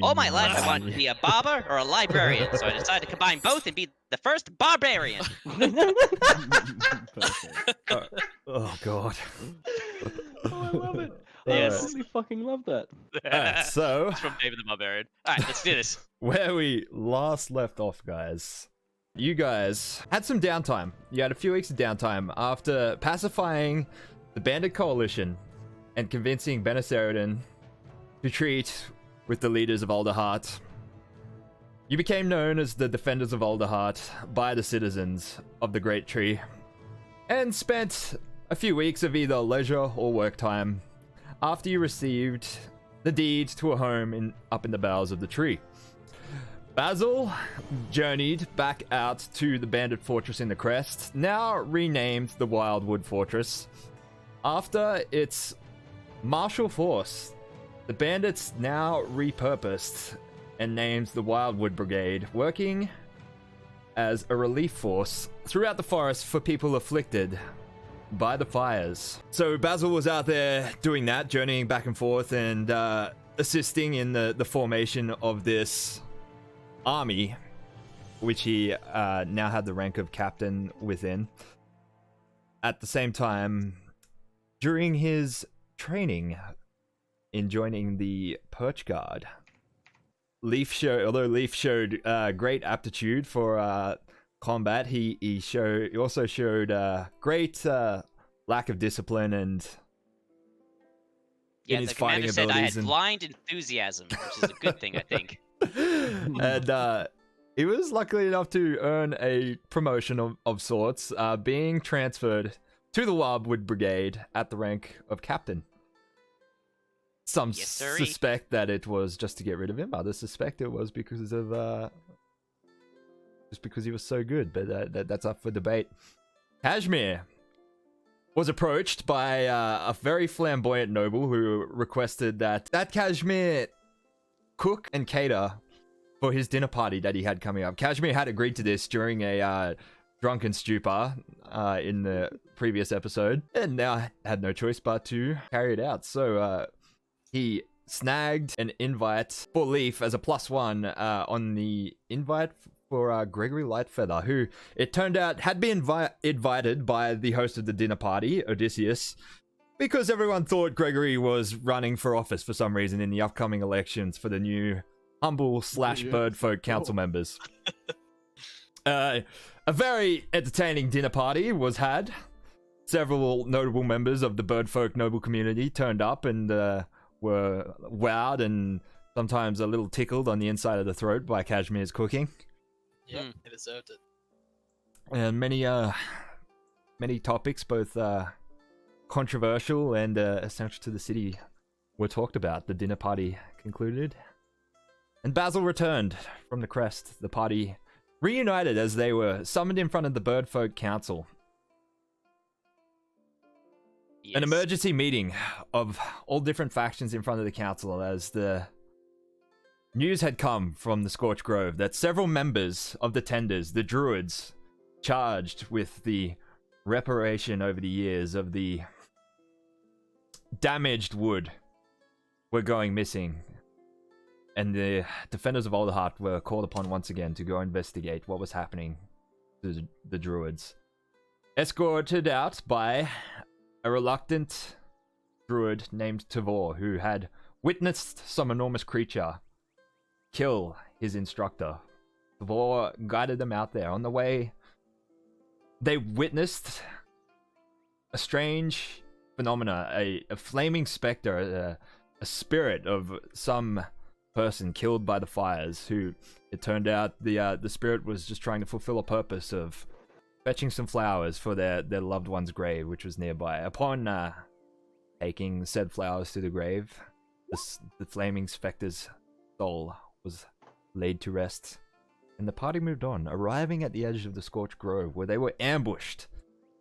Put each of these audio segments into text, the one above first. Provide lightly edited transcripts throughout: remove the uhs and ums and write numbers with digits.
All my life I wanted to be a barber or a librarian, so I decided to combine both and be the first barbarian. Oh god. Oh, I love it. Yes. I really fucking love that. Alright, so It's from David the Barbarian. Alright, let's do this. where we last left off, guys. You guys had some downtime. You had a few weeks of downtime after pacifying the Bandit Coalition and convincing Benisaridan to treat with the leaders of Alderheart. You became known as the Defenders of Alderheart by the citizens of the Great Tree, and spent a few weeks of either leisure or work time after you received the deed to a home up in the boughs of the tree. Basil journeyed back out to the bandit fortress in the crest, now renamed the Wildwood Fortress. After its martial force, the bandits now repurposed and named the Wildwood Brigade, working as a relief force throughout the forest for people afflicted by the fires. So Basil was out there doing that, journeying back and forth and assisting in the formation of this army, which he now had the rank of captain within. At the same time, during his training in joining the Perch Guard, although Leaf showed great aptitude for combat, he also showed great lack of discipline and in his fighting said abilities. I had blind enthusiasm, which is a good thing, I think. And he was lucky enough to earn a promotion of sorts, being transferred to the Wildwood Brigade at the rank of captain. Some suspect that it was just to get rid of him. Others suspect it was because of just because he was so good, but that's up for debate. Kashmir was approached by a very flamboyant noble who requested that Kashmir cook and cater for his dinner party that he had coming up. Kashmir had agreed to this during a drunken stupor in the previous episode, and now had no choice but to carry it out. So he snagged an invite for Leaf as a +1 on the invite for Gregory Lightfeather, who it turned out had been invited by the host of the dinner party, Odysseus, because everyone thought Gregory was running for office for some reason in the upcoming elections for the new Humble/Birdfolk council members. A very entertaining dinner party was had. Several notable members of the Birdfolk noble community turned up and were wowed and sometimes a little tickled on the inside of the throat by Kashmir's cooking. Yeah, they deserved it. And many topics, both controversial and essential to the city, were talked about. The dinner party concluded, and Basil returned from the crest. The party reunited as they were summoned in front of the Birdfolk Council. Yes. An emergency meeting of all different factions in front of the council, as the news had come from the Scorch Grove that several members of the Tenders, the Druids, charged with the reparation over the years of the damaged wood, were going missing. And the Defenders of Alderheart were called upon once again to go investigate what was happening to the Druids. Escorted out by a reluctant druid named Tavor, who had witnessed some enormous creature kill his instructor. Tavor guided them out there. On the way, they witnessed a strange phenomena, a flaming specter, a spirit of some person killed by the fires, who it turned out the spirit was just trying to fulfill a purpose of fetching some flowers for their loved one's grave, which was nearby. Upon taking said flowers to the grave, the flaming specter's soul was laid to rest, and the party moved on, arriving at the edge of the Scorched Grove, where they were ambushed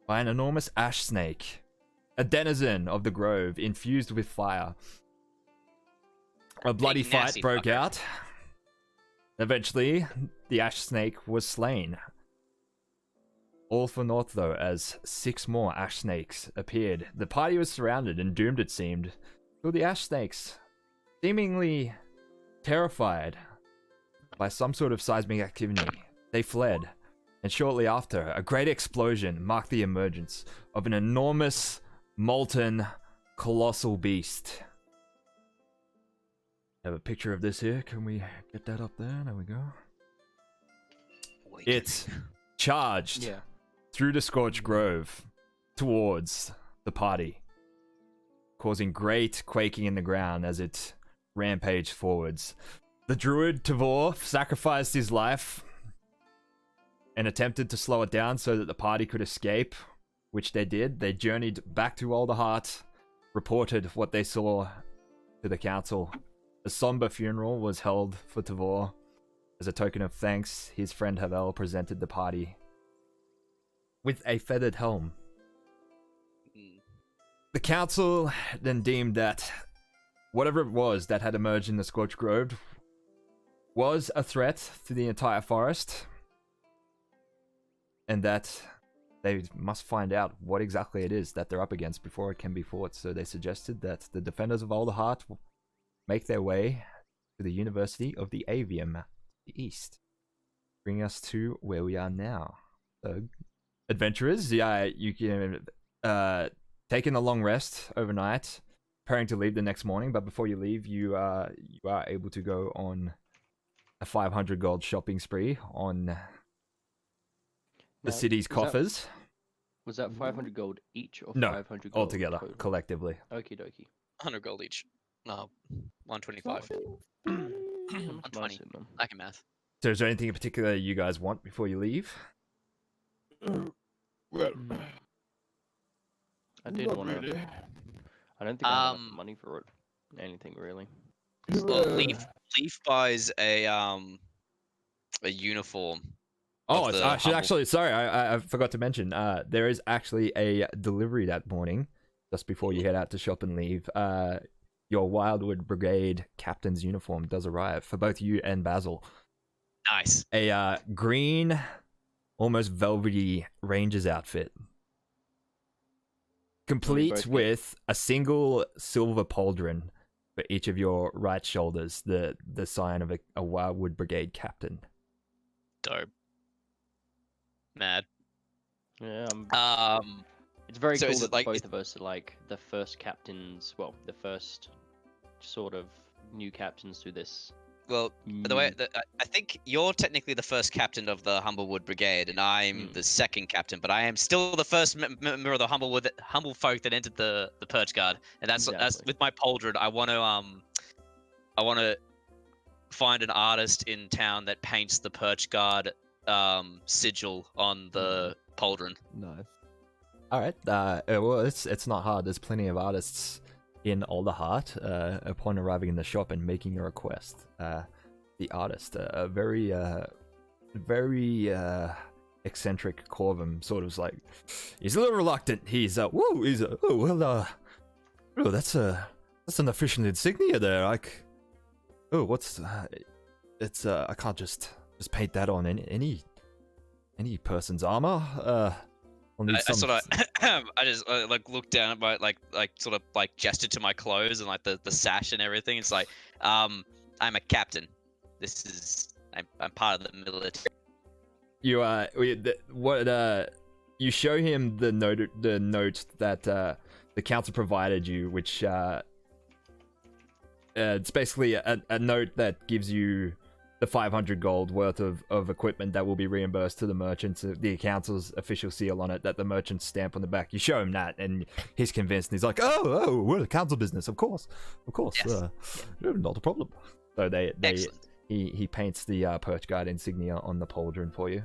by an enormous ash snake, a denizen of the grove infused with fire. A bloody fight broke out. Eventually, the ash snake was slain. All for naught, though, as 6 more ash snakes appeared. The party was surrounded and doomed, it seemed, So the ash snakes, seemingly terrified by some sort of seismic activity, they fled, and shortly after, a great explosion marked the emergence of an enormous, molten, colossal beast. I have a picture of this here. Can we get that up there? There we go. It's charged through the Scorched Grove towards the party, causing great quaking in the ground as it rampaged forwards. The druid Tavor sacrificed his life and attempted to slow it down so that the party could escape, which they did. They journeyed back to Alderheart, reported what they saw to the council. A somber funeral was held for Tavor. As a token of thanks, his friend Havel presented the party with a feathered helm. The council then deemed that whatever it was that had emerged in the Scorched Grove was a threat to the entire forest, and that they must find out what exactly it is that they're up against before it can be fought. So they suggested that the defenders of Alderheart make their way to the University of the Avium to the east, bringing us to where we are now. So, adventurers, you can taking a long rest overnight, preparing to leave the next morning. But before you leave, you are able to go on a 500 gold shopping spree on the city's coffers. Was that 500 gold each or No, 500 gold altogether, total? collectively. Okie dokie. 100 gold each. No, 125. Nice 120. hit, man. I can math. So is there anything in particular you guys want before you leave? I did want to. I don't think I have enough money for it. Anything really. Well, Leaf buys a uniform. Oh, of it's the actually, Humble- actually, sorry, I forgot to mention. There is actually a delivery that morning, just before you head out to shop and leave. Your Wildwood Brigade captain's uniform does arrive for both you and Basil. Nice. A green, almost velvety Ranger's outfit, complete both get- with a single silver pauldron for each of your right shoulders, the sign of a Wildwood Brigade captain. Dope. Mad. Yeah. It's very so cool is it that like- both of us are like the first captains. Well, the first sort of new captains to this. Well, the way I think you're technically the first captain of the Humblewood Brigade, and I'm the second captain, but I am still the first member of the Humble folk that entered the Perch Guard, and that's Exactly. with my pauldron. I want to find an artist in town that paints the Perch Guard sigil on the pauldron. Nice. All right. Well, it's not hard. There's plenty of artists in Alderheart. Upon arriving in the shop and making a request, the artist, a very eccentric Corvum, sort of like, he's a little reluctant. He's that's an official insignia there. Like, what's it's I can't just paint that on any person's armor. I'll need I some... sort of, I just like looked down at my like sort of like gestured to my clothes and like the sash and everything. It's like, I'm a captain. This is I'm part of the military. You you show him the note that the council provided you, which it's basically a note that gives you the 500 gold worth of equipment that will be reimbursed to the merchants. The council's official seal on it that the merchants stamp on the back. You show him that, and he's convinced. And he's like, "Oh, we're a council business, of course, Yes. Not a problem." So Excellent. he paints the Perch Guard insignia on the pauldron for you.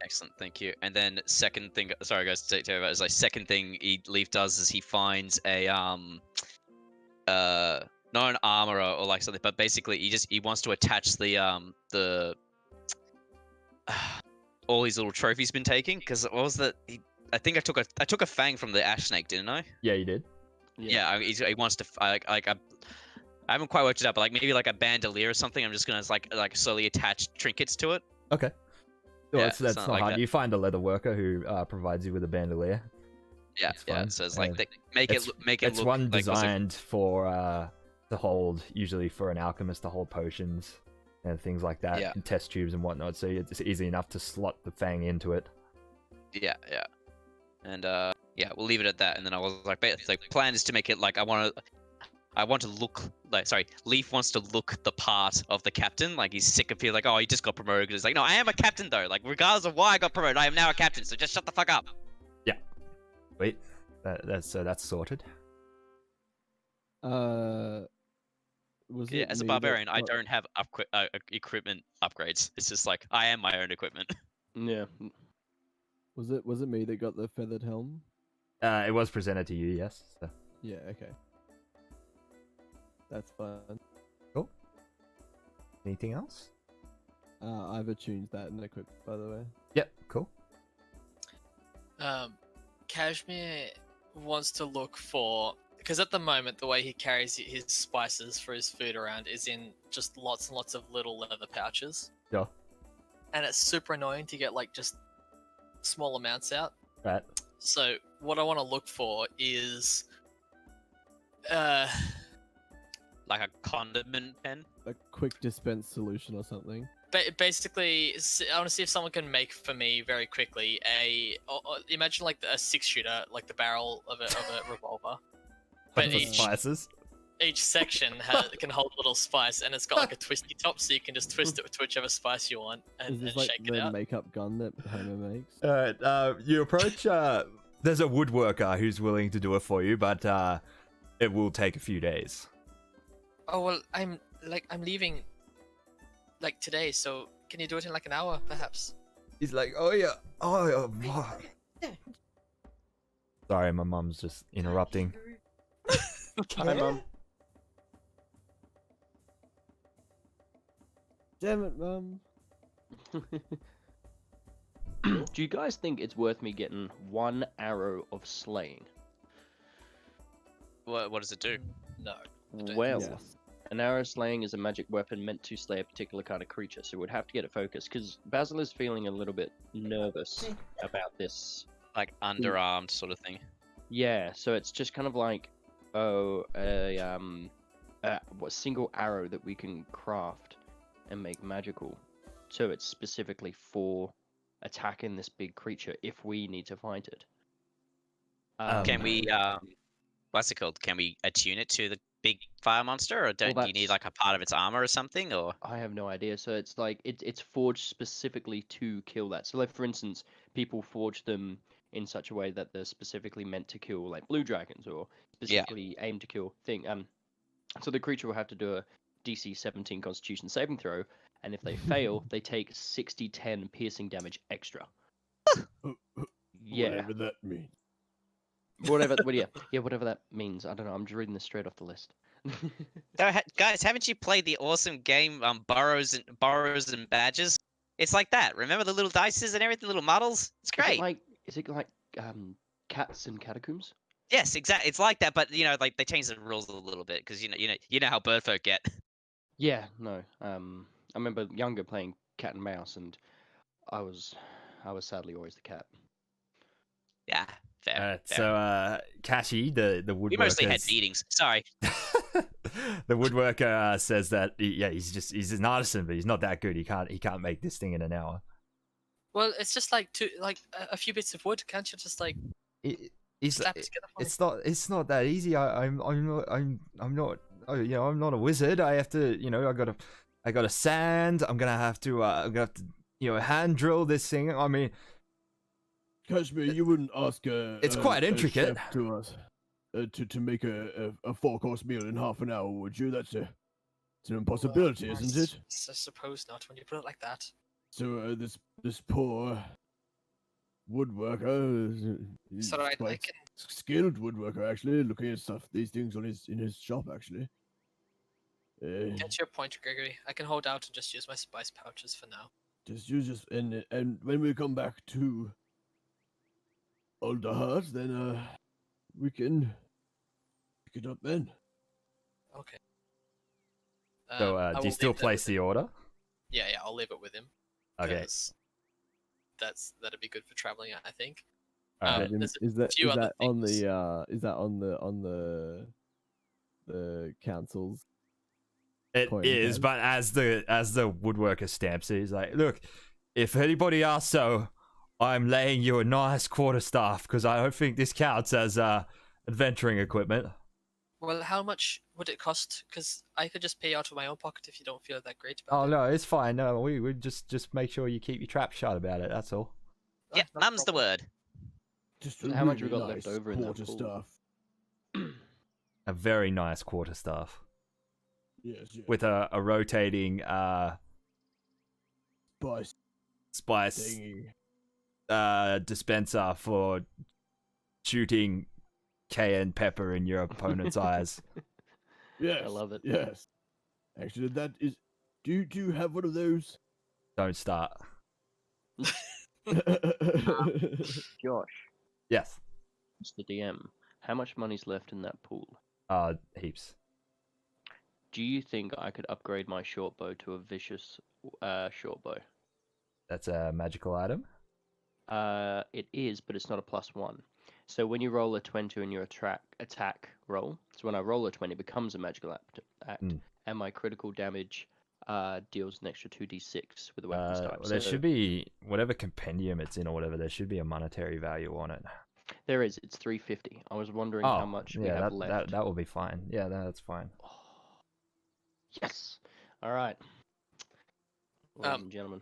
Excellent, thank you. And then second thing, sorry guys to take over, is like second thing Leaf does is he finds a not an armorer or like something, but basically he wants to attach the all these little trophies he's been taking, because what was that? I think I took a fang from the ash snake, didn't I? Yeah, you did. Yeah, he wants to I haven't quite worked it out, but like maybe like a bandolier or something. I'm just gonna like slowly attach trinkets to it. Okay. Well, Yeah, that's something not like hard. that. You find a leather worker who provides you with a bandolier. Yeah, It's yeah. fine. So it's like make it It's look one like designed for to hold, usually for an alchemist to hold potions and things like that, Yeah. and test tubes and whatnot. So it's easy enough to slot the fang into it. Yeah, yeah. And yeah, we'll leave it at that. And then I was like, plan is to make it like I want to look like, sorry, Leaf wants to look the part of the captain. Like he's sick of feeling like, oh, he just got promoted. It's like, no, I am a captain though. Like regardless of why I got promoted, I am now a captain. So just shut the fuck up. Yeah. Wait, that's sorted. Was Yeah, it as a me barbarian, that I got- don't have equipment upgrades. It's just like I am my own equipment. Yeah. Was it me that got the feathered helm? It was presented to you, yes. So. Yeah. Okay. That's fine. Anything else? I've attuned that and equipped, by the way. Yep, cool. Kashmir wants to look for, because at the moment the way he carries his spices for his food around is in just lots and lots of little leather pouches, Yeah. and it's super annoying to get like just small amounts out. Right. So what I want to look for is Like a condiment pen. A quick dispense solution or something. basically I want to see if someone can make for me very quickly imagine like a 6-shooter, like the barrel of a revolver, but For spices. each section can hold a little spice, and it's got like a twisty top, so you can just twist it to whichever spice you want Is and this like shake it the out. makeup gun that Homer makes? Alright, you approach, there's a woodworker who's willing to do it for you, but it will take a few days. Oh well, I'm leaving like today, so can you do it in like an hour perhaps? He's like, oh yeah, Sorry, my mum's just interrupting. Hi, Mum. Damn it, Mum. Do you guys think it's worth me getting 1 arrow of slaying? What does it do? No. don't Well, Yes. an arrow slaying is a magic weapon meant to slay a particular kind of creature, so we'd have to get it focused, because Basil is feeling a little bit nervous about this. Like underarmed sort of thing. Yeah, so it's just kind of like, a single arrow that we can craft and make magical. So it's specifically for attacking this big creature if we need to fight it. Can we what's it called? Can we attune it to the big fire monster, or do you need that's- like a part of its armor or something? Or I have no idea. So it's like it's forged specifically to kill that. So like for instance, people forge them in such a way that they're specifically meant to kill like blue dragons, or specifically aim to kill thing. So the creature will have to do a DC 17 Constitution saving throw, and if they fail, they take 60/10 piercing damage extra. Yeah, Whatever that means. whatever. Well, yeah, whatever that means. I don't know. I'm just reading this straight off the list. So, guys, haven't you played the awesome game Burrows and Badges? It's like that. Remember the little dices and everything, little models? It's great. Is it like cats and catacombs? Yes, exactly. It's like that, but like they changed the rules a little bit because you know how birdfolk get. Yeah, no. I remember younger playing cat and mouse, and I was sadly always the cat. Yeah, fair. fair. So, Kashi, the woodworker. We mostly had meetings. Sorry. The woodworker says that he's an artisan, but he's not that good. He can't make this thing in an hour. Well, it's just like a few bits of wood. Can't you just like slap it together for me? It's not that easy. I'm not I'm not a wizard. I have to I got to sand. I'm gonna have to hand drill this thing. I mean, Kashmir, you wouldn't ask it's quite intricate. chef to us to make a 4-course meal in half an hour, would you? It's an impossibility, Well, isn't it? I suppose not when you put it like that. So this poor woodworker, he's So I quite can. skilled woodworker actually, looking at these things in his shop actually. Get your point, Gregory. I can hold out and just use my spice pouches for now. Just use and when we come back to Older Heart, then we can pick it up then. Okay. So, I do will you still leave that place with the him. order? Yeah, I'll leave it with him. Okay. 'cause that'd be good for traveling, I think. Alright. There's Is that few other on things. the is that on the council's? It Coin is, case? but as the woodworker stamps it, he's like, look, if anybody asks, so I'm laying you a nice quarterstaff because I don't think this counts as adventuring equipment. Well, how much would it cost? Because I could just pay out of my own pocket if you don't feel that great about Oh it. no, it's fine. No, we just make sure you keep your trap shut about it. That's all. Yeah, No mum's the problem. word. Just How much we got nice left over in that pool? quarterstaff. A very nice quarterstaff Yes, yes. with a rotating Spice spice thingy. dispenser for shooting cayenne pepper in your opponent's eyes. Yes, I love it. Yes. Actually, that is. Do you have one of those? Don't start. Josh, Yes. Mr. DM, how much money's left in that pool? Heaps. Do you think I could upgrade my short bow to a vicious short bow? That's a magical item. It is, but it's not a +1. So when you roll a 20 on your attack roll, so when I roll a 20, it becomes a magical act, Mm. and my critical damage deals an extra 2d6 with the weapons type. Well, there should be whatever compendium it's in or whatever. There should be a monetary value on it. There is. It's 350. I was wondering how much we have left. That will be fine. Yeah, that's fine. Yes. All right. Ladies and gentlemen.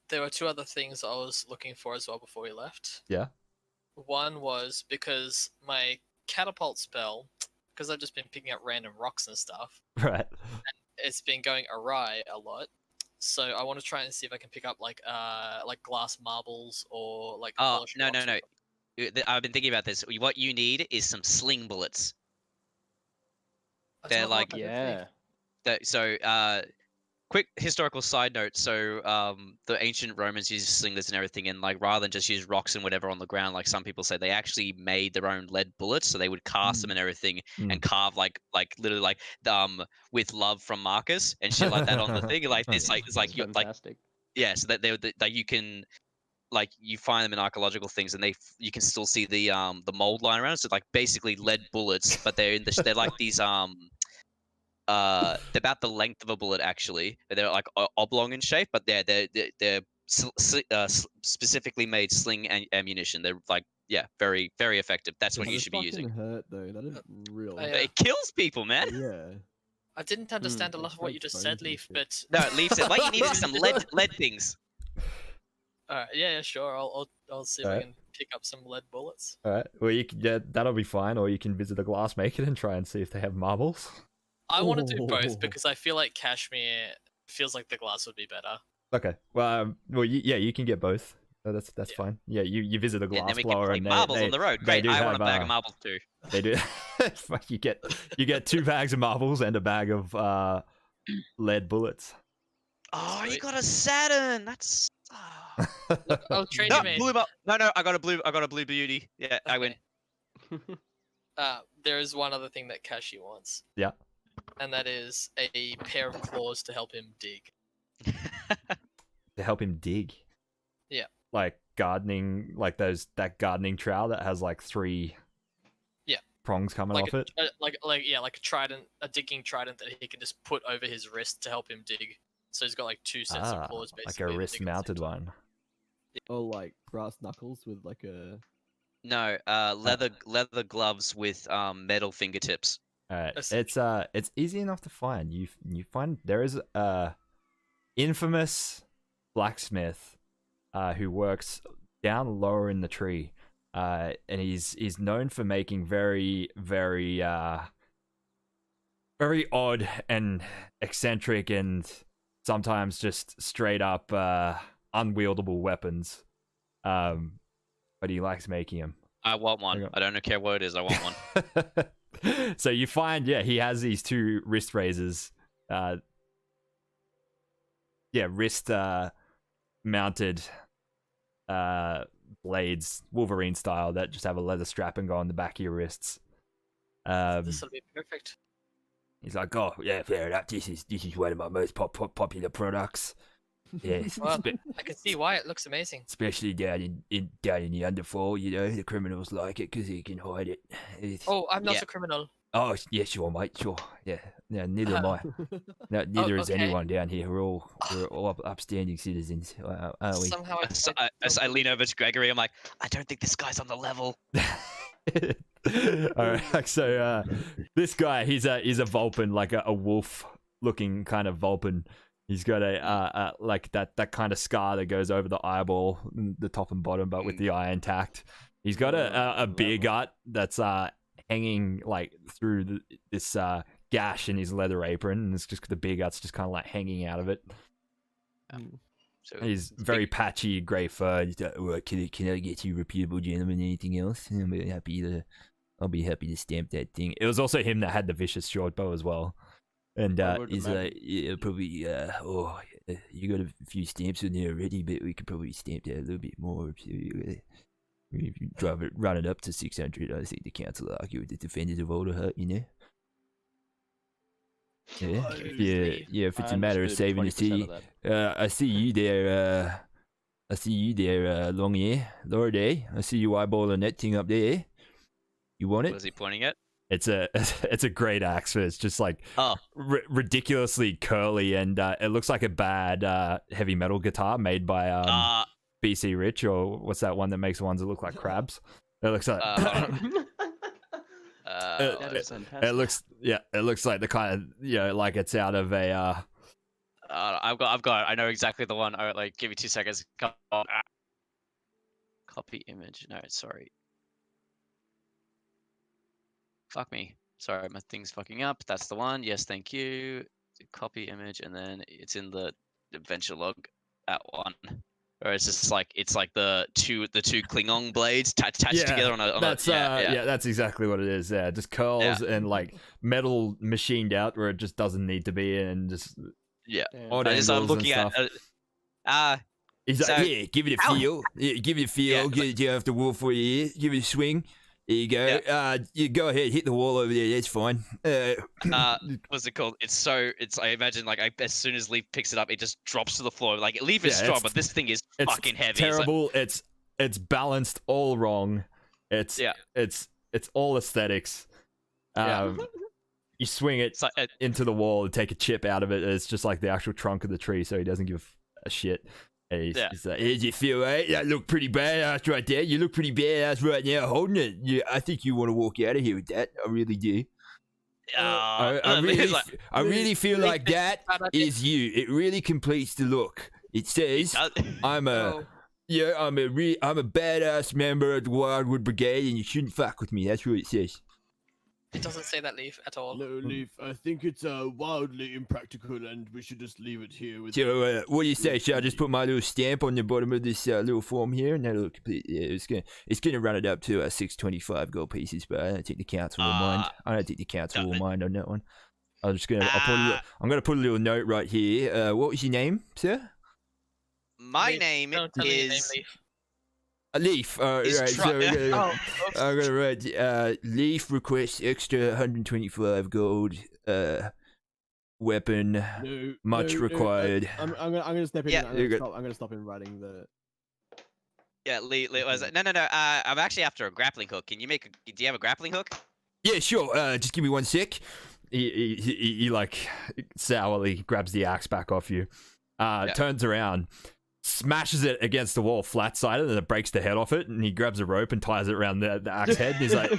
There were two other things I was looking for as well before we left. Yeah. One was because my catapult spell, because I've just been picking up random rocks and stuff, Right. it's been going awry a lot. So I want to try and see if I can pick up like glass marbles or like. Oh, polished no. rocks or something. I've been thinking about this. What you need is some sling bullets. I They're don't know like- what that would be. So, quick historical side note. So, the ancient Romans used slingers and everything, and like rather than just use rocks and whatever on the ground, like some people say, they actually made their own lead bullets. So they would cast them and everything, and carve like literally like with love from Marcus and shit like that on the thing. Like it's like That's you like fantastic. yeah. So that that you can. Like you find them in archaeological things, and you can still see the mold line around. So like basically lead bullets, but they're they're like these they're about the length of a bullet actually. They're like oblong in shape, but they're specifically made sling and ammunition. They're like very very effective. That's what That you is should be using. fucking hurt though. That is real. I, It kills people, man. Yeah. I didn't understand a lot of what you Breaks just bones said, and Leaf, shit. but No, Leaf said what you need is some lead things. alright, yeah, sure. I'll see if I Alright. can pick up some lead bullets. All right. Well, you can, that'll be fine. Or you can visit a glassmaker and try and see if they have marbles. I want to do both because I feel like cashmere feels like the glass would be better. Okay. Well, you can get both. So that's Yeah. fine. Yeah, you visit a And glass then we can blower play and marbles they, on the road. they Great. do I want a have, bag of marbles too. They do. you get 2 bags of marbles and a bag of lead bullets. Oh, you Sweet. got a Saturn. That's. I'll trade No, you, man. blue no, I got a blue beauty. Yeah, I win. There is one other thing that Kashi wants. Yeah. And that is a pair of claws to help him dig. To help him dig. Yeah. Like gardening, like that gardening trowel that has like 3 prongs coming Like off it. like a trident, a digging trident that he can just put over his wrist to help him dig. So he's got like 2 sets of claws Like basically. a to dig at the same wrist-mounted time. one. Or like brass knuckles with like a. No, leather gloves with metal fingertips. Alright, Essentially. it's easy enough to find. You find there is a infamous blacksmith who works down lower in the tree, and he's known for making very very very odd and eccentric and sometimes just straight up unwieldable weapons. But he likes making them. I want one. Okay. I don't care what it is. I want one. So you find, he has these 2 wrist razors. Wrist mounted blades, Wolverine style, that just have a leather strap and go on the back of your wrists. This will be perfect. He's like, oh yeah, fair enough. This is one of my most popular products. Yeah, Well, I can see why it looks amazing. especially down in the underfall, you know, the criminals like it because they can hide it. Oh, I'm not Yeah. a criminal. Oh, yeah, sure, mate, sure. Yeah, neither am I. No, neither is okay. anyone down here. We're all upstanding citizens, aren't we? Somehow I lean over to Gregory. I'm like, I don't think this guy's on the level. All right, so this guy, he's a Vulpin, like a wolf-looking kind of Vulpin. He's got a like that kind of scar that goes over the eyeball, the top and bottom, but with the eye intact. He's got a beer gut that's hanging like through this gash in his leather apron, and it's just the beer gut's just kind of like hanging out of it. So He's very patchy grey fur. He's like, well, can I get you reputable gentlemen? Anything else? I'll be happy to stamp that thing. It was also him that had the vicious short bow as well. And he's like, yeah, probably, you got a few stamps in there already, but we could probably stamp that a little bit more. If you run it up to 600, I think the council will argue with the defenders of Older Hut, you know? Yeah, if it's a matter of saving the city. I see you there, long ear, Lord, eh? I see you eyeballing that thing up there. You want it? What is he pointing at? It's a great axe, but it's just like ridiculously curly, and it looks like a bad heavy metal guitar made by BC Rich, or what's that one that makes ones that look like crabs? It looks like it looks like the kind of like it's out of a I've got I know exactly the one. Like, give me 2 seconds. Come on. Copy image. No, sorry. Fuck me. Sorry, my thing's fucking up. That's the one. Yes, thank you. Copy image, and then it's in the adventure log. That one. Or it's just like the two Klingon blades attached together on a. That's exactly what it is. Yeah, just curls and like metal machined out where it just doesn't need to be, and just odd angles I'm looking and stuff. He's like, so- yeah, give it a feel. Yeah, give it a feel. You have the wool for your ear. Give it a swing. There you go. You go ahead, hit the wall over there. That's fine. What's it called? It's I imagine like as soon as Leaf picks it up, it just drops to the floor. Like Leaf is strong, but this thing is fucking heavy. Terrible. It's balanced all wrong. It's all aesthetics. You swing it into the wall and take a chip out of it. It's just like the actual trunk of the tree, so he doesn't give a shit. He's like, hey, do you feel right? That look pretty badass right there. You look pretty badass right now holding it. Yeah, I think you want to walk out of here with that. I really do. I really feel like that is you. It really completes the look. It says, I'm a badass member of the Wildwood Brigade, and you shouldn't fuck with me. That's what it says. It doesn't say that, Leaf, at all. No, Leaf. I think it's wildly impractical, and we should just leave it here. So, what do you say? Should I just put my little stamp on the bottom of this little form here, and that'll complete? Yeah, it's gonna run it up to 625 gold pieces, but I don't think the council will mind. I don't think the council will mind on that one. I'm gonna put a little note right here. What was your name, sir? My Leaf, name don't tell me your name, is. Leaf. Leaf. Right, so I'm gonna write Leaf requests extra 125 gold. Weapon much required. I'm gonna step in. Yeah. I'm gonna stop in writing the. Yeah, Lee was no. I'm actually after a grappling hook. Can you do you have a grappling hook? Yeah, sure. Just give me 1 sec. He like sourly grabs the axe back off you. Turns around, smashes it against the wall flat-sided, and it breaks the head off it, and he grabs a rope and ties it around the axe head, and he's like,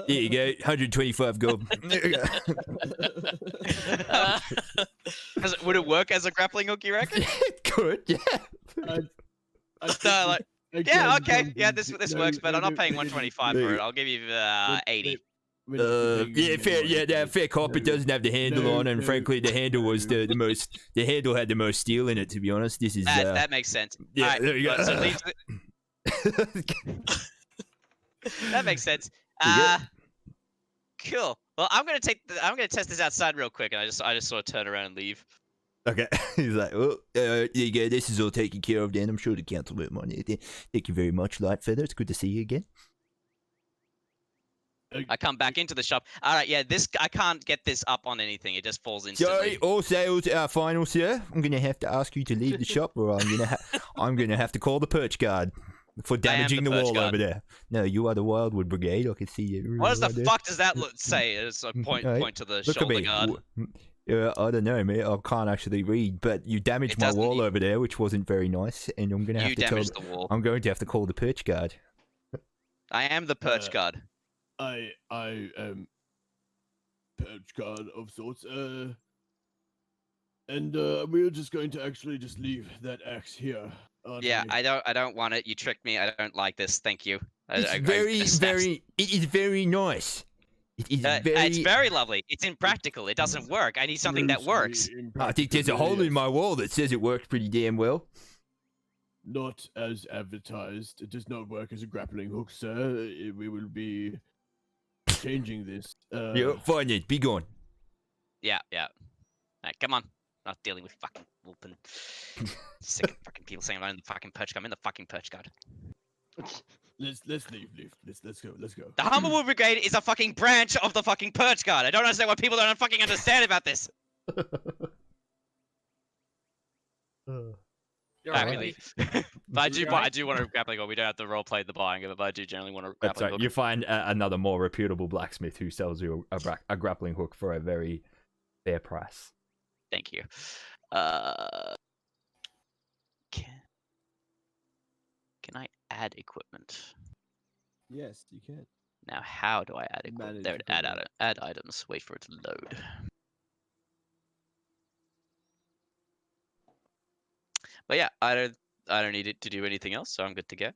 here you go, 125 gold. Would it work as a grappling hook, you reckon? It could, yeah. This works, but I'm not paying 125 for it. I'll give you 80. Fair cop. It doesn't have the handle on, and frankly, the handle was the most. The handle had the most steel in it. To be honest, this is that makes sense. Yeah, right, there you go. So that makes sense. Cool. Well, I'm gonna test this outside real quick, and I just sort of turn around and leave. Okay. He's like, well, there you go. This is all taken care of. Then I'm sure the council won't mind it. Thank you very much, Lightfeather. It's good to see you again. I come back into the shop. All right, yeah, I can't get this up on anything. It just falls instantly. Sorry, all sales are final, sir. I'm gonna have to ask you to leave the shop, or I'm gonna have to call the perch guard for damaging the perch wall guard. over there. No, you are the Wildwood Brigade. I can see you. What the right there. fuck does that say? It's a point Hey, point to the Look at shoulder me. guard. I don't know, mate. I can't actually read, but you damaged It my doesn't wall need- over there, which wasn't very nice, and I'm gonna have You to tell. damaged the wall. I'm going to have to call the perch guard. I am the perch guard. I am perch guard of sorts. And we're just going to actually just leave that axe here. aren't Yeah, we? I don't want it. You tricked me. I don't like this. Thank you. It's it is very nice. It is It's very lovely. It's impractical. It doesn't work. I need something that works. I think there's a hole in my wall that says it works pretty damn well. Not as advertised. It does not work as a grappling hook, sir. We will be changing this. Yeah, fine then. Be gone. Yeah. Alright, come on. Not dealing with fucking whooping. Sick of fucking people saying I'm in the fucking perch guard. I'm in the fucking perch guard. Let's leave. Let's go. The Humblewood Brigade is a fucking branch of the fucking perch guard. I don't understand what people don't fucking understand about this. You're Alright, right. we leave. But I do want to grappling hook. We don't have to roleplay the buying of it, but I do generally want to That's grappling right. hook. You find another more reputable blacksmith who sells you a grappling hook for a very fair price. Thank you. Can I add equipment? Yes, you can. Now, how do I add equipment? Manage There, equipment. add items. Wait for it to load. But yeah, I don't need it to do anything else, so I'm good to go.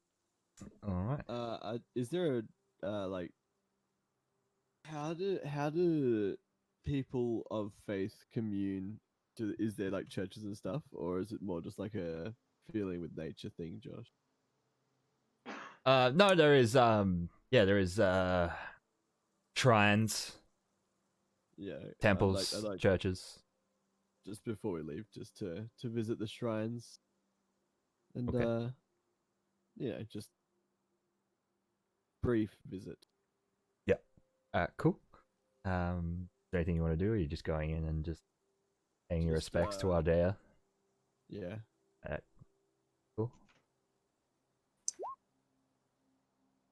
All right. Is there a like? How do people of faith commune? Is there like churches and stuff, or is it more just like a feeling with nature thing, Josh? No, there is there is shrines, Yeah, temples, I'd like churches. just before we leave, just to visit the shrines, and Okay. just brief visit. Cool. Is there anything you want to do, or are you just going in and just paying your Just, respects to Ardea? Yeah. Cool.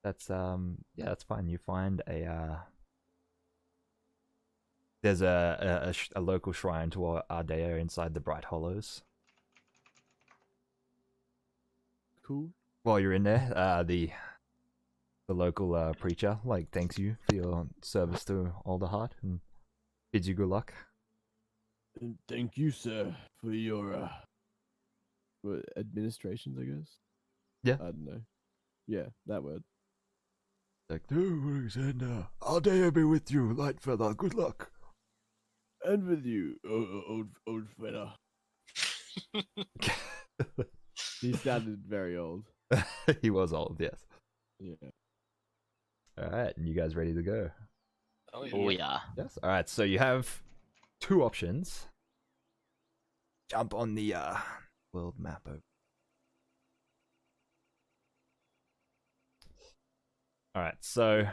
That's that's fine. You find there's a local shrine to Ardea inside the Bright Hollows. Cool. While you're in there, the local preacher thanks you for your service to Alderheart and bids you good luck. And thank you, sir, for your administrations, I guess. Yeah. I don't know. Yeah, that word. No worries, and Ardea be with you, light feather. Good luck. And with you, old fella. He sounded very old. He was old, yes. Yeah. All right, and you guys ready to go? Oh, yeah. Oh yeah. Yes. All right, so you have two options. Jump on the world map over. All right, so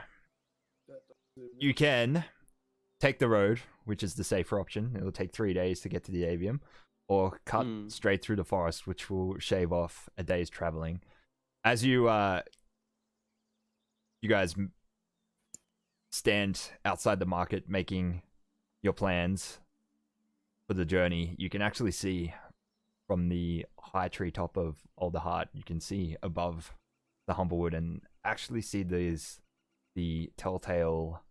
you can take the road, which is the safer option. It'll take 3 days to get to the avium, or cut straight through the forest, which will shave off a day's traveling. As you guys stand outside the market making your plans for the journey, you can actually see from the high treetop of Alderheart, you can see above the Humblewood and actually see the telltale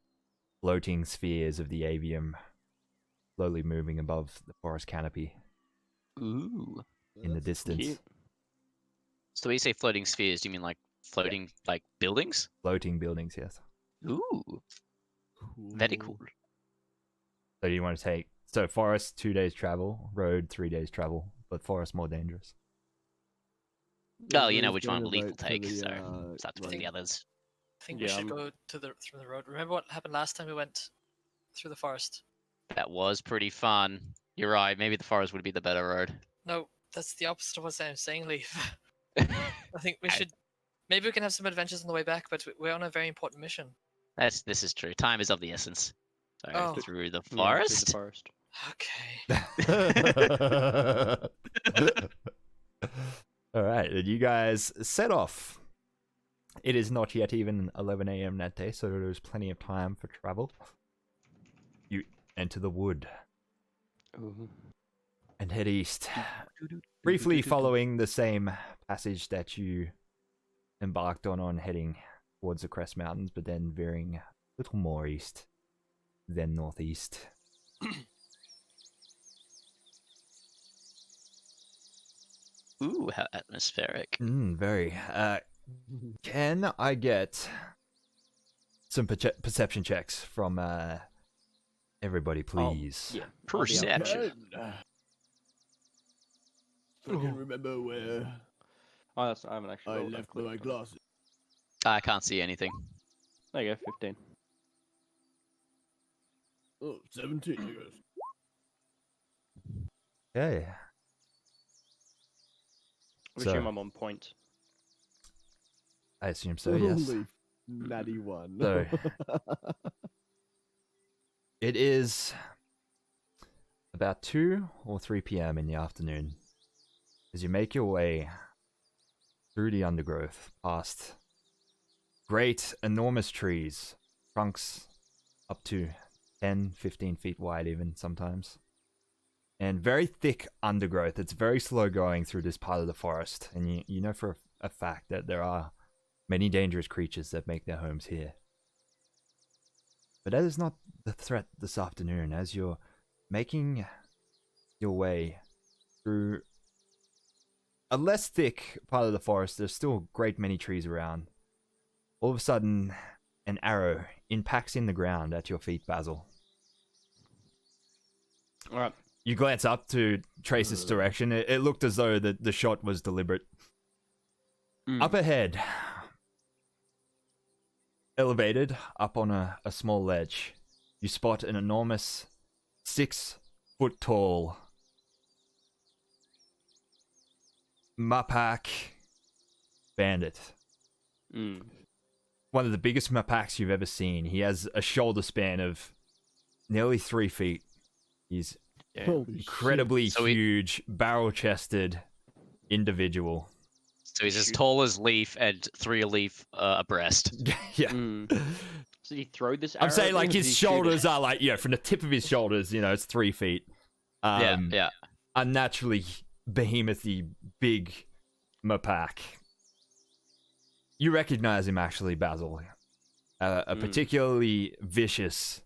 floating spheres of the avium slowly moving above the forest canopy Ooh. in the distance. Cute. So when you say floating spheres, do you mean like floating like buildings? Floating buildings, yes. Ooh. Very cool. So you want to take forest 2 days travel, road 3 days travel, but forest more dangerous. Oh, you know which one Leaf will take, so it's up to the others. I think we should go through the road. Remember what happened last time we went through the forest? That was pretty fun. You're right. Maybe the forest would be the better road. No, that's the opposite of what I'm saying, Leaf. I think we should. Maybe we can have some adventures on the way back, but we're on a very important mission. This is true. Time is of the essence. So Oh. through the Yeah, through forest. the forest. Okay. All right, and you guys set off. It is not yet even 11 a.m. that day, so there's plenty of time for travel. You enter the wood Ooh. and head east, briefly following the same passage that you embarked on heading towards the Crest Mountains, but then veering a little more east, then northeast. Ooh, how atmospheric. Very. Can I get some perception checks from everybody, please? Yeah. Perception. I can remember where Oh, that's, I haven't actually. I rolled that left quick. my glasses. I can't see anything. There you go, 15. Oh, 17, I guess. Okay. I So- assume I'm on point. I assume so, yes. Holy natty one. So- It is about 2 or 3 p.m. in the afternoon as you make your way through the undergrowth past great, enormous trees, trunks up to 10, 15 feet wide even sometimes, and very thick undergrowth. It's very slow going through this part of the forest, and you know for a fact that there are many dangerous creatures that make their homes here. But that is not the threat this afternoon, as you're making your way through a less thick part of the forest. There's still a great many trees around. All of a sudden, an arrow impacts in the ground at your feet, Basil. Alright. You glance up to trace its direction. It looked as though the shot was deliberate. Up ahead, elevated up on a small ledge, you spot an enormous 6-foot-tall Mapak bandit. One of the biggest Mapaks you've ever seen. He has a shoulder span of nearly 3 feet. He's Holy incredibly So he- huge, barrel-chested individual. So he's as tall as Leaf and 3 Leaf abreast. Yeah. So did he throw this I'm arrow saying at like me, or did his he shoot it? shoulders are like, from the tip of his shoulders, it's 3 feet. Yeah. Unnaturally behemothly big Mapak. You recognize him actually, Basil. A particularly vicious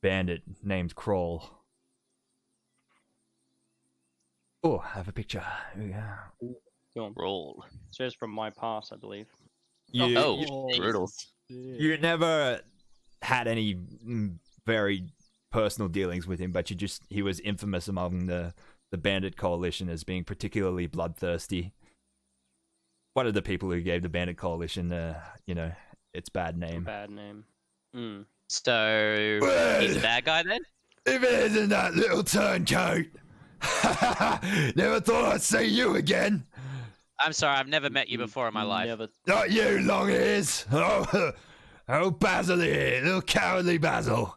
bandit named Kroll. Oh, I have a picture. Here we go. Go on. Roll. Says from my past, I believe. Brutal. You never had any very personal dealings with him, but he was infamous among the bandit coalition as being particularly bloodthirsty. One of the people who gave the bandit coalition, its bad name. Bad name. So he's a bad guy then? If it isn't that little turncoat! Never thought I'd see you again! I'm sorry, I've never met you before in my life. Never. Not you, long ears! Oh, Basil here, little cowardly Basil!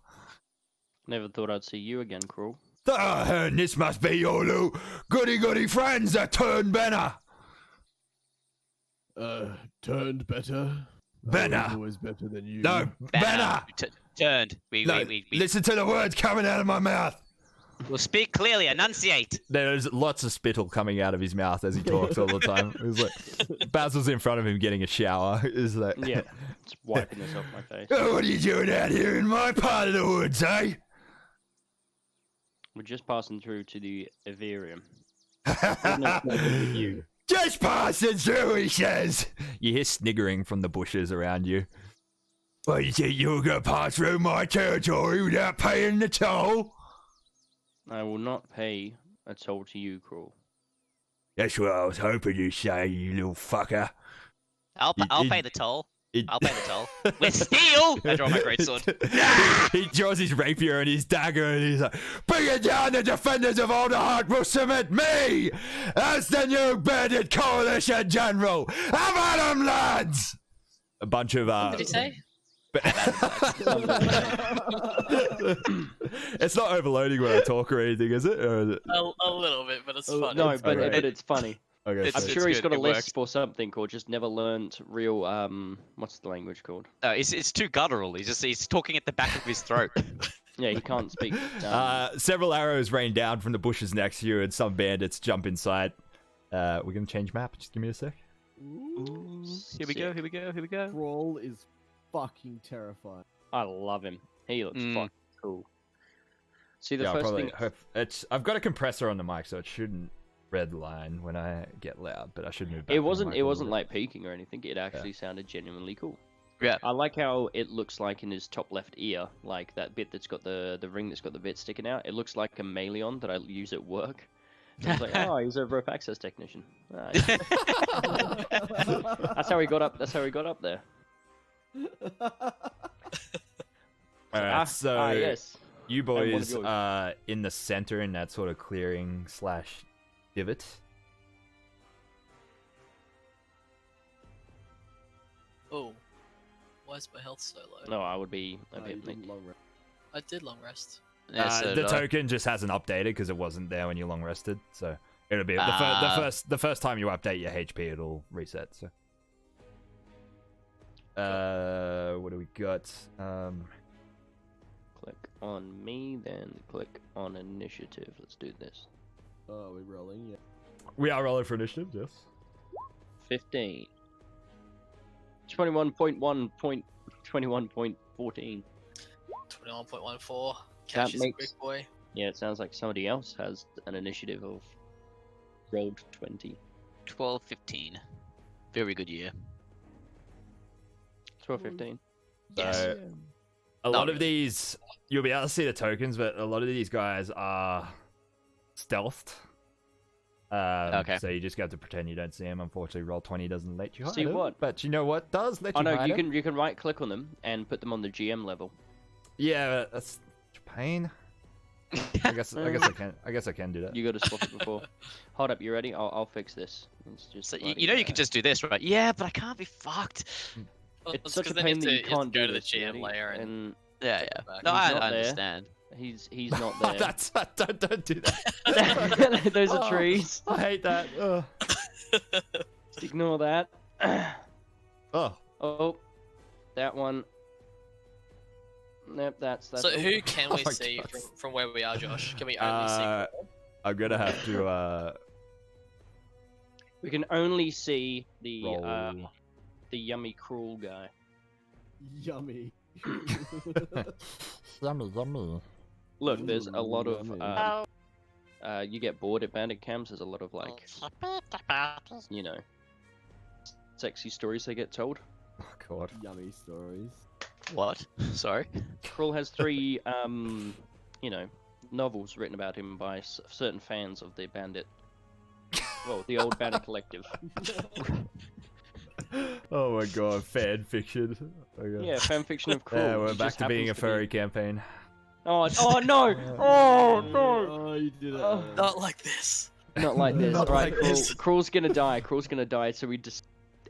Never thought I'd see you again, Cruel. And this must be your little goody friends that turned Benner! Turned better. Benner. I was always better than you. No, Benner! Turned. No, listen to the words coming out of my mouth! We'll speak clearly, enunciate. There's lots of spittle coming out of his mouth as he talks all the time. It's like Basil's in front of him getting a shower. Is like, Yeah, it's wiping this off my face. Oh, what are you doing out here in my part of the woods, eh? We're just passing through to the Averium. Just passing through, he says. You hear sniggering from the bushes around you. What, you think you're gonna pass through my territory without paying the toll? I will not pay a toll to you, Cruel. That's what I was hoping you'd say, you little fucker. I'll pay the toll. I'll pay the toll. With steel! I draw my greatsword. He draws his rapier and his dagger and he's like, bring it down, the defenders of Alderheart will submit me as the new bandit coalition general. Have at 'em, lads! A bunch of, What did he say? It's not overloading when I talk or anything, is it? Or is it? A little bit, but it's funny. No, It's but great. but it's funny. Okay, It's- I'm so- sure he's good, got a it works. lisp or something, or just never learned real what's the language called? No, it's too guttural. He's talking at the back of his throat. Yeah, he can't speak. Several arrows rain down from the bushes next to you, and some bandits jump inside. We're gonna change map. Just give me a sec. Ooh. Here we go. Here we go. Here we go. Brawl is fucking terrifying. I love him. He looks Mm. fucking cool. See, the Yeah, I'll first probably thing. hope I've got a compressor on the mic, so it shouldn't red line when I get loud, but I should move back. It from the wasn't. mic It a little wasn't bit. like peaking or anything. It actually sounded genuinely cool. Yeah. I like how it looks like in his top left ear, like that bit that's got the ring that's got the bit sticking out. It looks like a Maleon that I use at work. I was like, oh, he's a rope access technician. Ah, yeah. That's how he got up. That's how he got up there. Alright, so yes. you one of boys yours. are in the center in that sort of clearing / divot. Oh, why is my health so low? No, I would be a You bit. didn't long rest. I did long rest. Yeah, so The did I. token just hasn't updated because it wasn't there when you long rested, so it'll be the first time you update your HP, it'll reset. So, what do we got? Click on me, then click on initiative. Let's do this. Oh, we're rolling, yeah. We are rolling for initiative, yes. 15. 21.1.21.14. 21.14. Cash is a makes- big boy. Yeah, it sounds like somebody else has an initiative of rolled 20. 12-15. Very good year. 12, 15. Yes. So, a lot of these, you'll be able to see the tokens, but a lot of these guys are stealthed. Okay. So you just have to pretend you don't see them. Unfortunately, Roll20 doesn't let you hide See them, what? But you know what does let Oh you no, hide you them? can right click on them and put them on the GM level. Yeah, that's pain. I guess I can do that. You got to swap it before. Hold up, you ready? I'll fix this. It's just So bloody, you know you can just do this, right? Yeah, but I can't be fucked. Well, It's such a 'cause then pain that you have to can't go do to the this, you GM ready? layer and Yeah, yeah. back. No, He's I not there. understand. he's not there. That's don't do that. Those are Oh, trees. I hate that. Ugh. Just ignore that. Oh, Oh, that one. Nope, that's So all. who can we Oh my see God. from where we are, Josh? Can we only see? I'm gonna have to We can only see the roll. yummy cruel guy. Yummy. Yummy. Look, there's a lot of Yummy. you get bored at bandit camps. There's a lot of like, you know, sexy stories they get told. Oh god. Yummy stories. What? Sorry. Krull has 3 you know, novels written about him by certain fans of the bandit. Well, the old bandit collective. Oh my god, fan fiction. Oh my god. Yeah, fan fiction of Krull. Yeah, we're It back just to being a happens to be- furry campaign. Oh no! Oh no! Oh, you did it. Oh. Not like this. Not like this, Not right? like this. Krull's gonna die. Krull's gonna die. So we just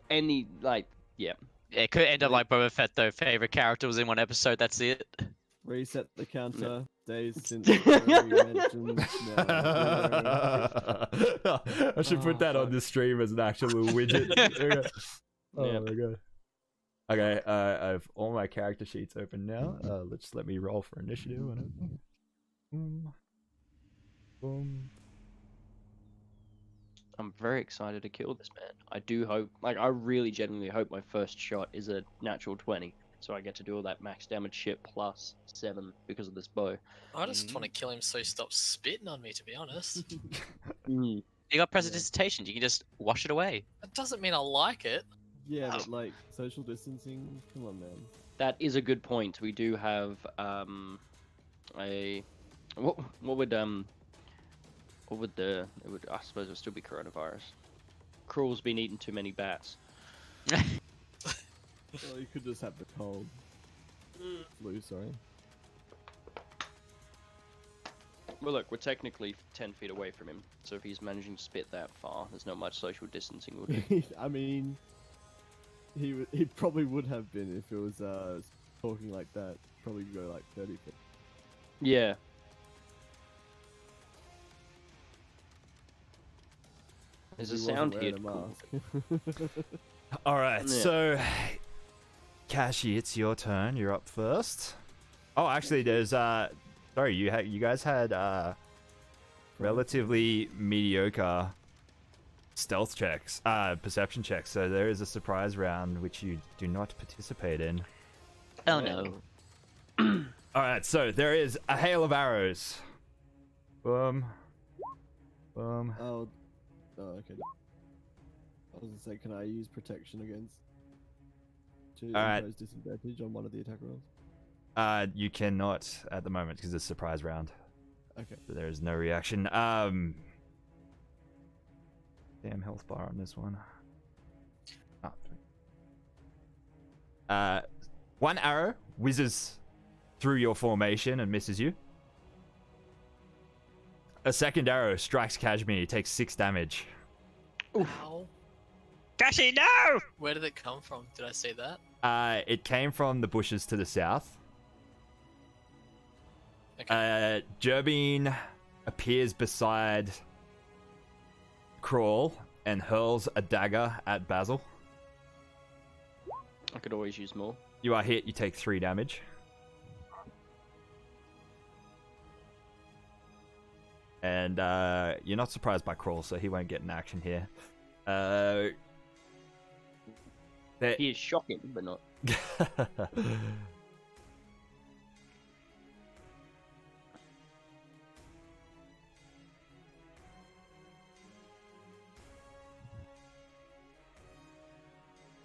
yeah. Yeah, it could end up like Boba Fett though. Favorite character was in one episode. That's it. Reset the counter. Days since furry mentioned. No. I should put that on the stream as an actual little widget. Okay. Oh Yeah. my god. Okay, I have all my character sheets open now. Let's let me roll for initiative. Boom. Boom. I'm very excited to kill this man. I do hope, I really genuinely hope my first shot is a natural 20, so I get to do all that max damage shit plus 7 because of this bow. I just want to kill him so he stops spitting on me. To be honest, Mm. You got prestidigitation. You can just wash it away. that doesn't mean I like it. Yeah, but like social distancing. Come on, man. That is a good point. We do have what would I suppose it would still be coronavirus. Krull's been eating too many bats. Well, you could just have the cold. Flu, sorry. Well, look, we're technically 10 feet away from him, so if he's managing to spit that far, there's not much social distancing would be. I mean, he probably would have been if it was talking like that, probably go like 30 feet. Yeah. There's a He wasn't sound wearing here. a Cool. mask. All right, Yeah. so Kashi, it's your turn. You're up first. Oh, actually, there's sorry, you guys had relatively mediocre stealth checks, perception checks. So there is a surprise round which you do not participate in. Oh no. All right, so there is a hail of arrows. Boom, boom. Oh, okay. I was gonna say, can I use protection against to Alright. impose disadvantage on one of the attack rolls? You cannot at the moment because it's a surprise round. Okay. So there is no reaction. Damn health bar on this one. One arrow whizzes through your formation and misses you. A second arrow strikes Kashmir. He takes 6 damage. Ow. Kashi, no! Where did it come from? Did I say that? It came from the bushes to the south. Okay. Gerbine appears beside Crawl and hurls a dagger at Basil. I could always use more. You are hit, you take 3 damage. And you're not surprised by Crawl, so he won't get an action here. He is shocking, but not.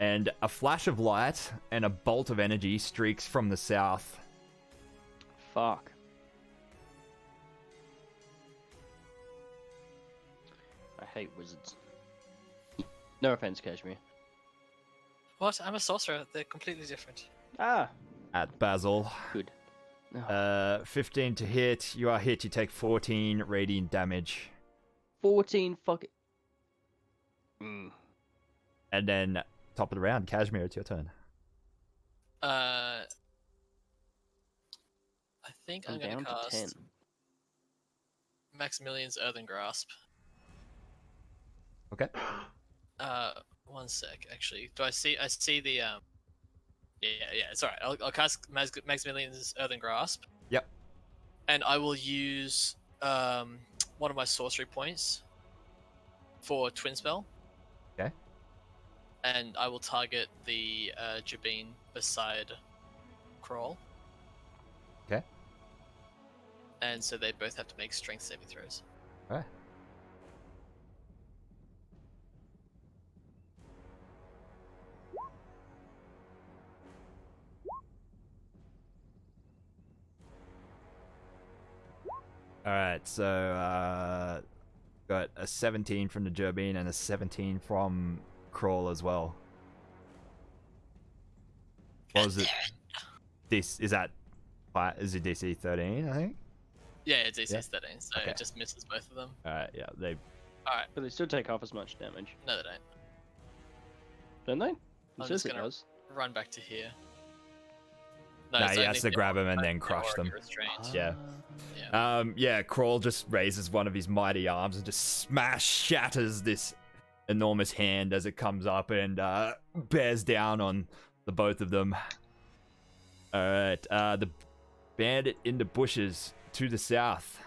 And a flash of light and a bolt of energy streaks from the south. Fuck. I hate wizards. No offense, Kashmir. What? I'm a sorcerer. They're completely different. Ah, At Basil. good. Oh, 15 to hit. You are hit, you take 14 radiant damage. 14 fucking. Mm. And then, top of the round, Kashmir, it's your turn. I think I'm I'm gonna down to cast 10. Maximilian's Earthen Grasp. Okay. One sec. Actually, do I see? I see the Yeah. It's all right. I'll cast Maximilian's Earthen Grasp. Yep. And I will use one of my sorcery points for Twin Spell. Okay. And I will target the Jabin beside Crawl. Okay. And so they both have to make strength saving throws. Alright. Alright, so got a 17 from the Gerbine and a 17 from Crawl as well. What was it? This is that is it DC 13, I think? Yeah, it's AC Yeah. 13, so Okay. it just misses both of them. Alright, yeah, they Alright, But they still take half as much damage, no, they don't. don't they? It I'm says just it gonna does. run back to here. No, it's he only has if to they're grab 'em and already- then crush already them. restrained. Yeah. Yeah. Crawl just raises one of his mighty arms and just shatters this enormous hand as it comes up and bears down on the both of them. Alright, the bandit in the bushes to the south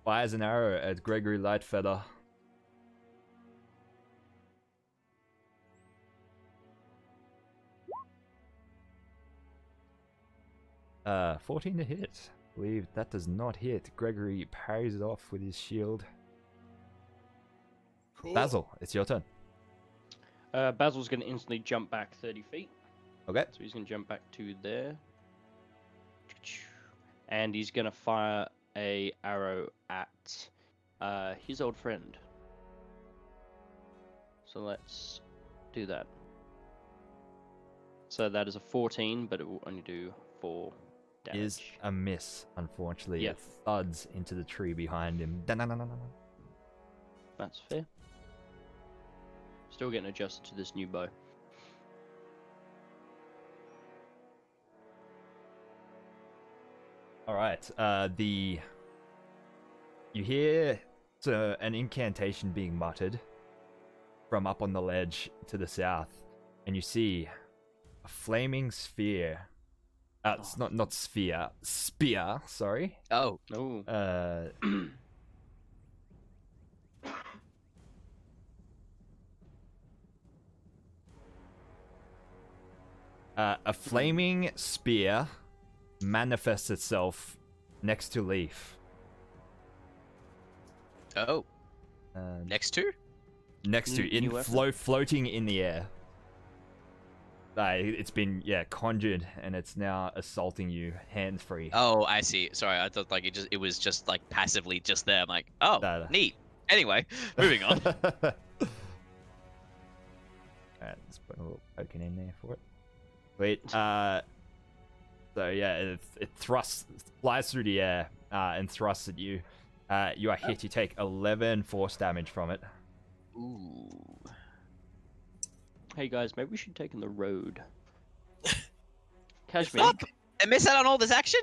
fires an arrow at Gregory Lightfeather. 14 to hit. I believe that does not hit. Gregory parries it off with his shield. Cool. Basil, it's your turn. Basil's going to instantly jump back 30 feet. Okay. So he's going to jump back to there. And he's going to fire a arrow at his old friend. So let's do that. So that is a 14, but it will only do 4 damage. Is a miss, unfortunately. Yep. It thuds into the tree behind him. That's fair. Still getting adjusted to this new bow. All right. You hear an incantation being muttered from up on the ledge to the south, and you see a flaming sphere. It's not sphere, spear. Sorry. Oh, Oh. A flaming spear manifests itself next to Leaf. oh, Um, next to? next to, New weapon? floating in the air. It's been conjured, and it's now assaulting you hands free. Oh, I see. Sorry, I thought like it was just like passively just there. I'm like, oh, No. neat. Anyway, moving on. Alright, let's put a little token in there for it. Wait, so yeah, it flies through the air, and thrusts at you. You are hit. You take 11 force damage from it. Ooh. Hey guys, maybe we should take on the road. Catch me. Fuck! I missed out on all this action.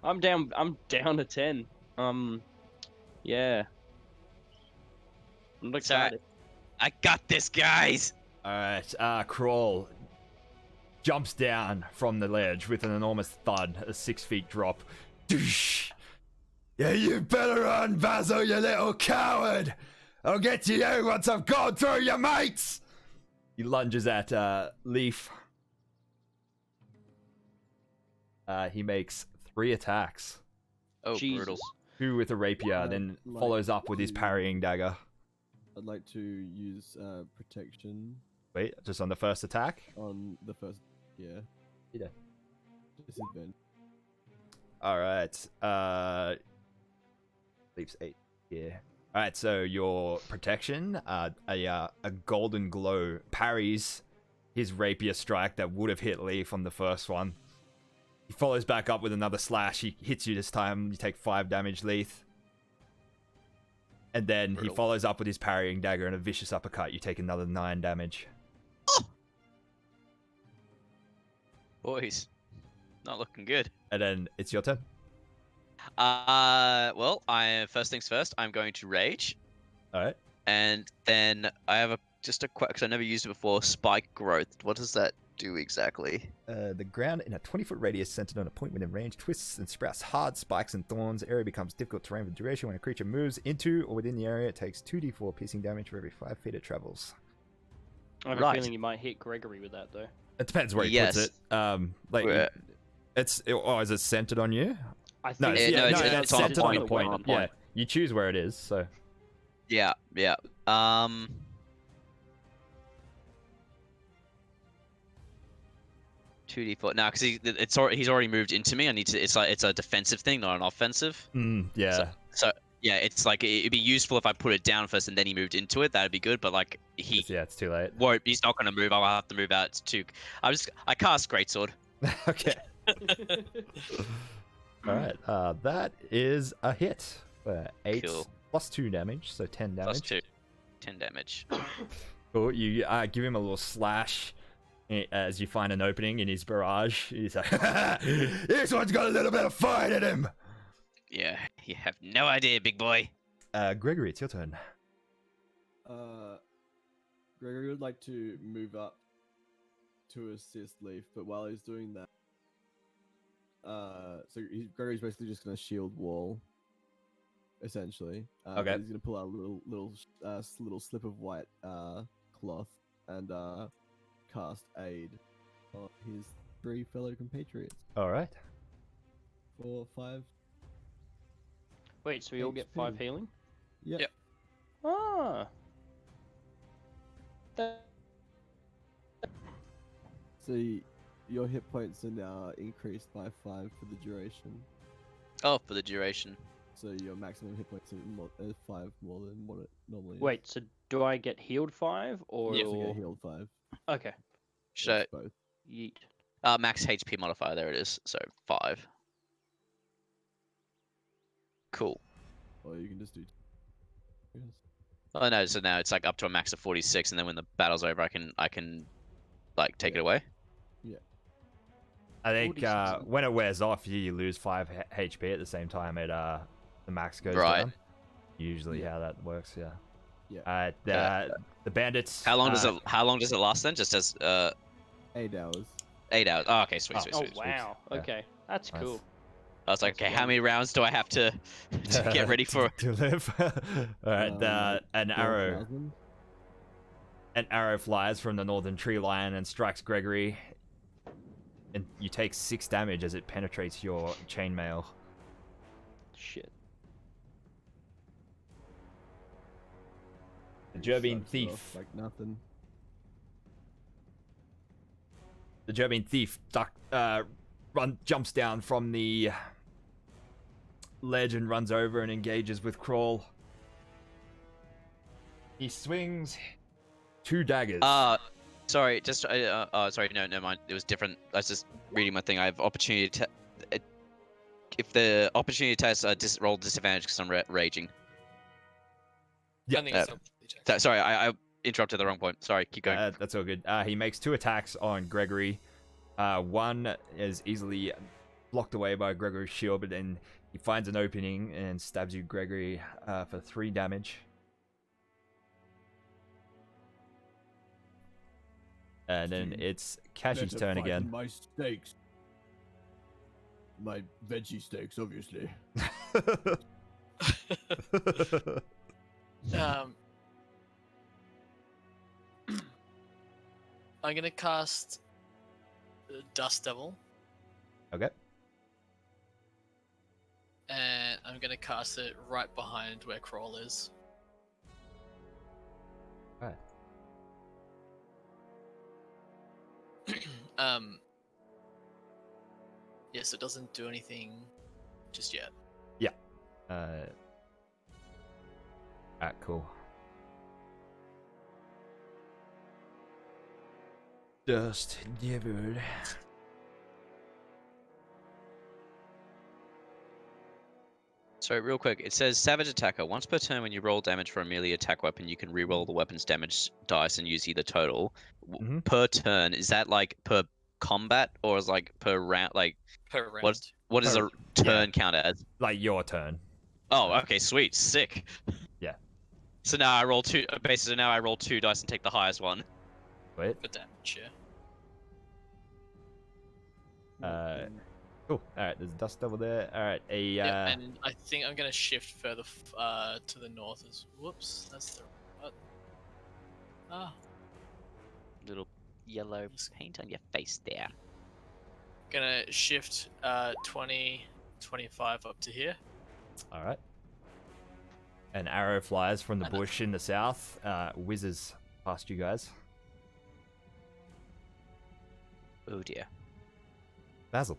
I'm down to 10. Yeah. I'm excited. I got this, guys. Alright, Crawl jumps down from the ledge with an enormous thud, a 6 feet drop. Doosh! Yeah, you better run, Basil, you little coward! I'll get to you once I've gone through your mates! He lunges at Leaf. He makes 3 attacks. Oh, Jesus. brutal. 2 with a rapier, then follows up with his parrying dagger. I'd like to use protection Wait, just on the first attack? on the first. Yeah. Yeah. Disadvantage. Alright, Leaf's 8 here. Alright, so your protection, a golden glow parries his rapier strike that would have hit Leaf on the first one. He follows back up with another slash. He hits you this time. You take 5 damage, Leaf. And then he follows up with his parrying dagger and a vicious uppercut. You take another 9 damage. Boys, not looking good. And then it's your turn. Well, first things first. I'm going to rage, Alright. and then I have just a quick, because I never used it before. Spike growth. What does that do exactly? The ground in a 20-foot radius centered on a point within range twists and sprouts hard spikes and thorns. The area becomes difficult terrain for duration. When a creature moves into or within the area, it takes 2d4 piercing damage for every 5 feet it travels. I have a feeling you might hit Gregory with that, though. It depends where he puts it. Is it centered on you? I think No, it's on a centered on a point. point. Yeah, you choose where it is. So Yeah. 2d4. No, because he's already moved into me. I need to. It's a defensive thing, not an offensive. yeah. So yeah, it's like it'd be useful if I put it down first and then he moved into it. That'd be good. But like It's too late. he's not gonna move. I'll have to move out to. I cast Greatsword. Okay. All right. That is a hit. 8 Cool. plus 2 damage, so 10 damage. Plus 2. 10 damage. Cool. You give him a little slash as you find an opening in his barrage. He's like, "This one's got a little bit of fight in him." Yeah, you have no idea, big boy. Gregory, it's your turn. Gregory would like to move up to assist Leaf, but while he's doing that, Gregory's basically just gonna shield wall, essentially. Okay. He's gonna pull out a little slip of white cloth and cast aid on his 3 fellow compatriots All right. for 5. Wait, so we all get 5 healing? Yep. Yep. Ah. That... So your hit points are now increased by 5 for the duration. Oh, for the duration. So your maximum hit points are 5 more than what it normally is. Wait, so do I get healed 5 or? You also get healed 5. Okay. Should It's both. Yeet. max HP modifier, there it is. So 5. Cool. Or you can just do. Yes. Oh no, so now it's like up to a max of 46, and then when the battle's over, I can like take it away. Yeah. I think 46. when it wears off, you lose 5 HP at the same time the max goes Right. down. Usually how that works, yeah. Yeah. The bandits. How long does it last then? Just as 8 hours. 8 hours. Oh, okay, sweet, Oh. sweet, Oh sweet. wow. Yeah. Okay, that's Nice. cool. I was like, That's okay, how many rounds do I have to get ready for? to live. All right, Like an arrow. 4,000? An arrow flies from the northern tree line and strikes Gregory, and you take 6 damage as it penetrates your chainmail. Shit. The Gerbine Sucks thief. off like nothing. The Gerbine thief jumps down from the ledge and runs over and engages with Crawl. He swings 2 daggers. Sorry, just sorry, no, never mind. It was different. I was just reading my thing. I have opportunity to. If the opportunity test, roll disadvantage because I'm raging. Yeah, I think it's opportunity check. Sorry, I interrupted the wrong point. Sorry, keep going. That's all good. He makes 2 attacks on Gregory. One is easily blocked away by Gregory's shield, but then he finds an opening and stabs you, Gregory, for 3 damage. And then it's Kashy's turn again. My steaks. My veggie steaks, obviously. I'm gonna cast Dust Devil, Okay. and I'm gonna cast it right behind where Crawl is. Right. Yes, it doesn't do anything just yet. Alright, cool. Dust Devil. Sorry, real quick. It says Savage Attacker. Once per turn, when you roll damage for a melee attack weapon, you can re-roll the weapon's damage dice and use either total. Mhm. Per turn, is that like per combat or is like per round? Like Per round. what is Per- a turn count as? Like your turn. Oh, okay, sweet, sick. Yeah. So now I roll 2. Basically, now I roll 2 dice and take the highest one. Wait. For damage, yeah. Cool. Alright, there's a Dust Devil there. Alright, Yeah, and I think I'm gonna shift further to the north as. Whoops, that's the. What? Ah, Little yellow paint on your face there. gonna shift 20, 25 up to here. Alright. An arrow flies from the And bush in the south, whizzes past you guys. Oh dear. Basil.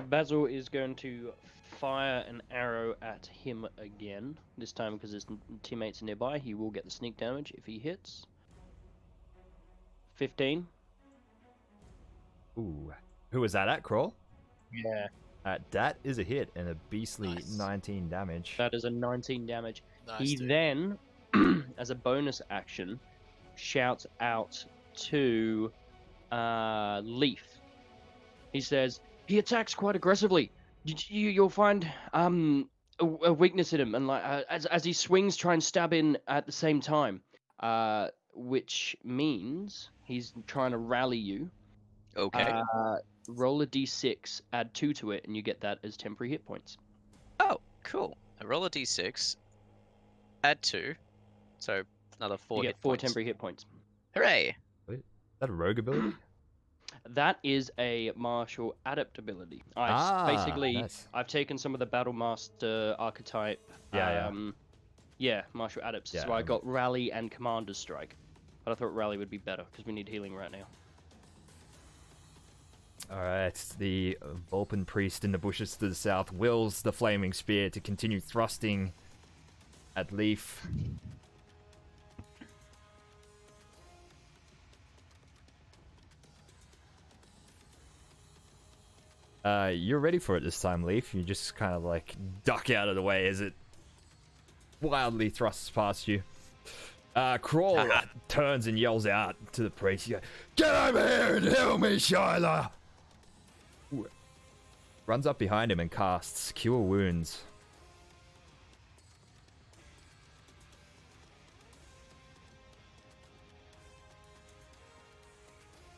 Basil is going to fire an arrow at him again. This time because his teammates are nearby. He will get the sneak damage if he hits. 15. Ooh. Who was that at, Crawl? Yeah. That is a hit and a beastly Nice. 19 damage. That is a 19 damage. Nice, He dude. then, as a bonus action, shouts out to Leaf. He says, he attacks quite aggressively. You'll find a weakness in him, and like as he swings, try and stab in at the same time, which means he's trying to rally you. Okay. Roll a d6, add 2 to it, and you get that as temporary hit points. Oh, cool. I roll a d6, add 2, so another 4 You hit get 4 points. temporary hit points. Hooray! Is that a rogue ability? That is a martial adept ability. Basically, nice. I've taken some of the battle master archetype. Yeah. Yeah, martial adepts. Yeah, So I I got rally and commander's strike, but I thought rally would be better because we need healing right now. Alright, the Vulpin priest in the bushes to the south wills the flaming spear to continue thrusting at Leaf. You're ready for it this time, Leaf. You just kind of like duck out of the way as it wildly thrusts past you. Crawl turns and yells out to the priest. He goes, "Get over here and help me, Shyla!" runs up behind him and casts Cure Wounds.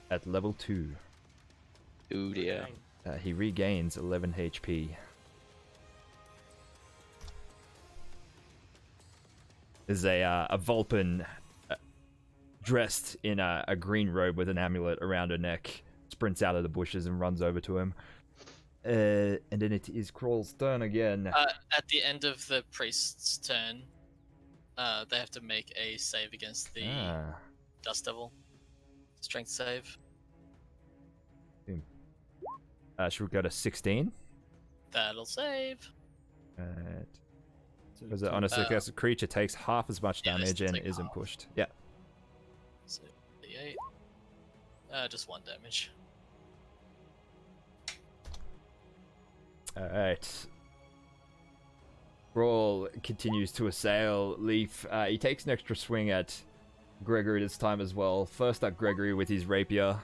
At level 2. Ooh dear. He regains 11 HP. There's a Vulpin dressed in a green robe with an amulet around her neck, sprints out of the bushes and runs over to him. And then it is Crawl's turn again. At the end of the priest's turn, they have to make a save against the Dust Devil. Strength save. Should we go to 16? That'll save. Right. Because on a successful creature takes half as much damage and isn't pushed. Yeah. So, D8. Just 1 damage. Alright. Brawl continues to assail Leaf. He takes an extra swing at Gregory this time as well. First at Gregory with his rapier.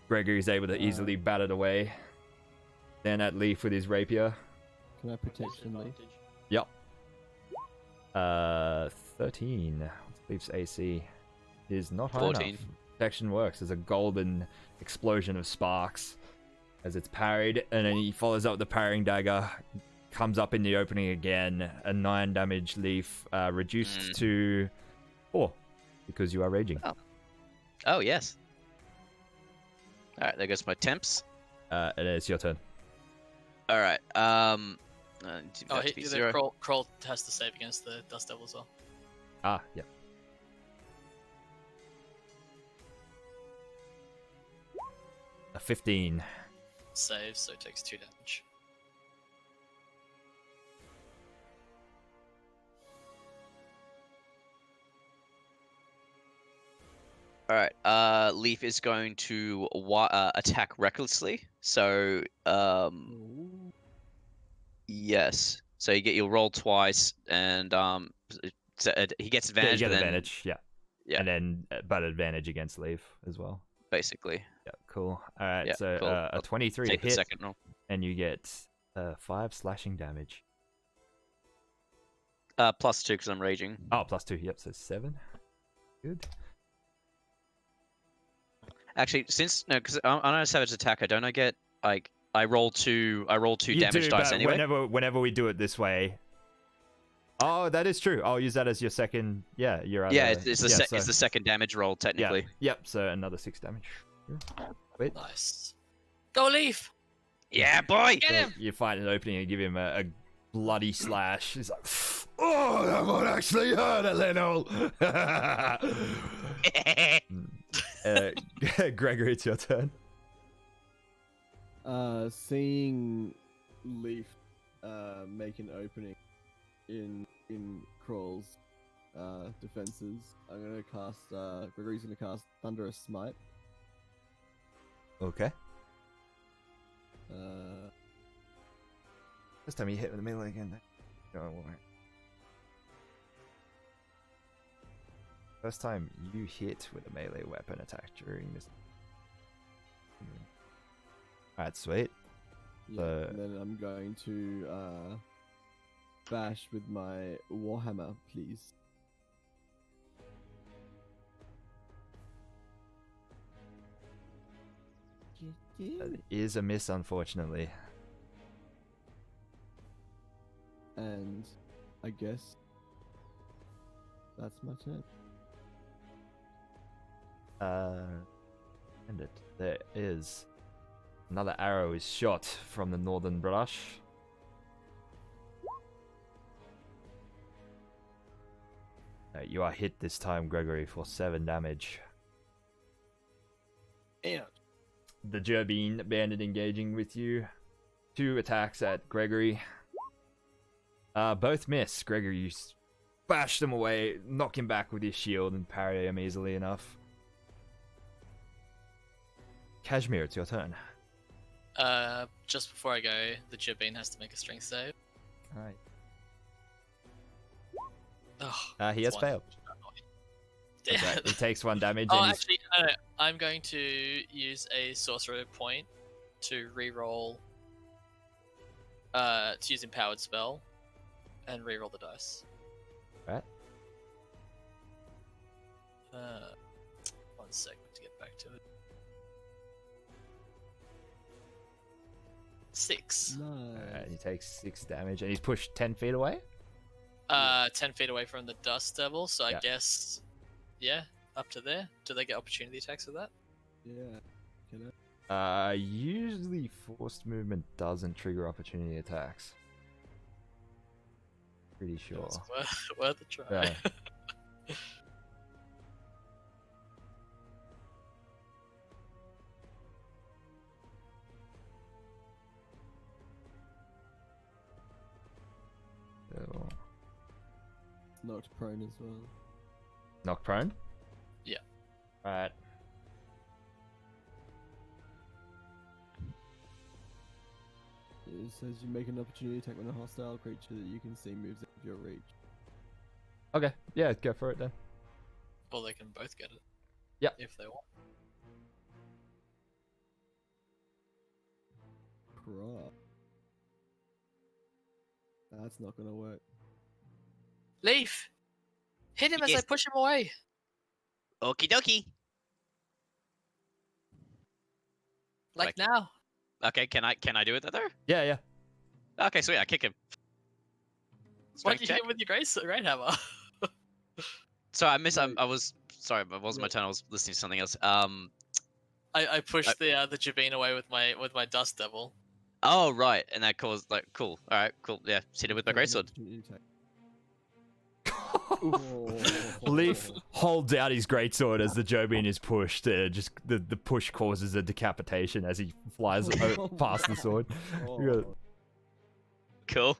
Gregory's able to easily bat it away. Then at Leaf with his rapier. Can I protection Leaf? Yep. 13. Leaf's AC is not high 14. enough. Protection works. There's a golden explosion of sparks as it's parried, and then he follows up with the parrying dagger. Comes up in the opening again. A 9 damage Leaf, reduced to 4 because you are raging. Oh yes. All right, there goes my temps. And it's your turn. All right. Kroll has to save against the Dust Devil as well. Yeah. A 15. Saves, so it takes 2 damage. All right. Leaf is going to attack recklessly. So, yes. So you'll roll twice, and he gets advantage. You but get then, advantage, yeah. And then, but advantage against Leaf as well. basically. Yeah, cool. All right, Yeah, so cool. a 23 to Take the hit, second roll. and you get 5 slashing damage. +2 because I'm raging. Oh, +2. Yep, so 7. Good. Actually, because on a savage attacker, don't I get like I roll two damage dice but anyway? whenever we do it this way. Oh, that is true. I'll use that as your second. Yeah, your other. Yeah, it's the second damage roll technically. Yeah. Yep. So another 6 damage. Yeah. Wait. Nice. Go Leaf! Yeah, boy. Get him! You find an opening and give him a bloody slash. He's like, oh, that one actually hurt a little. Gregory, it's your turn. Seeing Leaf make an opening in Crawl's defenses, I'm gonna cast. Gregory's gonna cast Thunderous Smite. Okay. This time you hit with a melee again. Don't worry. First time you hit with a melee weapon attack during this. Alright, sweet. Yeah, So- and then I'm going to bash with my Warhammer, please. That is a miss, unfortunately. And I guess that's my turn. And there is another arrow is shot from the northern brush. You are hit this time, Gregory, for 7 damage. And The Gerbine bandit engaging with you. 2 attacks at Gregory. Both miss. Gregory, you bash them away, knock him back with your shield, and parry him easily enough. Kashmir, it's your turn. Just before I go, the Jabin has to make a strength save. Alright. Oh, He has failed. Damn. He takes 1 damage. Oh, and he's... actually, I'm going to use a sorcerer point to re-roll to use empowered spell, and reroll the dice. Right. 1 second to get back to it. 6. Nice. He takes 6 damage, and he's pushed 10 feet away. 10 feet away from the dust devil, so Yeah. I guess, yeah, up to there. Do they get opportunity attacks with that? Yeah. Can I? Usually forced movement doesn't trigger opportunity attacks. Pretty sure. It's worth a try. Yeah. So, Knocked prone as well. knock prone? Yeah. Alright. It says you make an opportunity attack when a hostile creature that you can see moves out of your reach. Okay, yeah, go for it then. Or they can both get it. Yep. If they want. Crap. That's not gonna work. Leaf! Hit him as I Yes. push him away! Okie dokie. Like now. Okay, can I do it there? Yeah, yeah. Okay, sweet. I kick him. Why'd Strength you check. hit him with your great hammer? So I missed. No. I was sorry, but it wasn't my No. turn. I was listening to something else. I pushed the Jabin away with my dust devil. Oh right, and that caused like cool. All right, cool. Yeah, hit it with my Take an greatsword. opportunity attack. Leaf holds out his greatsword as the Jobin is pushed. Just the push causes a decapitation as he flies past the sword. Oh. Cool.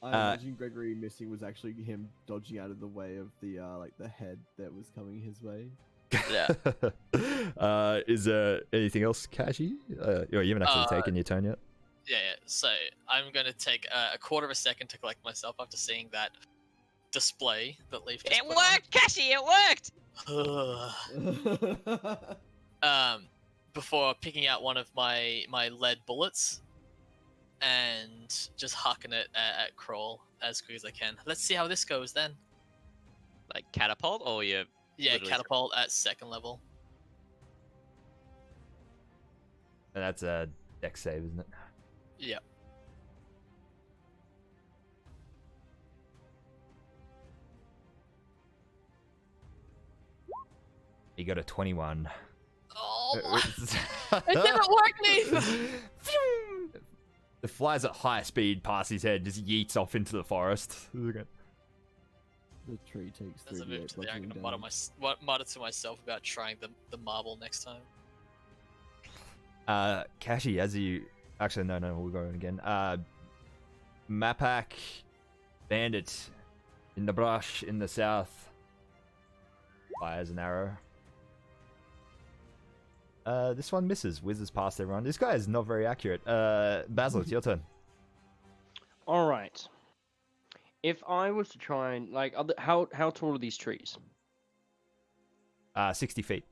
I imagine Gregory missing was actually him dodging out of the way of the like the head that was coming his way. Yeah. Is there anything else, Kashi? You haven't actually taken your turn yet. Yeah. So I'm gonna take a quarter of a second to collect myself after seeing that display that Leaf just It put worked, Kashi. It worked. on. Before picking out one of my lead bullets and just hucking it at Crawl as quick as I can. Let's see how this goes then. Like catapult, or you? Yeah, Literally catapult at 2nd level. And that's a dex save, isn't it? Yep. You got a 21. Oh my! It didn't work, Leaf! It flies at high speed past his head, just yeets off into the forest. The tree takes As I move 3d8 to there, I'm bludgeoning gonna damage. mutter to myself about trying the marble next time. Kashi, as you... Actually, no, we'll go in again. Mapak, bandit, in the brush, in the south. Fires an arrow. This one misses. Whizzes past everyone. This guy is not very accurate. Basil, it's your turn. All right. If I was to try and like, how tall are these trees? 60 feet.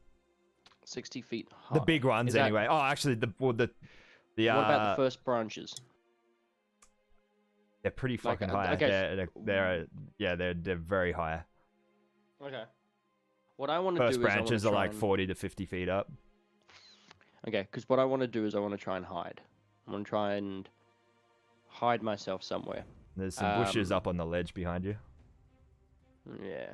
60 feet high. The big ones, Is that- anyway. Oh, actually, the What about the first branches? They're pretty Like, fucking high. okay. They're very high. Okay. What I want to do First is I wanna branches are try like and- 40 to 50 feet up. Okay, because what I want to do is I want to try and hide. I want to try and hide myself somewhere. There's some bushes Um, up on the ledge behind you. Yeah.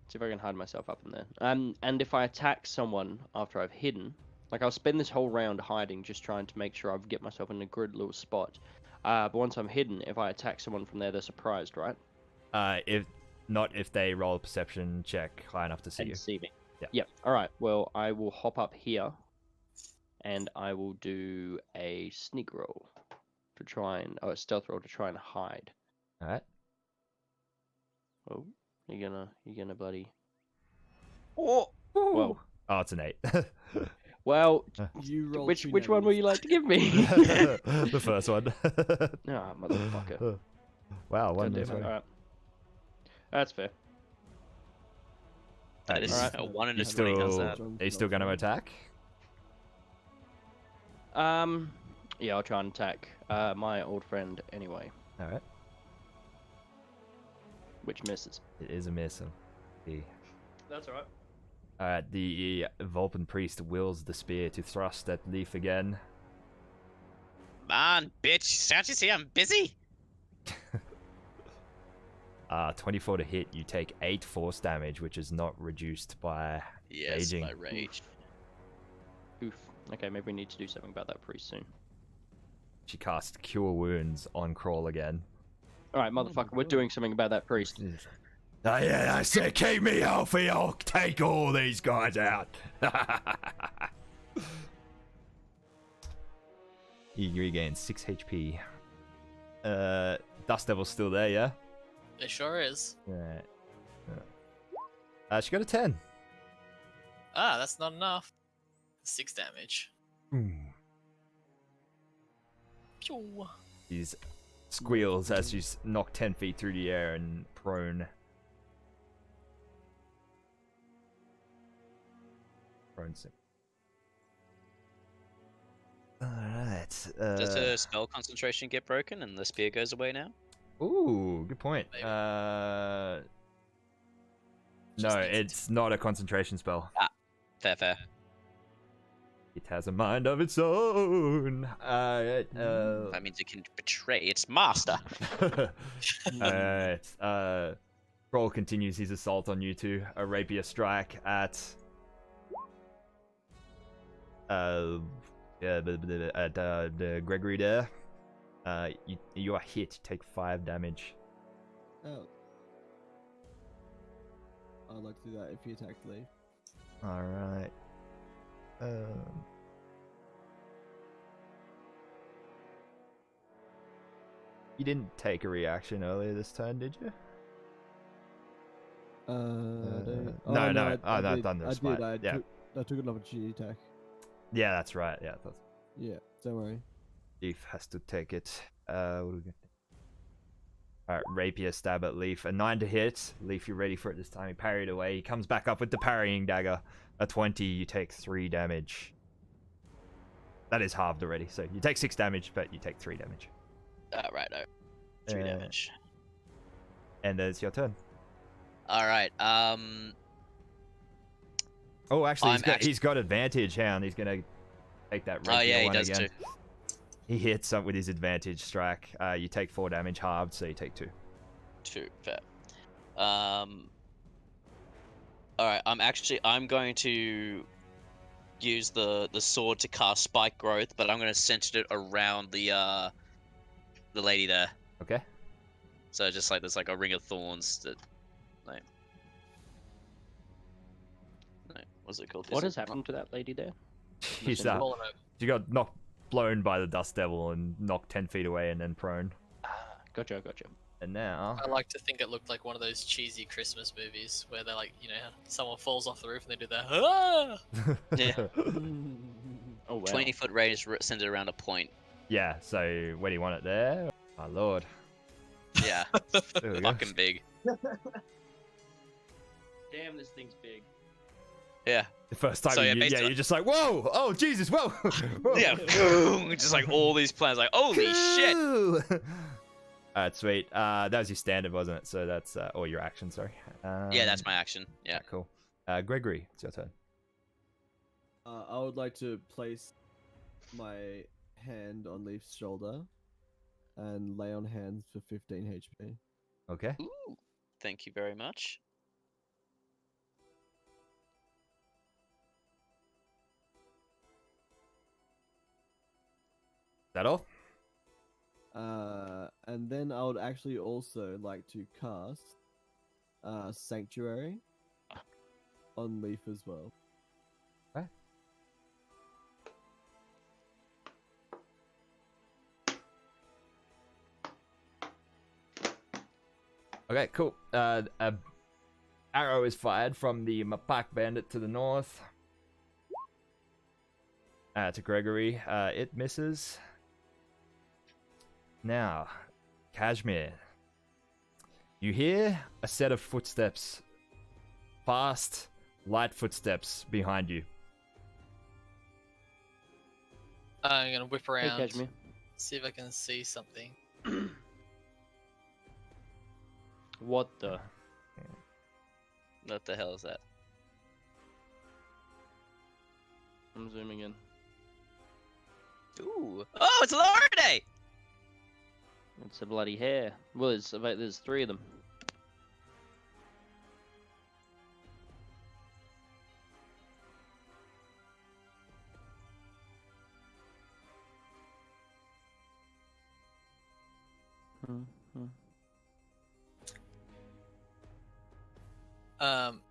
See if I can hide myself up in there. And if I attack someone after I've hidden, like I'll spend this whole round hiding, just trying to make sure I get myself in a good little spot. But once I'm hidden, if I attack someone from there, they're surprised, right? If they roll a perception check high enough to see And you. see me. Yeah. Yep. All right. Well, I will hop up here, and I will do a sneak roll to try and, a stealth roll to try and hide. All right. Oh, you're gonna bloody. Oh, Whoa. oh, it's an 8. Well, You rolled which two one would you like to give me? The first one. Ah, motherfucker. Wow, one God damn it. different. All right. That's fair. That is Alright. a 1 in a You 20. How's still- that? Are you still going to attack? Yeah, I'll try and attack my old friend anyway, All right. which misses. It is a miss. That's alright. All right. The Vulpin priest wills the spear to thrust at Leaf again. Man, bitch, can't you see I'm busy? 24 to hit. You take 8 force damage, which is not reduced by Yes, raging. my rage. Oof. Okay, maybe we need to do something about that priest soon. She casts Cure Wounds on Crawl again. Alright, motherfucker, we're doing something about that priest. Oh, yeah, I said keep me healthy. I'll take all these guys out. You regain 6 HP. Dust Devil's still there, yeah? It sure is. Right. She got a 10. Ah, that's not enough. 6 damage. Pew. He squeals as she's knocked 10 feet through the air and prone. Alright. Does her spell concentration get broken and the spear goes away now? Ooh, good point. Maybe. No, Just needs it's not a concentration spell. Fair. It has a mind of its own. That means it can betray its master. Alright. Kroll continues his assault on you two. A rapier strike at the Gregory there. You are hit. Take 5 damage. Oh. I'd like to do that if you attacked Lee. Alright. You didn't take a reaction earlier this turn, did you? No, I did. I took an opportunity attack. Yeah, that's right. Yeah, Yeah, don't worry. Leaf has to take it. What do we get? Alright, rapier stab at Leaf. A 9 to hit. Leaf, you're ready for it this time. He parried away. He comes back up with the parrying dagger. A 20, you take 3 damage. That is halved already. So you take 6 damage, but you take 3 damage. Right. 3 damage. And it's your turn. Alright, Oh, actually, he's got advantage, Hound. He's going to take that rapier oh yeah, he one does again. too. He hits up with his advantage strike. You take 4 damage halved, so you take 2. 2, fair. Alright, I'm going to use the sword to cast Spike Growth, but I'm going to center it around the lady there. Okay. So just like there's like a ring of thorns that, like, what's it called? What has happened to that lady there? She's Roll it over. she got blown by the Dust Devil and knocked 10 feet away and then prone. Gotcha. And now... I like to think it looked like one of those cheesy Christmas movies where they're like, someone falls off the roof and they do that. Ah! Yeah. Oh, wow. 20-foot range centered around a point. Yeah, so where do you want it there? My lord. Yeah, There we go. fucking big. Damn, this thing's big. Yeah. The first time So, yeah, you're basically- just like, whoa! Oh, Jesus, whoa! Whoa. Yeah, boom! Just like all these plans, like, holy shit! Alright, sweet. That was your standard, wasn't it? So that's, or your action, sorry. Yeah, that's my action. Yeah. Cool. Gregory, it's your turn. I would like to place my hand on Leaf's shoulder and lay on hands for 15 HP. Okay. Ooh, thank you very much. Is that all? And then I would actually also like to cast Sanctuary on Leaf as well. Okay, cool. A arrow is fired from the Mapak bandit to the north. To Gregory. It misses. Now, Kashmir. You hear a set of footsteps. Fast, light footsteps behind you. I'm gonna whip Hey, around, Kashmir. see if I can see something. What the? What the hell is that? I'm zooming in. Ooh. Oh, it's Lorday! It's a bloody hair. Well, it's about there's 3 of them.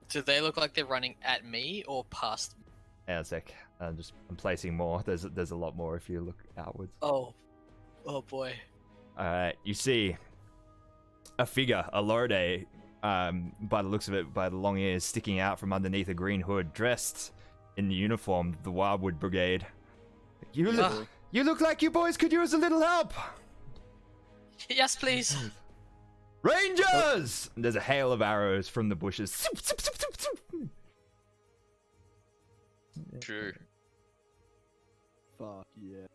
Do they look like they're running at me or past me? Hang on a sec. I'm placing more. There's a lot more if you look outwards. Oh boy. Alright, you see a figure, a Lorde, by the looks of it, by the long ears sticking out from underneath a green hood, dressed in the uniform of the Wildwood Brigade. You look like you boys could use a little help! Yes, please. Rangers! There's a hail of arrows from the bushes. True. Fuck yeah.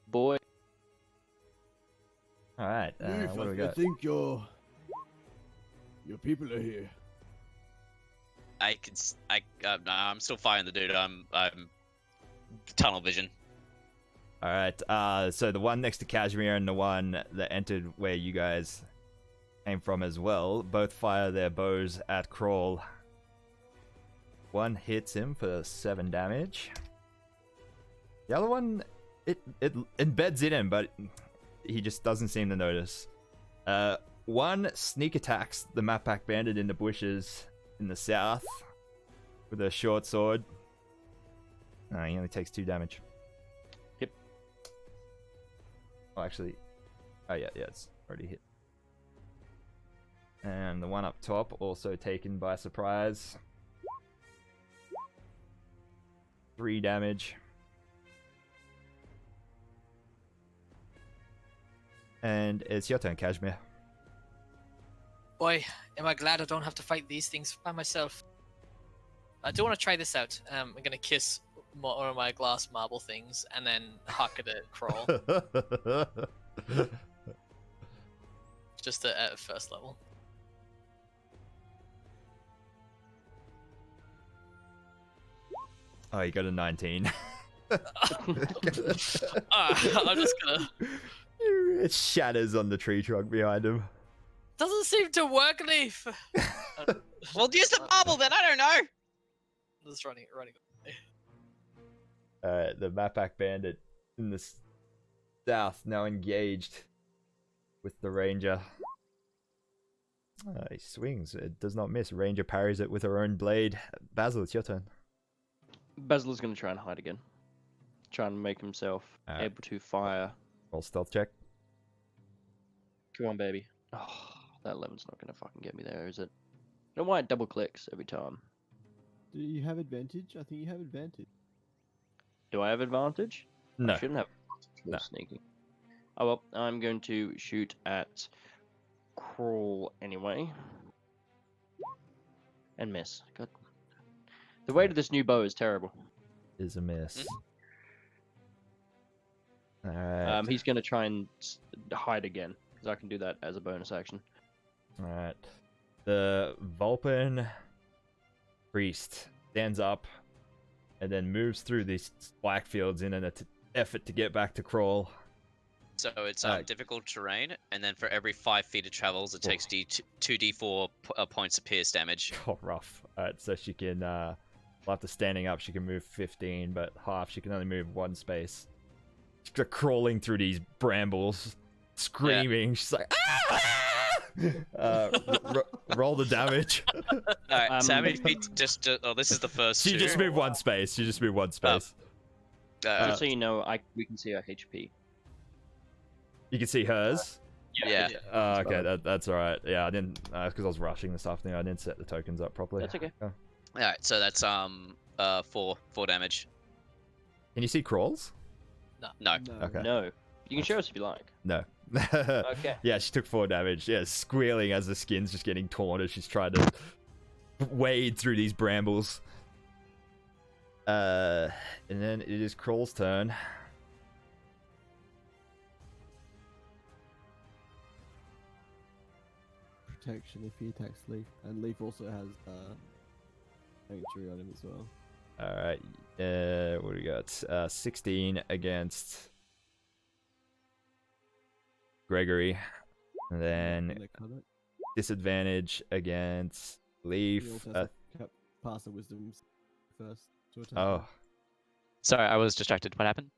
Boy. Alright, Leaf, what do we I got? think your people are here. Nah, I'm still firing the dude. I'm tunnel vision. Alright, so the one next to Kashmir and the one that entered where you guys came from as well, both fire their bows at Crawl. One hits him for 7 damage. The other one, it embeds in him, but he just doesn't seem to notice. One sneak attacks the Map Pack Bandit in the bushes in the south with a short sword. No, he only takes 2 damage. Yep. Oh, actually, yeah, it's already hit. And the one up top also taken by surprise. 3 damage. And it's your turn, Kashmir. Boy, am I glad I don't have to fight these things by myself. I do want to try this out. I'm gonna kiss one of my glass marble things and then huck it at Crawl. Just at first level. Oh, you got a 19. I'm just gonna... It shatters on the tree trunk behind him. Doesn't seem to work, Leaf. Well, use the marble then. I don't know. Just running. The Map Pack Bandit in the south now engaged with the Ranger. He swings. It does not miss. Ranger parries it with her own blade. Basil, it's your turn. Basil is going to try and hide again. Try and make himself able to fire. Roll stealth check. Come on, baby. Oh, that 11's not going to fucking get me there, is it? I don't know why it double clicks every time. Do you have advantage? I think you have advantage. Do I have advantage? No. I shouldn't have advantage for No. sneaking. Oh well, I'm going to shoot at Crawl anyway. And miss. God. The weight of this new bow is terrible. Is a miss. Alright. He's going to try and hide again, because I can do that as a bonus action. Alright. The Vulpin priest stands up and then moves through these spike fields in an effort to get back to Crawl. So it's difficult terrain, and then for every 5 feet it travels, it takes 2d4 points of pierce damage. Oh, rough. Alright, so she can, after standing up, she can move 15, but half, she can only move 1 space. She's crawling through these brambles, screaming. Yeah. She's like, roll the damage. Alright, so how many feet this is the first She two. just moved 1 space. Just so you know, we can see our HP. You can see hers? Yeah. Okay, that's alright. Yeah, I didn't, because I was rushing this afternoon, I didn't set the tokens up properly. That's okay. Oh. Alright, so that's 4 damage. Can you see Crawls? No. Okay. No. You can show us if you like. No. Okay. Yeah, she took 4 damage. Yeah, squealing as the skin's just getting torn as she's trying to wade through these brambles. And then it is Crawl's turn. Protection if he attacks Leaf, and Leaf also has sanctuary on him as well. All right. What do we got? 16 against Gregory, and then And they cut it. disadvantage against He Leaf. also has to pass the wisdom first to attack. Oh, him. Sorry, I was distracted. What happened?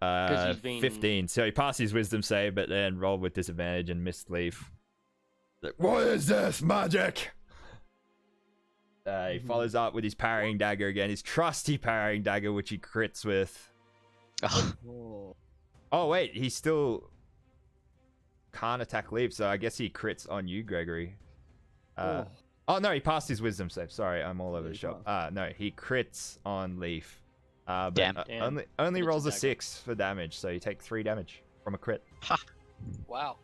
he's been- 15. So he passed his wisdom save, but then rolled with disadvantage and missed Leaf. Like, what is this magic? He follows up with his parrying dagger again, his trusty parrying dagger, which he crits with. Oh, Oh wait, he still can't attack Leaf, so I guess he crits on you, Gregory. oh. Oh no, he passed his wisdom save. Sorry, I'm all over Yeah, the he shop. passed. No, he crits on Leaf. But Damn. Damn. only It's a rolls a dagger. 6 for damage, so you take 3 damage from a crit. Wow,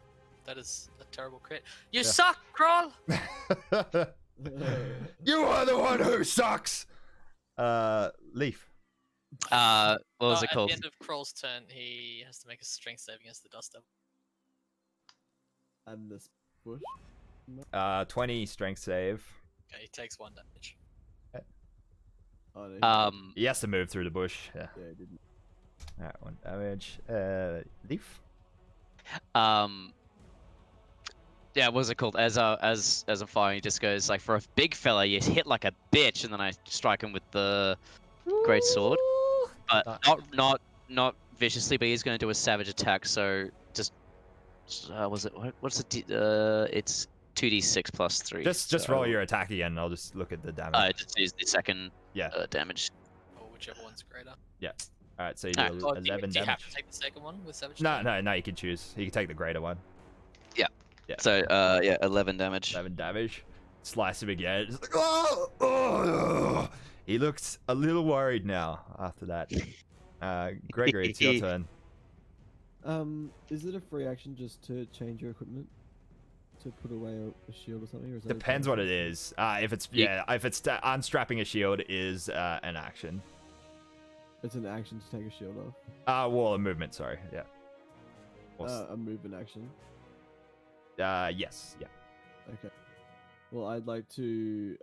that is a terrible crit. You Yeah. suck, Crawl. You are the one who sucks. Leaf. What was it At called? the end of Crawl's turn, he has to make a strength save against the Dust Devil. And this bush. 20 strength save. Okay, he takes 1 damage. Oh, no, He has to move through the bush. Yeah. yeah, he didn't. Alright, 1 damage. Leaf. Yeah, what was it called? As I'm firing, he just goes like, for a big fella, you hit like a bitch, and then I strike him with the great sword, but not viciously. But he's going to do a savage attack. So just was it? What's the? It's 2d6 plus 3. Just roll your attack again, and I'll just look at the damage. Just use the second Yeah. Damage. Or whichever one's greater. Alright, so you do Alright, Oh, do you 11 do you have damage. to take the second one with Savage? No, Attack? no, you can choose. You can take the greater one. Yeah. So 11 damage. 11 damage. Slice him again. Just like, oh, oh. He looks a little worried now after that. Gregory, it's your turn. Is it a free action just to change your equipment? To put away a shield or something? Or is that a Depends bonus what it action? is. If it's unstrapping a shield is an action. It's an action to take a shield off. Well, a movement. Sorry. Yeah. Or A movement action. yes. Yeah. Okay. Well, I'd like to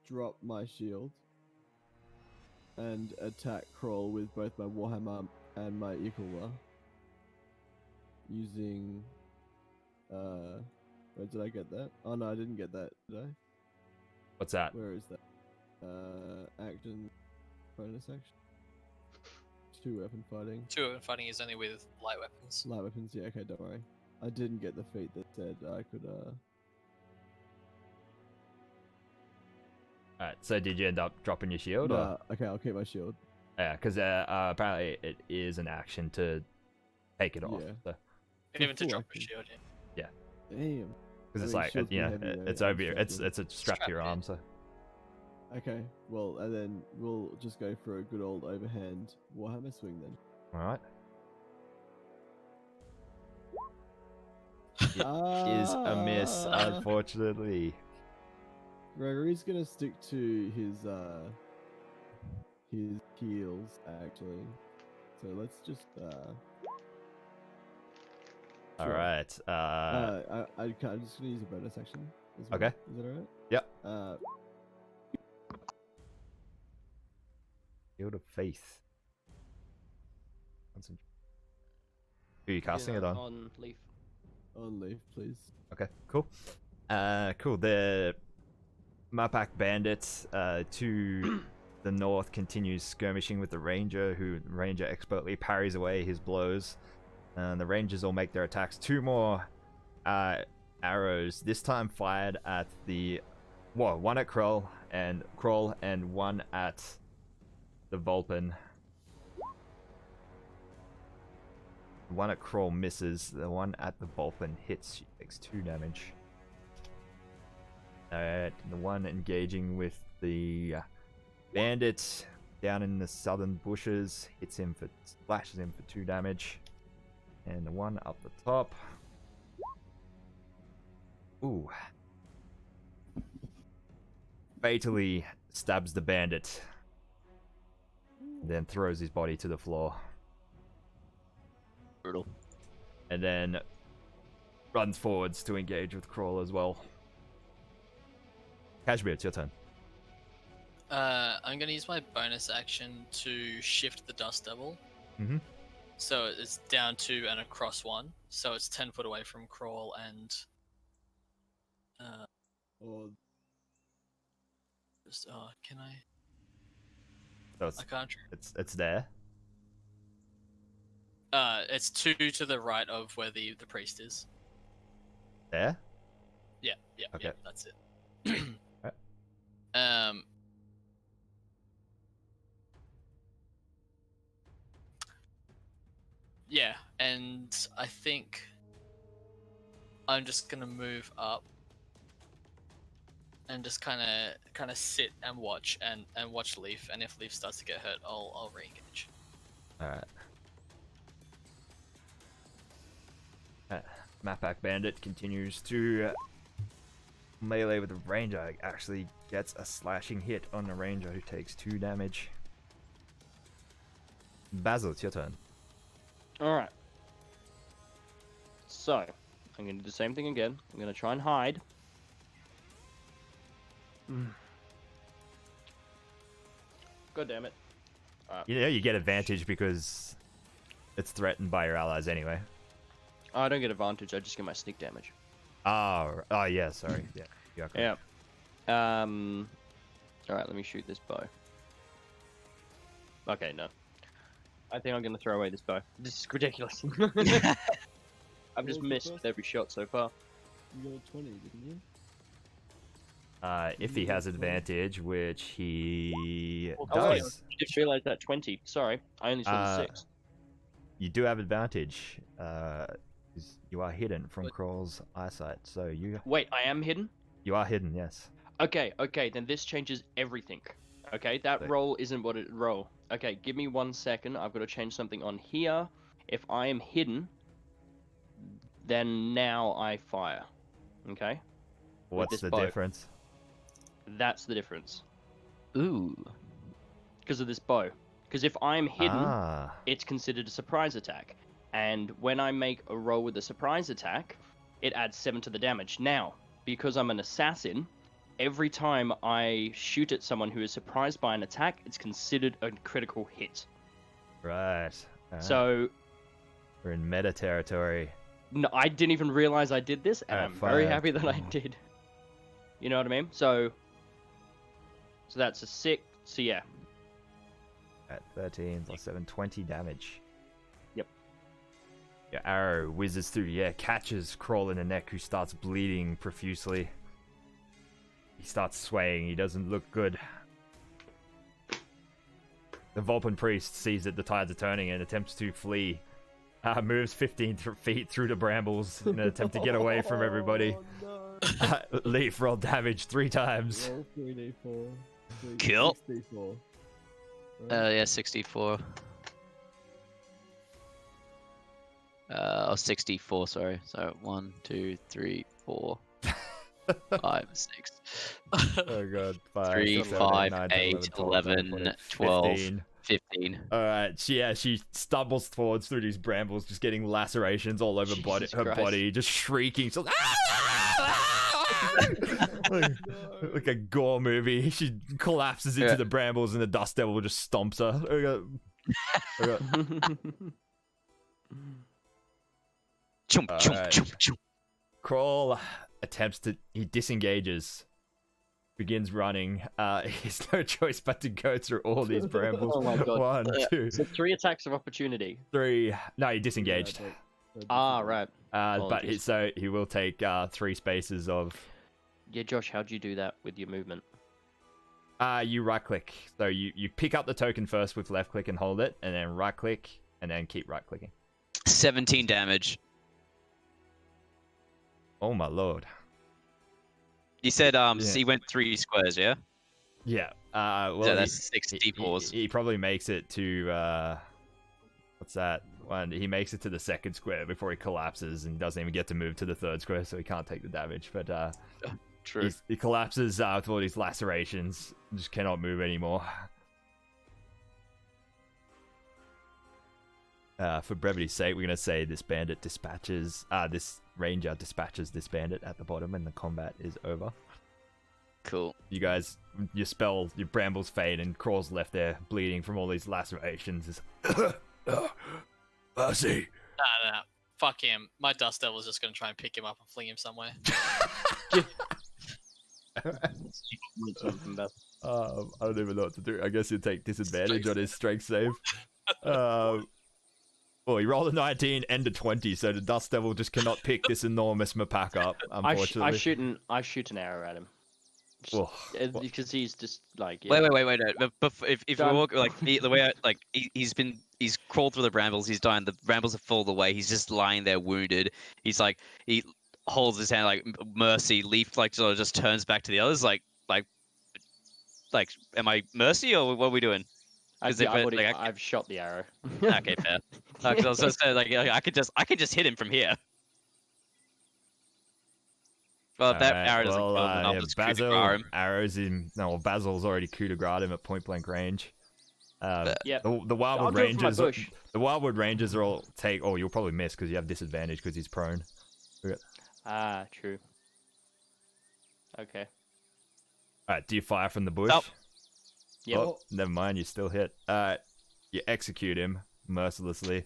drop my shield and attack Crawl with both my Warhammer and my Equal using. Where did I get that? Oh no, I didn't get that. Did I? What's that? Where is that? Action, bonus action. 2 weapon fighting. 2 weapon fighting is only with light weapons. Light weapons. Yeah. Okay. Don't worry. I didn't get the feat that said I could. Alright. So did you end up dropping your shield? Or? Nah, okay, I'll keep my shield. Yeah, because apparently it is an action to take it off. Yeah. Even to full drop a action. shield, yeah. Damn. Because it's I mean, like shield's you know, pretty heavy, it's yeah, over your, strapped it's a strap to your Strapped arm. in. So Okay, well, and then we'll just go for a good old overhand Warhammer swing then. all right. Is a miss, Ah! unfortunately. Gregory's gonna stick to his heels actually. So let's just All sure. right. I'm just gonna use a bonus action. As well. Okay. Is that alright? Yep. Shield of Faith. Who are you casting it on? On Leaf. On Leaf, please. Okay, cool. Cool. The Mapak bandits to the north continues skirmishing with the ranger, who ranger expertly parries away his blows. And the rangers all make their attacks. 2 more arrows, this time fired at the one at Krull and 1 at the Vulpin. The one at Krull misses. The one at the Vulpin hits. She takes 2 damage. The one engaging with the bandit down in the southern bushes splashes him for 2 damage. And the one up the top. Ooh. Fatally stabs the bandit, then throws his body to the floor, Brutal. and then runs forwards to engage with Crawl as well. Kashmir, it's your turn. I'm gonna use my bonus action to shift the Dust Devil. Mm-hmm. So it's down 2 and across 1. So it's 10 foot away from Crawl and. Or Just, can I? So it's I can't. it's there. It's 2 to the right of where the priest is. There. Yeah, Okay. that's it. Right. Yeah, and I think I'm just gonna move up and just kind of sit and watch and watch Leaf, and if Leaf starts to get hurt, I'll re-engage. All right. Mapback Bandit continues to melee with the ranger. Actually gets a slashing hit on the ranger, who takes 2 damage. Basil, it's your turn. Alright. So, I'm going to do the same thing again. I'm going to try and hide. God damn it. You know you get advantage because it's threatened by your allies anyway. I don't get advantage, I just get my sneak damage. Oh yeah, sorry. Yeah. You are correct. Yeah. Alright, let me shoot this bow. Okay, no. I think I'm going to throw away this bow. This is ridiculous. I've just missed with every shot so far. you got a 20, didn't you? If he has advantage, which he Oh, wait, does, I just realized that 20. Sorry, I only saw the 6. you do have advantage. 'Cause you are hidden from Crawl's eyesight, so Wait, I am hidden? you are hidden. Yes. Okay, then this changes everything. Okay, that roll isn't what it roll. Okay, give me 1 second. I've got to change something on here. If I am hidden, then now I fire. Okay? What's this the bow. difference? That's the difference. Ooh. Because of this bow. Because if I'm hidden, Ah. it's considered a surprise attack. And when I make a roll with a surprise attack, it adds 7 to the damage. Now, because I'm an assassin, every time I shoot at someone who is surprised by an attack, it's considered a critical hit. Right. So, we're in meta territory. no, I didn't even realize I did this, and I'm very fire. happy that I did. You know what I mean? So that's a 6. So yeah. At 13 plus 7, 20 damage. Yep. Your arrow whizzes through the air, catches Crawl in the neck, who starts bleeding profusely. He starts swaying. He doesn't look good. The Vulpin priest sees that the tides are turning and attempts to flee. Moves 15 feet through the brambles in an attempt to get away from everybody. Oh, no. Leaf, roll damage 3 times. Roll 3d4. Kill. 64. Yeah, 64. 64, sorry. So 1, 2, 3, 4, 5, 6. Oh god. 5, 3, 6, 7, 5, 9, 8, 10, 11, 12, 15. 15. Alright, she stumbles forwards through these brambles, just getting lacerations all over Jesus her Christ. body, just shrieking. So, like a gore movie. She collapses into the brambles and the dust devil just stomps her. Chum, chum, Alright. chum, chum. Crawl he disengages, begins running. He has no choice but to go through all these brambles. Oh my god. 1, 2, So 3 attacks of opportunity. 3. No, he disengaged. Ah, right. But Apologies. he will take 3 spaces of. Yeah, Josh, how'd you do that with your movement? You right click. So you pick up the token first with left click and hold it, and then right click, and then keep right clicking. 17 damage. Oh my lord. You said Yeah. so he went 3 squares, yeah? Yeah. Well, So that's 6 d4s. he probably makes it to what's that one? He makes it to the second square before he collapses and doesn't even get to move to the third square, so he can't take the damage. But True. He collapses with all these lacerations. Just cannot move anymore. For brevity's sake, we're gonna say this bandit dispatches. This ranger dispatches this bandit at the bottom, and the combat is over. Cool. You guys, your brambles fade, and Crawl's left there bleeding from all these lacerations. Mercy. No. Fuck him. My Dust Devil's just gonna try and pick him up and fling him somewhere. I don't even know what to do. I guess he'll take disadvantage on his strength save. Well, he rolled a 19 and a 20, so the Dust Devil just cannot pick this enormous Mapak up, unfortunately. I shoot an arrow at him. Oh, Because he's just like... Yeah. Wait. But if we walk, like, the way he's crawled through the brambles, he's dying, the brambles have fallen away, he's just lying there wounded. He's like, he holds his hand like, mercy, Leaf, like, sort of just turns back to the others, like, am I mercy, or what are we doing? I've shot the arrow. Okay, fair. Because I was just saying, like, I could just hit him from here. Well, if that arrow doesn't kill him, then I'll just coup de grace him. Arrows in. No, well, Basil's already coup de grace him at point blank range. The Wildwood Rangers. The Wildwood Rangers are all take. Oh, you'll probably miss because you have disadvantage because he's prone. Ah, true. Okay. All right. Do you fire from the bush? Nope. Yeah. Oh, never mind. You still hit. You execute him mercilessly.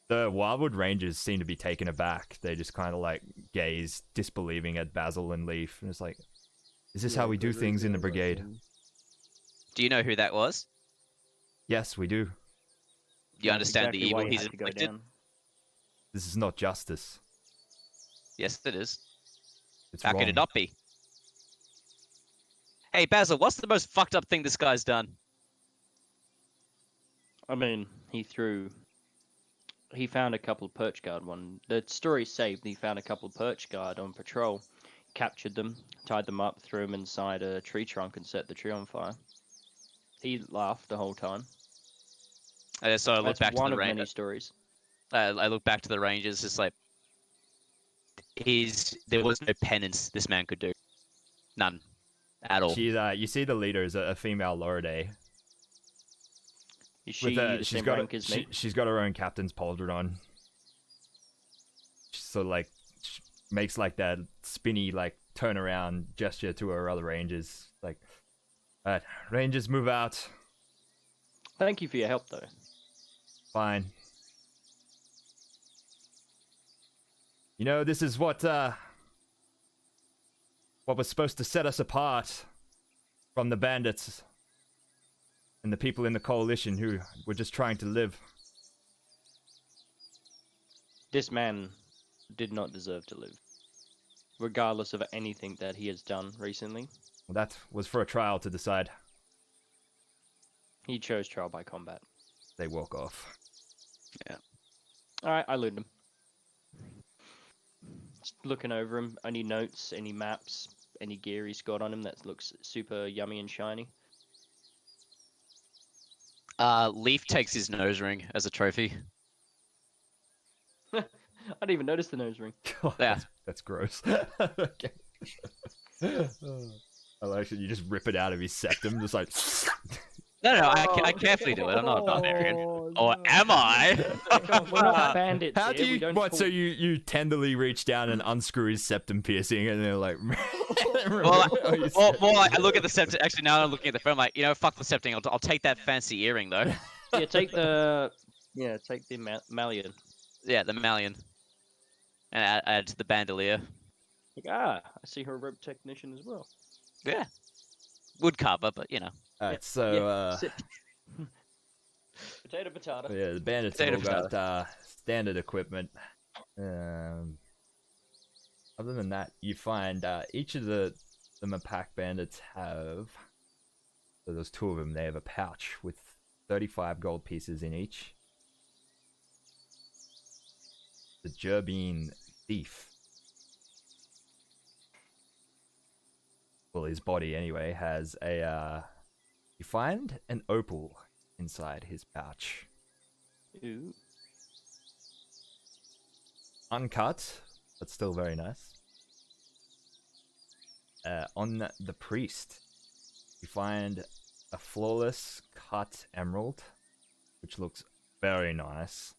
The Wildwood Rangers seem to be taken aback. They just kind of like gaze, disbelieving at Basil and Leaf, and it's like, "Is this how we do things in the brigade?" Do you know who that was? Yes, we do. Do you understand the evil he's inflicted? This is not justice. Yes, it is. It's How wrong. could it not be? Hey, Basil, what's the most fucked up thing this guy's done? I mean, he found a couple of perch guard the story saved, he found a couple of perch guard on patrol, captured them, tied them up, threw them inside a tree trunk and set the tree on fire. He laughed the whole time. So I look back to one the of many Rangers. stories. I look back to the Rangers, it's like, there was no penance this man could do. None. At all. You see the leader is a female Lorelei. Is she the same rank as me? She's got her own captain's pauldron on. So like, makes like that spinny like turnaround gesture to her other rangers. Like, Rangers move out. Thank you for your help, though. Fine. You know, this is what was supposed to set us apart from the bandits and the people in the coalition who were just trying to live. This man did not deserve to live, regardless of anything that he has done recently. Well, that was for a trial to decide. He chose trial by combat. They walk off. Yeah. Alright, I looted him. Just looking over him, any notes, any maps, any gear he's got on him that looks super yummy and shiny. Leaf takes his nose ring as a trophy. I didn't even notice the nose ring. God, Yeah. that's gross. Okay. I like it. You just rip it out of his septum, just like. No, I carefully do it. I'm not a barbarian. Or am I? We're not bandits. How here. do We you? don't What? fall- So you tenderly reach down and unscrew his septum piercing, and they're like. Well, I look at the septum. Actually, now I'm looking at the phone. I'm like, fuck the septum. I'll take that fancy earring though. Yeah, take the malleon. Yeah, the malleon. And add to the bandolier. I see her a rope technician as well. Yeah. Wood carver, but Alright, so Potato. yeah, the bandits have all got standard equipment. Other than that, you find each of the Mapak bandits have. So there's two of them. They have a pouch with 35 gold pieces in each. The Jerbine thief. Well, his body anyway has a. You find an opal inside his pouch. Ooh. Uncut, but still very nice. on the priest, you find a flawless cut emerald, which looks very nice,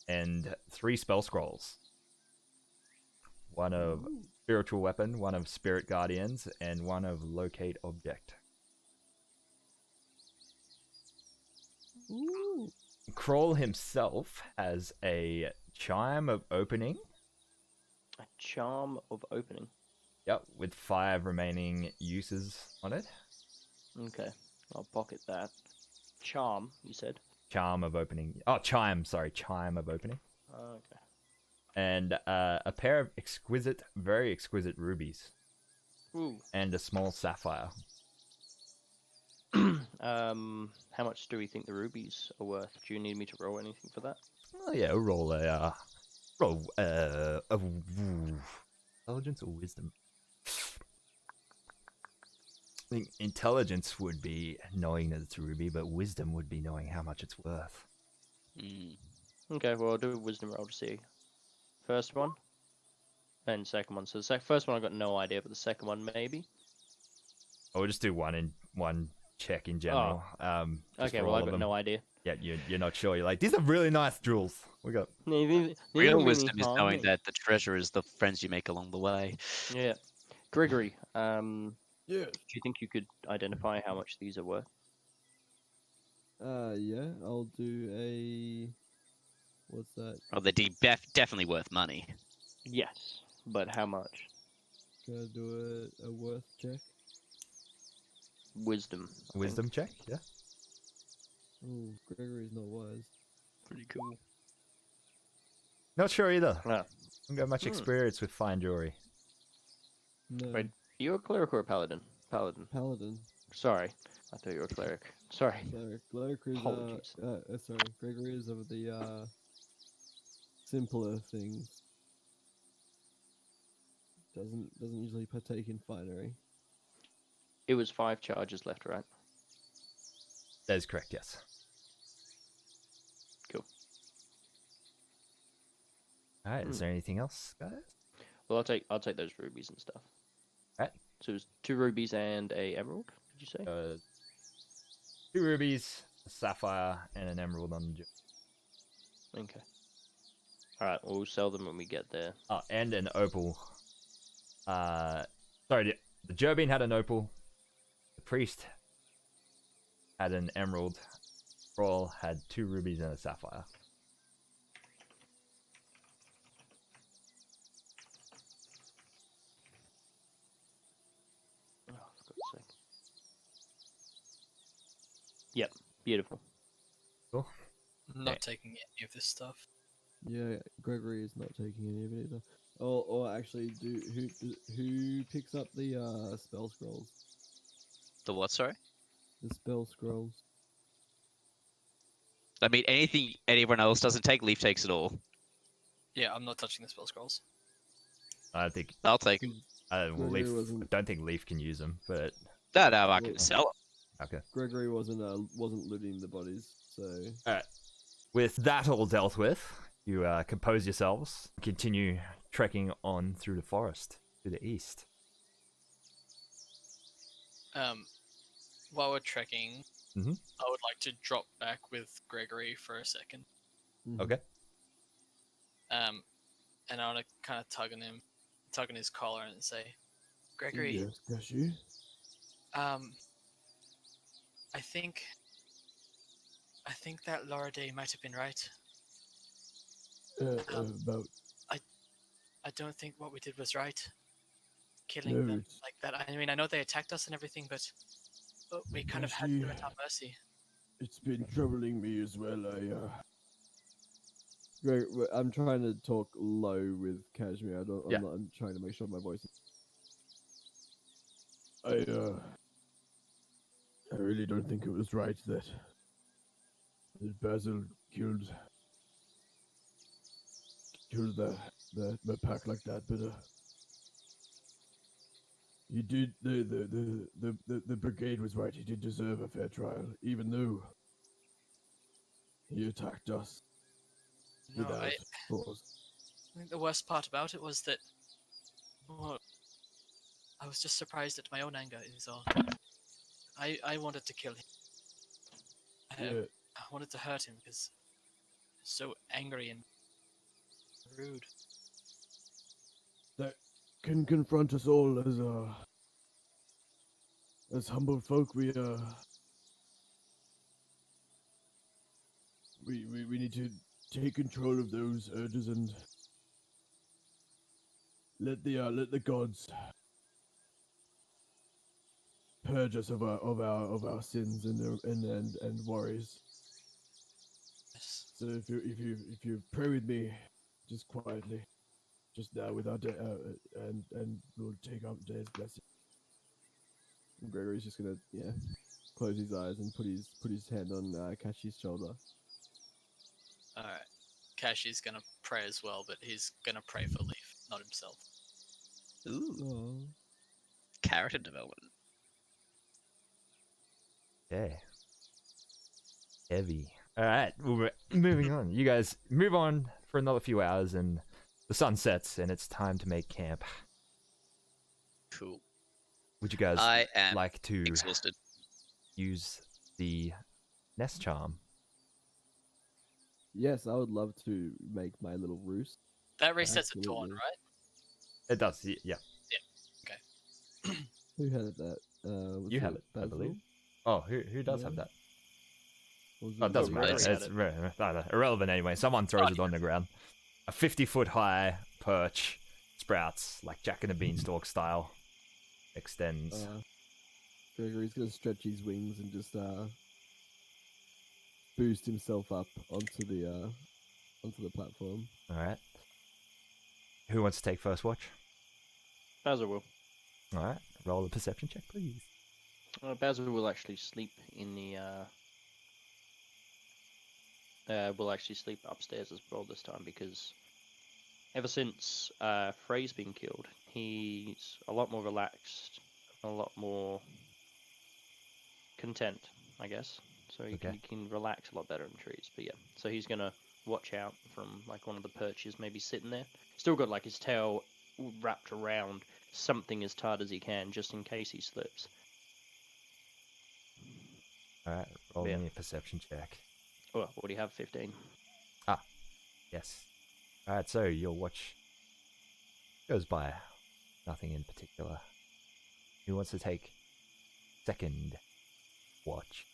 and 3 spell scrolls. One of spiritual weapon, one of spirit guardians, and one of locate object. Ooh. Kroll himself has a chime of opening. A charm of opening. Yep, with 5 remaining uses on it. Okay, I'll pocket that. Charm, you said. Charm of opening. Oh, chime. Sorry, chime of opening. Okay. And a pair of exquisite, very exquisite rubies, Ooh. and a small sapphire. How much do we think the rubies are worth? Do you need me to roll anything for that? Oh yeah, roll a intelligence or wisdom. I think intelligence would be knowing that it's a ruby, but wisdom would be knowing how much it's worth. Okay, well, I'll do a wisdom roll to see. First one, and second one. So the first one I got no idea, but the second one maybe. I'll just do one check in general. Just Okay, for well all I of got them. no idea. Yeah, you're not sure. You're like, these are really nice jewels. We got. Real wisdom is knowing that the treasure is the friends you make along the way. Yeah, Gregory. Yeah. Do you think you could identify how much these are worth? Yeah. I'll do a. What's that? Oh, they're definitely worth money. Yes, but how much? Can I do a worth check? Wisdom. I think. Wisdom check, yeah. Oh, Gregory's not wise. Pretty cool. Not sure either. Ah. Don't got much experience with fine jewelry. No. Wait, you a cleric or a paladin? Paladin. Paladin. Sorry, I thought you were a cleric. Sorry. Cleric is Apologies. sorry. Gregory is of the simpler things. Doesn't usually partake in finery. It was 5 charges left, right? That is correct, yes. Cool. Alright, is there anything else, guys? Well, I'll take those rubies and stuff. Right. So it was 2 rubies and a emerald. Did you say? 2 rubies, a sapphire, and an emerald on the jewel. Okay. All right, we'll sell them when we get there. Oh, and an opal. Sorry, the Jorbine had an opal. The priest had an emerald. Kroll had 2 rubies and a sapphire. Oh, for God's sake. Yep, beautiful. Cool. Not Okay. taking any of this stuff. Yeah, Gregory is not taking any of it either. Or actually, who picks up the spell scrolls? The what, sorry? The spell scrolls. I mean, anything anyone else doesn't take, Leaf takes it all. Yeah, I'm not touching the spell scrolls. I think. I'll take it. Gregory Leaf. wasn't- Don't think Leaf can use them, but No, I can sell it. okay. Gregory wasn't looting the bodies, so With that all dealt with, you compose yourselves, continue trekking on through the forest to the east. While we're trekking, Mhm. I would like to drop back with Gregory for a second. Okay. And I want to kind of tug on his collar and say, Gregory, yes, Pesh. I think that Laura Day might have been right. About I don't think what we did was right. Killing them it's- like that. I mean, I know they attacked us and everything, but we kind of had them at our mercy. It's been troubling me as well. I'm trying to talk low with Kashmir. I'm trying to make sure my voice. I really don't think it was right that Basil killed the pack like that, but he did the brigade was right. He did deserve a fair trial, even though he attacked us No, without I cause. think the worst part about it was that Well, I was just surprised at my own anger. Is all. I wanted to kill him. Yeah. I wanted to hurt him because he's so angry and rude. That can confront us all as humble folk. We need to take control of those urges and let the gods purge us of our sins and worries. Yes. So if you pray with me, just quietly, just now without and we'll take up today's blessing. And Gregory's just gonna close his eyes and put his hand on Kashi's shoulder. All right. Kashi's gonna pray as well, but he's gonna pray for Leaf, not himself. Ooh, Oh. character development. Yeah. Heavy. All right, well, moving on. You guys move on for another few hours, and the sun sets, and it's time to make camp. Cool. Would you guys I am like to exhausted. use the nest charm? Yes, I would love to make my little roost. That resets at dawn, Absolutely. right? It does, yeah. Who had that? Was You have it, I Basil? believe. Oh, who does have Yeah. that? Or was Oh, it doesn't Gregory matter. had It's it. irrelevant anyway. Someone throws Oh, it on the ground. A 50-foot high perch sprouts like Jack and the Beanstalk style. Extends. Gregory's gonna stretch his wings and just boost himself up onto the platform. All right. Who wants to take first watch? Basil will. All right. Roll a perception check, please. Basil will actually sleep in the. Will actually sleep upstairs as well this time because ever since Frey's been killed, he's a lot more relaxed, a lot more content, I guess. So he can relax a lot better in trees. But yeah, so he's gonna watch out from like one of the perches, maybe sitting there. Still got like his tail wrapped around something as tight as he can, just in case he slips. All right. Roll Yeah. me a perception check. Well, what do you have? 15. Yes. All right. So your watch goes by. Nothing in particular. Who wants to take second watch?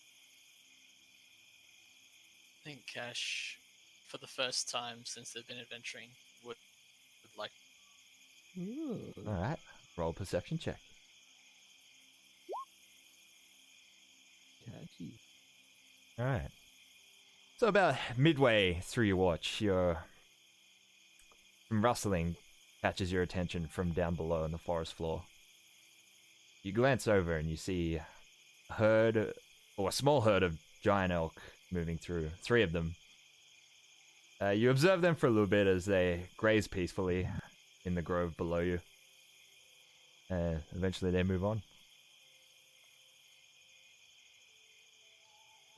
I think Cash, for the first time since they've been adventuring, would like. All right. Roll a perception check. Catchy. All right. So about midway through your watch, some rustling catches your attention from down below on the forest floor. You glance over and you see a small herd of giant elk moving through. 3 of them. You observe them for a little bit as they graze peacefully in the grove below you. Eventually they move on.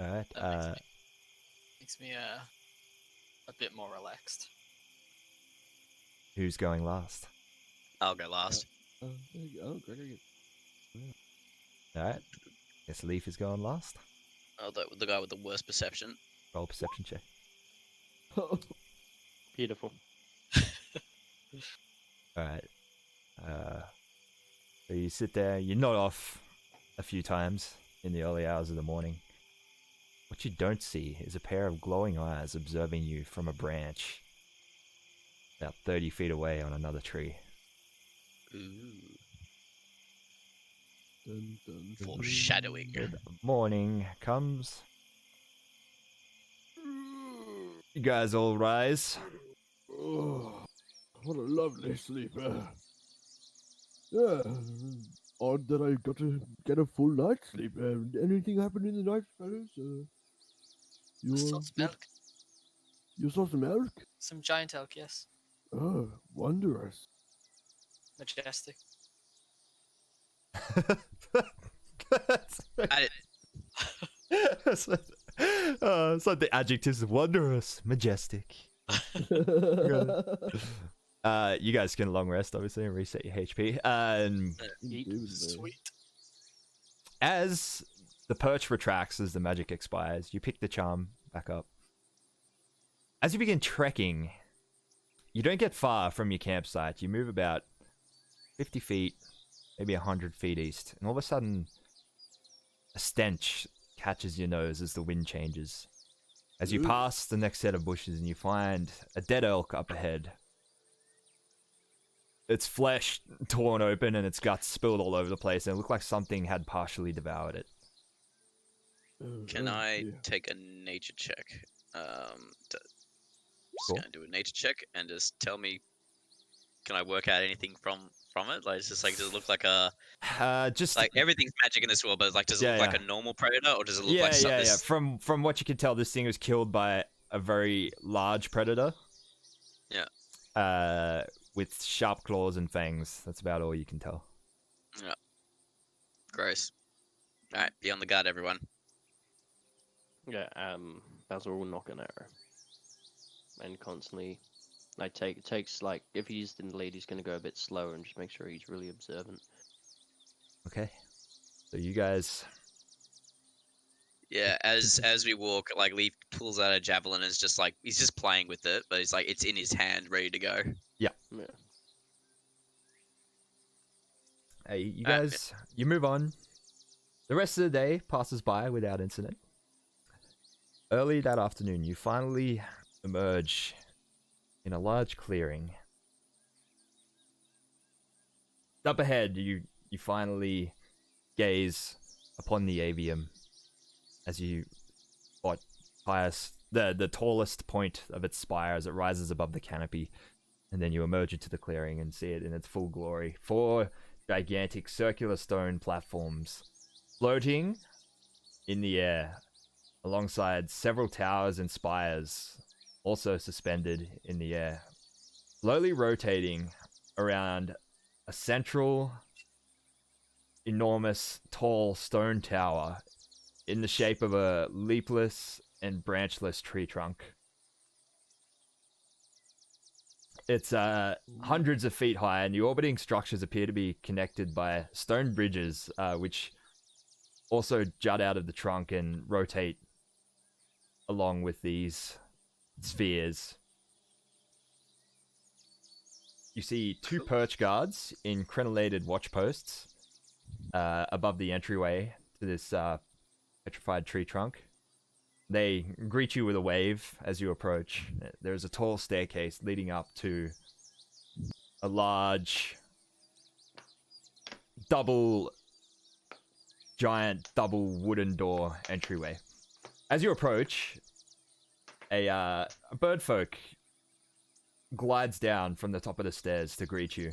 All right. That makes me a bit more relaxed. Who's going last? I'll go last. Gregory. All right. Guess Leaf is going last. Oh, the guy with the worst perception. Roll a perception check. Beautiful. All right. So you sit there, you nod off a few times in the early hours of the morning. What you don't see is a pair of glowing eyes observing you from a branch about 30 feet away on another tree. Ooh. Dun, dun, dun. Foreshadowing. Good morning comes. You guys all rise. Oh, what a lovely sleep. Yeah, odd that I got to get a full night's sleep. Anything happened in the night, fellas? Salt's milk. You saw some elk? Some giant elk, yes. Oh, wondrous. Majestic. It's like the adjectives: wondrous, majestic. You guys can long rest, obviously, and reset your HP. Sweet. As the perch retracts, as the magic expires, you pick the charm back up. As you begin trekking, you don't get far from your campsite. You move about 50 feet, maybe 100 feet east, and all of a sudden, a stench catches your nose as the wind changes. As you pass the next set of bushes and you find a dead elk up ahead. Its flesh torn open and its guts spilled all over the place, and it looked like something had partially devoured it. Can I take a nature check? Just Cool. gonna do a nature check and just tell me, can I work out anything from it? Like, it's just like, does it look like a Just like everything's magic in this world, but like, does it look like a normal predator, or does it look like something? Yeah. From what you can tell, this thing was killed by a very large predator. Yeah. With sharp claws and fangs. That's about all you can tell. Yeah. Gross. All right, be on the guard, everyone. Yeah, Basil will knock an arrow. And constantly, like, takes, like, if he's in the lead, he's going to go a bit slower and just make sure he's really observant. Okay. So you guys... Yeah, as we walk, like, Leaf pulls out a javelin and is just like, he's just playing with it, but it's like, it's in his hand, ready to go. Yeah. Hey, you guys, you move on. The rest of the day passes by without incident. Early that afternoon, you finally emerge in a large clearing. Up ahead, you finally gaze upon the avium as you spot the tallest point of its spire as it rises above the canopy, and then you emerge into the clearing and see it in its full glory. 4 gigantic circular stone platforms floating in the air, alongside several towers and spires also suspended in the air, slowly rotating around a central, enormous, tall stone tower in the shape of a leafless and branchless tree trunk. It's hundreds of feet high, and the orbiting structures appear to be connected by stone bridges, which also jut out of the trunk and rotate along with these spheres. You see 2 perch guards in crenellated watch posts above the entryway to this petrified tree trunk. They greet you with a wave as you approach. There's a tall staircase leading up to a large giant double wooden door entryway. As you approach, a birdfolk glides down from the top of the stairs to greet you.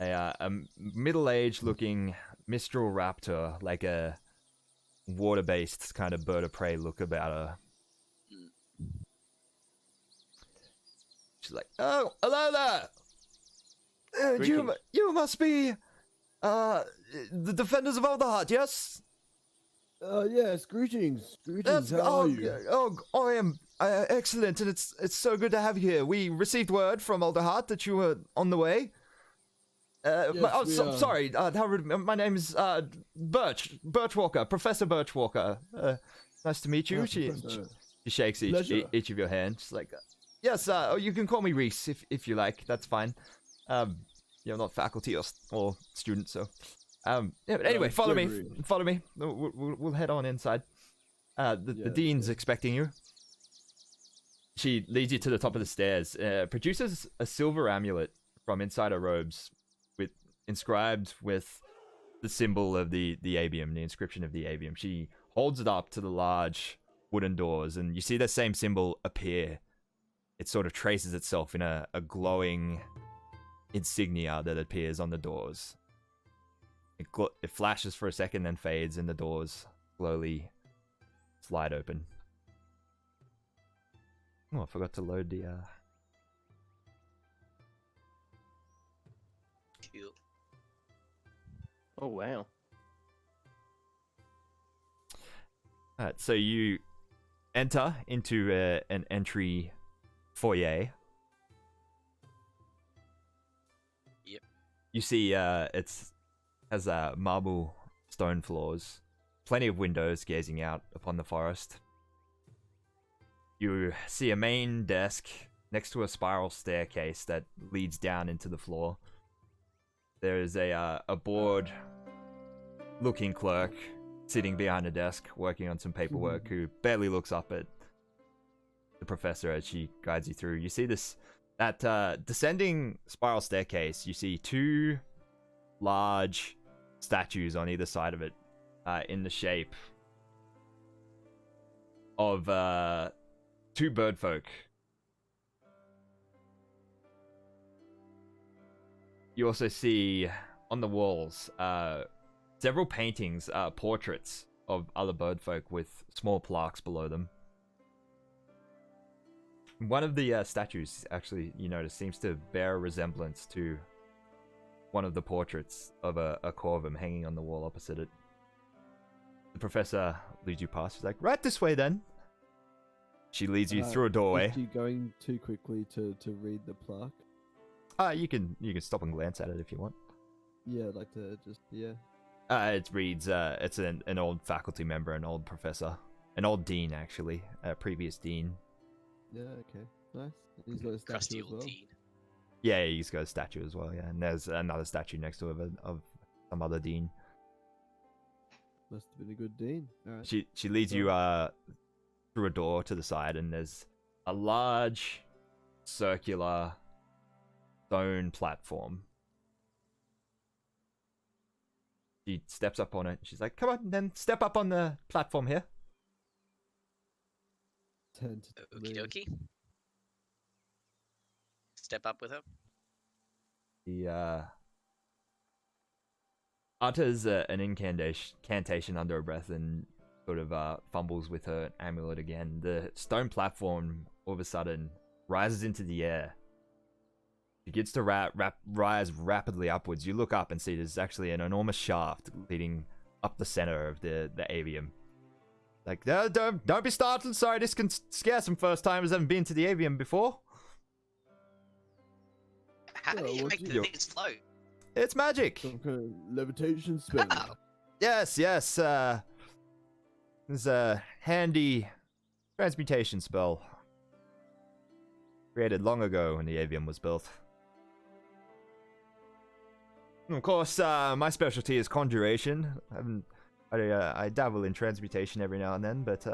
A middle-aged looking mistral raptor, like a water-based kind of bird of prey look about her. She's like, "Oh, hello there! You must be the defenders of Alderheart, yes?" Yes, greetings. How are you? I am excellent, and it's so good to have you here. We received word from Alderheart that you were on the way. Sorry, my name is Birchwalker, Professor Birchwalker. Nice to meet you. She shakes each of your hands. She's like, yes, you can call me Reese if you like. That's fine. You're not faculty or student, so. But anyway, follow me. Follow me. We'll head on inside. The dean's expecting you. She leads you to the top of the stairs. Produces a silver amulet from inside her robes, inscribed with the symbol of the avium, the inscription of the avium. She holds it up to the large wooden doors, and you see the same symbol appear. It sort of traces itself in a glowing insignia that appears on the doors. It flashes for a second, then fades, and the doors slowly slide open. Oh, I forgot to load the... Cute. Oh, wow. Alright, so you enter into an entry foyer. You see, it's has marble stone floors, plenty of windows gazing out upon the forest. You see a main desk next to a spiral staircase that leads down into the floor. There is a bored-looking clerk sitting behind a desk, working on some paperwork, who barely looks up at the professor as she guides you through. You see that descending spiral staircase. You see two large statues on either side of it, in the shape of two bird folk. You also see on the walls several paintings, portraits of other bird folk with small plaques below them. One of the statues, actually, you notice, seems to bear a resemblance to one of the portraits of a corvum hanging on the wall opposite it. The professor leads you past. She's like, right this way then. She leads you through a doorway. Is she going too quickly to read the plaque? You can stop and glance at it if you want. Yeah, I'd like to just, yeah. It reads, it's an old faculty member, an old professor. An old dean, actually. A previous dean. Yeah, okay. Nice. He's got a statue Crusty as old well. teen. Yeah, he's got a statue as well, yeah. And there's another statue next to it of some other dean. Must have been a good dean. Alright. She leads you through a door to the side, and there's a large circular stone platform. She steps up on it. She's like, come on, then step up on the platform here. Okie dokie. Step up with her. He utters an incantation under her breath and sort of fumbles with her amulet again. The stone platform all of a sudden rises into the air. It begins to rise rapidly upwards. You look up and see there's actually an enormous shaft leading up the center of the avium. Like, don't be startled. Sorry, this can scare some first timers who haven't been to the avium before. How do you make the things float? It's magic. Some kind of levitation spell. Oh. Yes. There's a handy transmutation spell created long ago when the avium was built. And of course, my specialty is conjuration. I dabble in transmutation every now and then, but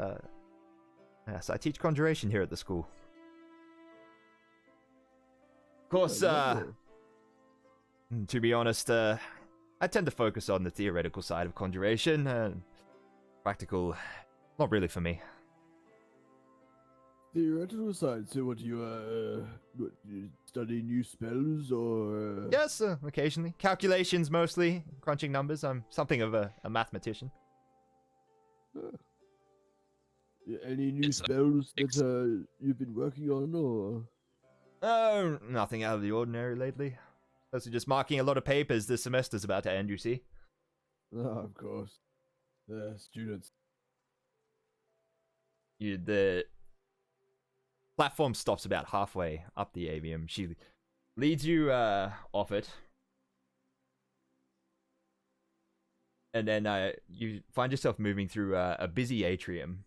yes, I teach conjuration here at the school. Of course, to be honest, I tend to focus on the theoretical side of conjuration. Practical, not really for me. Theoretical side. So, what you study new spells or? Yes, occasionally. Calculations mostly, crunching numbers. I'm something of a mathematician. Any new spells that you've been working on, or? Oh, nothing out of the ordinary lately. Mostly just marking a lot of papers. This semester's about to end, you see. Oh, of course. Students. The platform stops about halfway up the avium. She leads you off it. And then you find yourself moving through a busy atrium.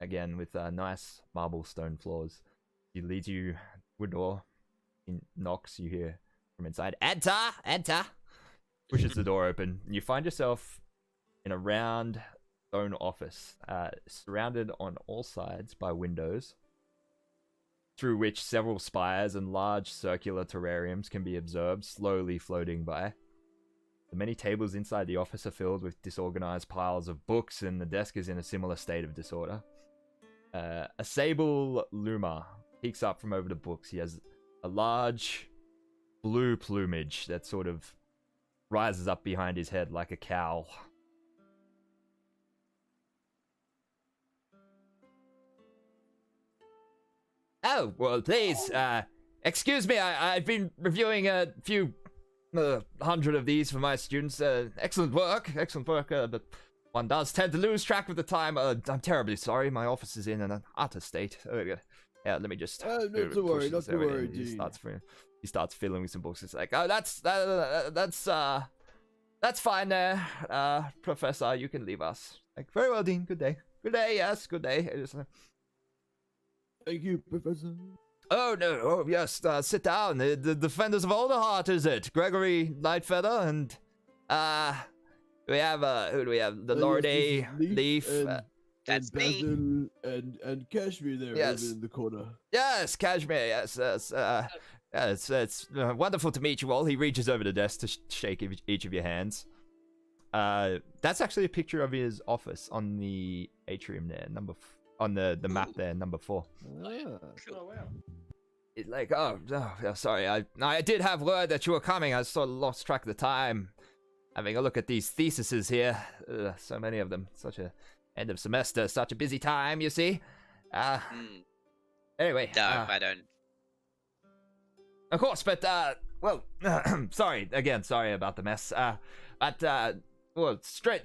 Again, with nice marble stone floors. She leads you to a door. She knocks, you hear from inside, "Enter! Enter!" Pushes the door open. You find yourself in a round stone office, surrounded on all sides by windows, through which several spires and large circular terrariums can be observed slowly floating by. The many tables inside the office are filled with disorganized piles of books, and the desk is in a similar state of disorder. A sable luma peeks up from over the books. He has a large blue plumage that sort of rises up behind his head like a cowl. Oh, well, please, excuse me, I've been reviewing a few 100 of these for my students. Excellent work, but one does tend to lose track of the time. I'm terribly sorry, my office is in an utter state. Yeah, let me just. Not to worry, not to worry, He Dean. he starts filling with some books. It's like, oh, that's fine there, Professor. You can leave us. Like, very well, Dean. Good day. Good day. Yes, good day. It's, Thank you, Professor. oh no. Oh yes. Sit down. The defenders of Alderheart, is it? Gregory Lightfeather and we have who do we have? The Lord A. Leaf. That's and Basil and Kashmir there Yes. over in the corner. Yes, Kashmir. Yes. It's wonderful to meet you all. He reaches over the desk to shake each of your hands. That's actually a picture of his office on the atrium there, on the map there, number 4. Ah. Oh wow. It's like, oh, sorry. I did have word that you were coming. I sort of lost track of the time. Having a look at these theses here. So many of them. Such a end of semester, such a busy time, you see. Anyway. No, I don't. Of course, but, well, sorry about the mess. Well,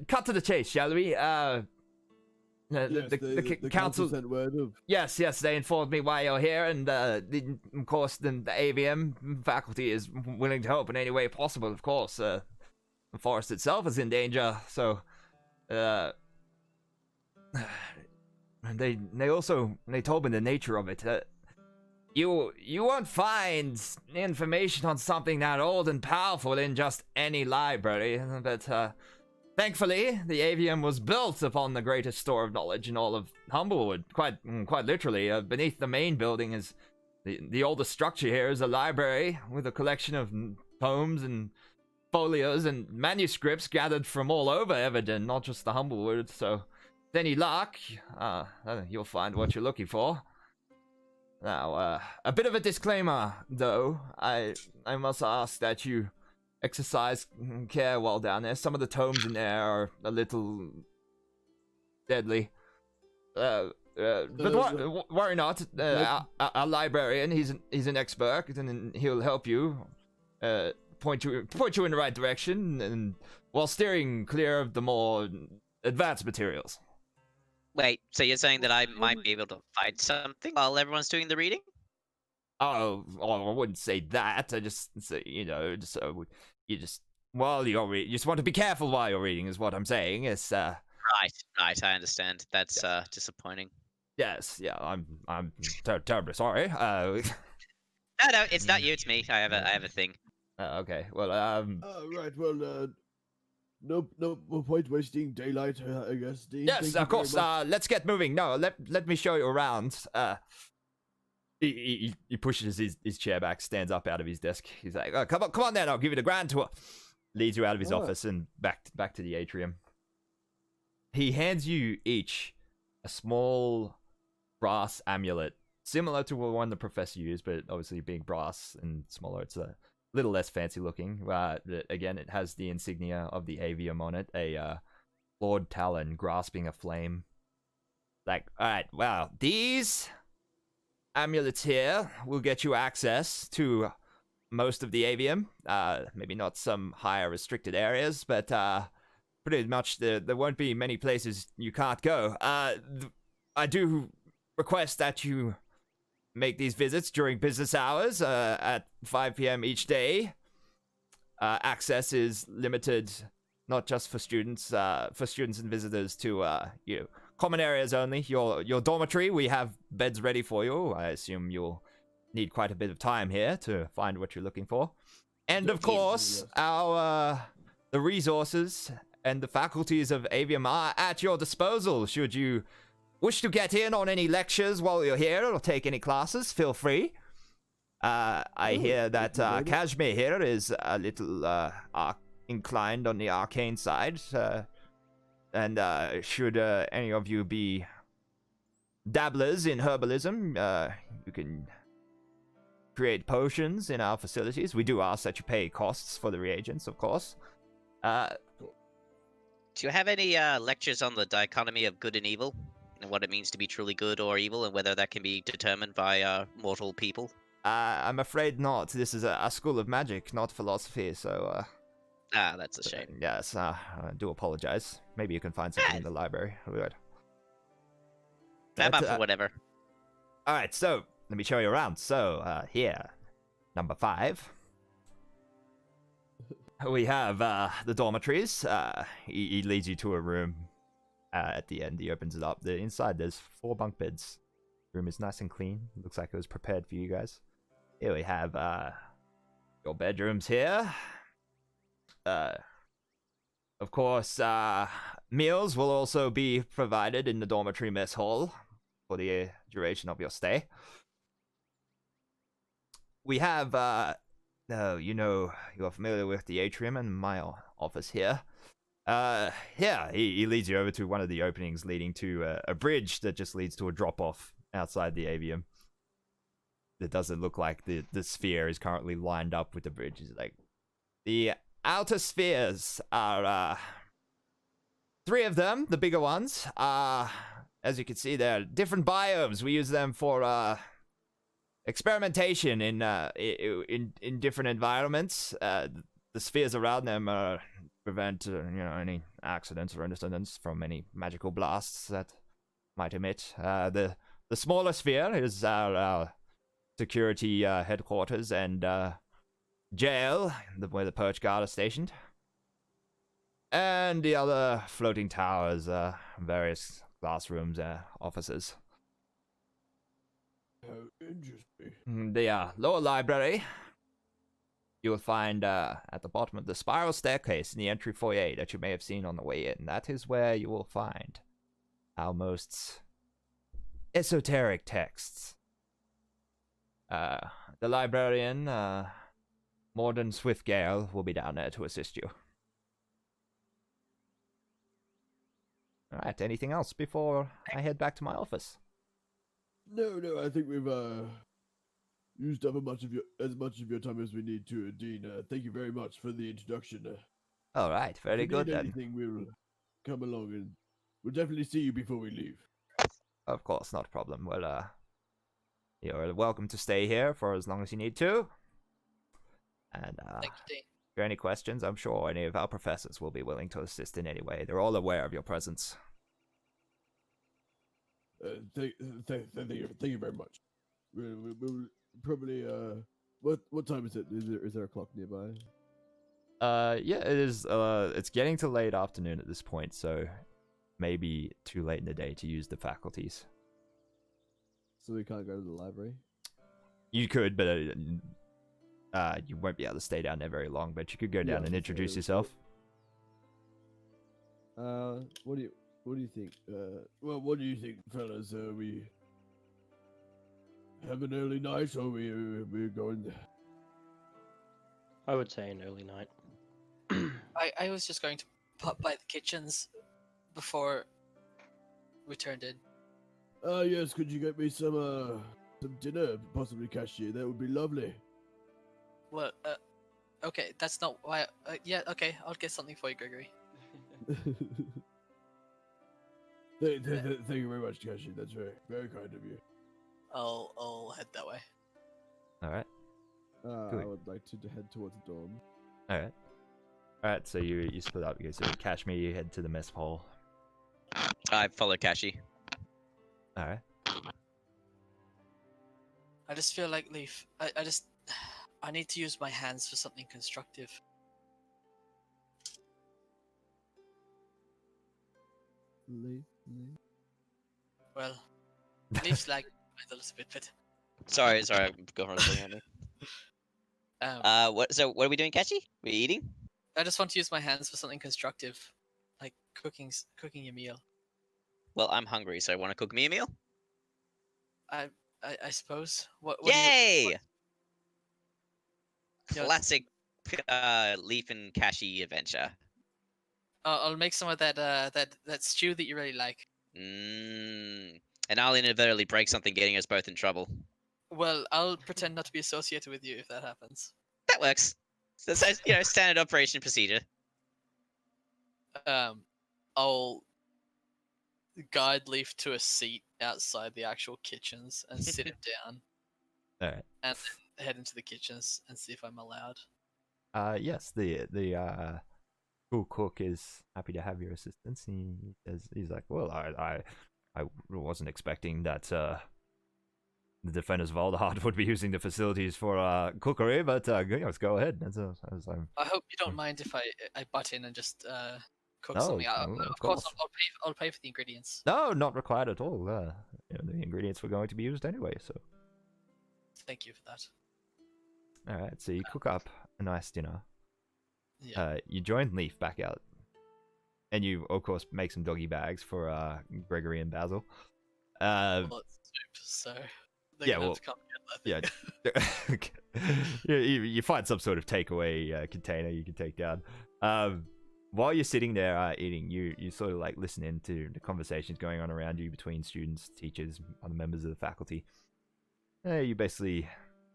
cut to the chase, shall we? The council sent word of. Yes, they informed me why you're here, and of course, the AVM faculty is willing to help in any way possible. Of course, the forest itself is in danger, so they told me the nature of it. You won't find information on something that old and powerful in just any library, but thankfully, the AVM was built upon the greatest store of knowledge in all of Humblewood. Quite literally, beneath the main building is the oldest structure here is a library with a collection of tomes and folios and manuscripts gathered from all over Everden, not just the Humblewood. So, with any luck, you'll find what you're looking for. Now, a bit of a disclaimer, though. I must ask that you exercise care while down there. Some of the tomes in there are a little deadly. But worry not. Our librarian, he's an expert, and he'll help you, point you in the right direction, and while steering clear of the more advanced materials. Wait, so you're saying that I might be able to find something while everyone's doing the reading? Oh, I wouldn't say that. I just say, you just while you're reading, you just want to be careful while you're reading, is what I'm saying. It's Right, I understand. That's disappointing. yes, yeah. I'm terribly sorry. No, it's not you, it's me. I have a thing. Okay. Well, Right. Well, no point wasting daylight, I guess, Dean. yes, Thank you of course. very much. Let's get moving. No, let me show you around. He pushes his chair back, stands up out of his desk. He's like, oh, come on then, I'll give you the grand tour. Leads you out of his office and back to the atrium. He hands you each a small brass amulet, similar to the one the professor used, but obviously being brass and smaller, it's a little less fancy looking. Again, it has the insignia of the avium on it, a Lord Talon grasping a flame. Like, alright, wow, these amulets here will get you access to most of the avium. Maybe not some higher restricted areas, but pretty much there won't be many places you can't go. I do request that you make these visits during business hours at 5 p.m. each day. Access is limited, not just for students and visitors to common areas only. Your dormitory, we have beds ready for you. I assume you'll need quite a bit of time here to find what you're looking for. And of course, the resources and the faculties of Avium are at your disposal. Should you wish to get in on any lectures while you're here or take any classes, feel free. I hear that Kashmir here is a little inclined on the arcane side. And should any of you be dabblers in herbalism, you can create potions in our facilities. We do ask that you pay costs for the reagents, of course. Do you have any lectures on the dichotomy of good and evil, and what it means to be truly good or evil, and whether that can be determined by mortal people? I'm afraid not. This is a school of magic, not philosophy, so... that's a shame. Yes, I do apologize. Maybe you can find something in the library. Right. I'm up for whatever. All right, so let me show you around. So here, number 5. We have the dormitories. He leads you to a room. At the end, he opens it up. Inside, there's 4 bunk beds. The room is nice and clean. Looks like it was prepared for you guys. Here we have your bedrooms here. Of course, meals will also be provided in the dormitory mess hall for the duration of your stay. We have, you're familiar with the atrium and my office here. Yeah, he leads you over to one of the openings leading to a bridge that just leads to a drop-off outside the avium. It doesn't look like the sphere is currently lined up with the bridge. It's like, the outer spheres are, 3 of them, the bigger ones. As you can see, they're different biomes. We use them for, experimentation in different environments. The spheres around them prevent any accidents or incidents from any magical blasts that might emit. The smaller sphere is our security headquarters and jail, where the Perch Guard are stationed. And the other floating towers, various classrooms, offices. How interesting. The lower library, you will find at the bottom of the spiral staircase in the entry foyer that you may have seen on the way in. That is where you will find our most esoteric texts. The librarian, Morden Swiftgale, will be down there to assist you. Alright, anything else before I head back to my office? No, I think we've used up as much of your time as we need to, Dean. Thank you very much for the introduction. Alright, very if good need then. anything, we'll come along and we'll definitely see you before we leave. Of course, not a problem. Well, you're welcome to stay here for as long as you need to. And Thank you, Dean. if there are any questions, I'm sure any of our professors will be willing to assist in any way. They're all aware of your presence. Thank you very much. We'll probably what time is it? Is there a clock nearby? Yeah, it is. It's getting to late afternoon at this point, so maybe too late in the day to use the faculties. So we can't go to the library? You could, but you won't be able to stay down there very long. But you could go down and introduce yourself. What do you think? Well, what do you think, fellas? We have an early night, or we're going? I would say an early night. I was just going to pop by the kitchens before we turned in. Yes. Could you get me some dinner, possibly cashier? That would be lovely. Well, okay, that's not why. Yeah, okay, I'll get something for you, Gregory. Thank you very much, cashier. That's very kind of you. I'll head that way. All right. I would like to head towards the dorm. All right. All right. So you split up. You so Kashmir, you head to the mess hall. I follow Kashi. All right. I just feel like Leaf. I need to use my hands for something constructive. Leaf. Well, Leaf's like a little bit, but Sorry, I'm going on me. What are we doing, Kashi? We eating? I just want to use my hands for something constructive, like cooking a meal. Well, I'm hungry, so I want to cook me a meal. I suppose. What Yay! Yeah. Classic Leaf and Kashi adventure. I'll make some of that stew that you really like. And I'll inadvertently break something, getting us both in trouble. Well, I'll pretend not to be associated with you if that happens. That works. So that's standard operation procedure. I'll guide Leaf to a seat outside the actual kitchens and sit him down. All right. And then head into the kitchens and see if I'm allowed. Yes. The cool cook is happy to have your assistance. He's like, well, I wasn't expecting that the defenders of Alderheart would be using the facilities for cookery, but let's go ahead. I hope you don't mind if I butt in and just cook No, something. of Course, course. I'll pay for the ingredients. No, not required at all. The ingredients were going to be used anyway, so. Thank you for that. All right, so you cook up a nice dinner. Yeah. You join Leaf back out, and you of course make some doggy bags for Gregory and Basil. Well, it's soup, so they're yeah, gonna well, have to come get yeah, you find some sort of takeaway container you can take down. While you're sitting there eating, you sort of like listen in to the conversations going on around you between students, teachers, other members of the faculty. You basically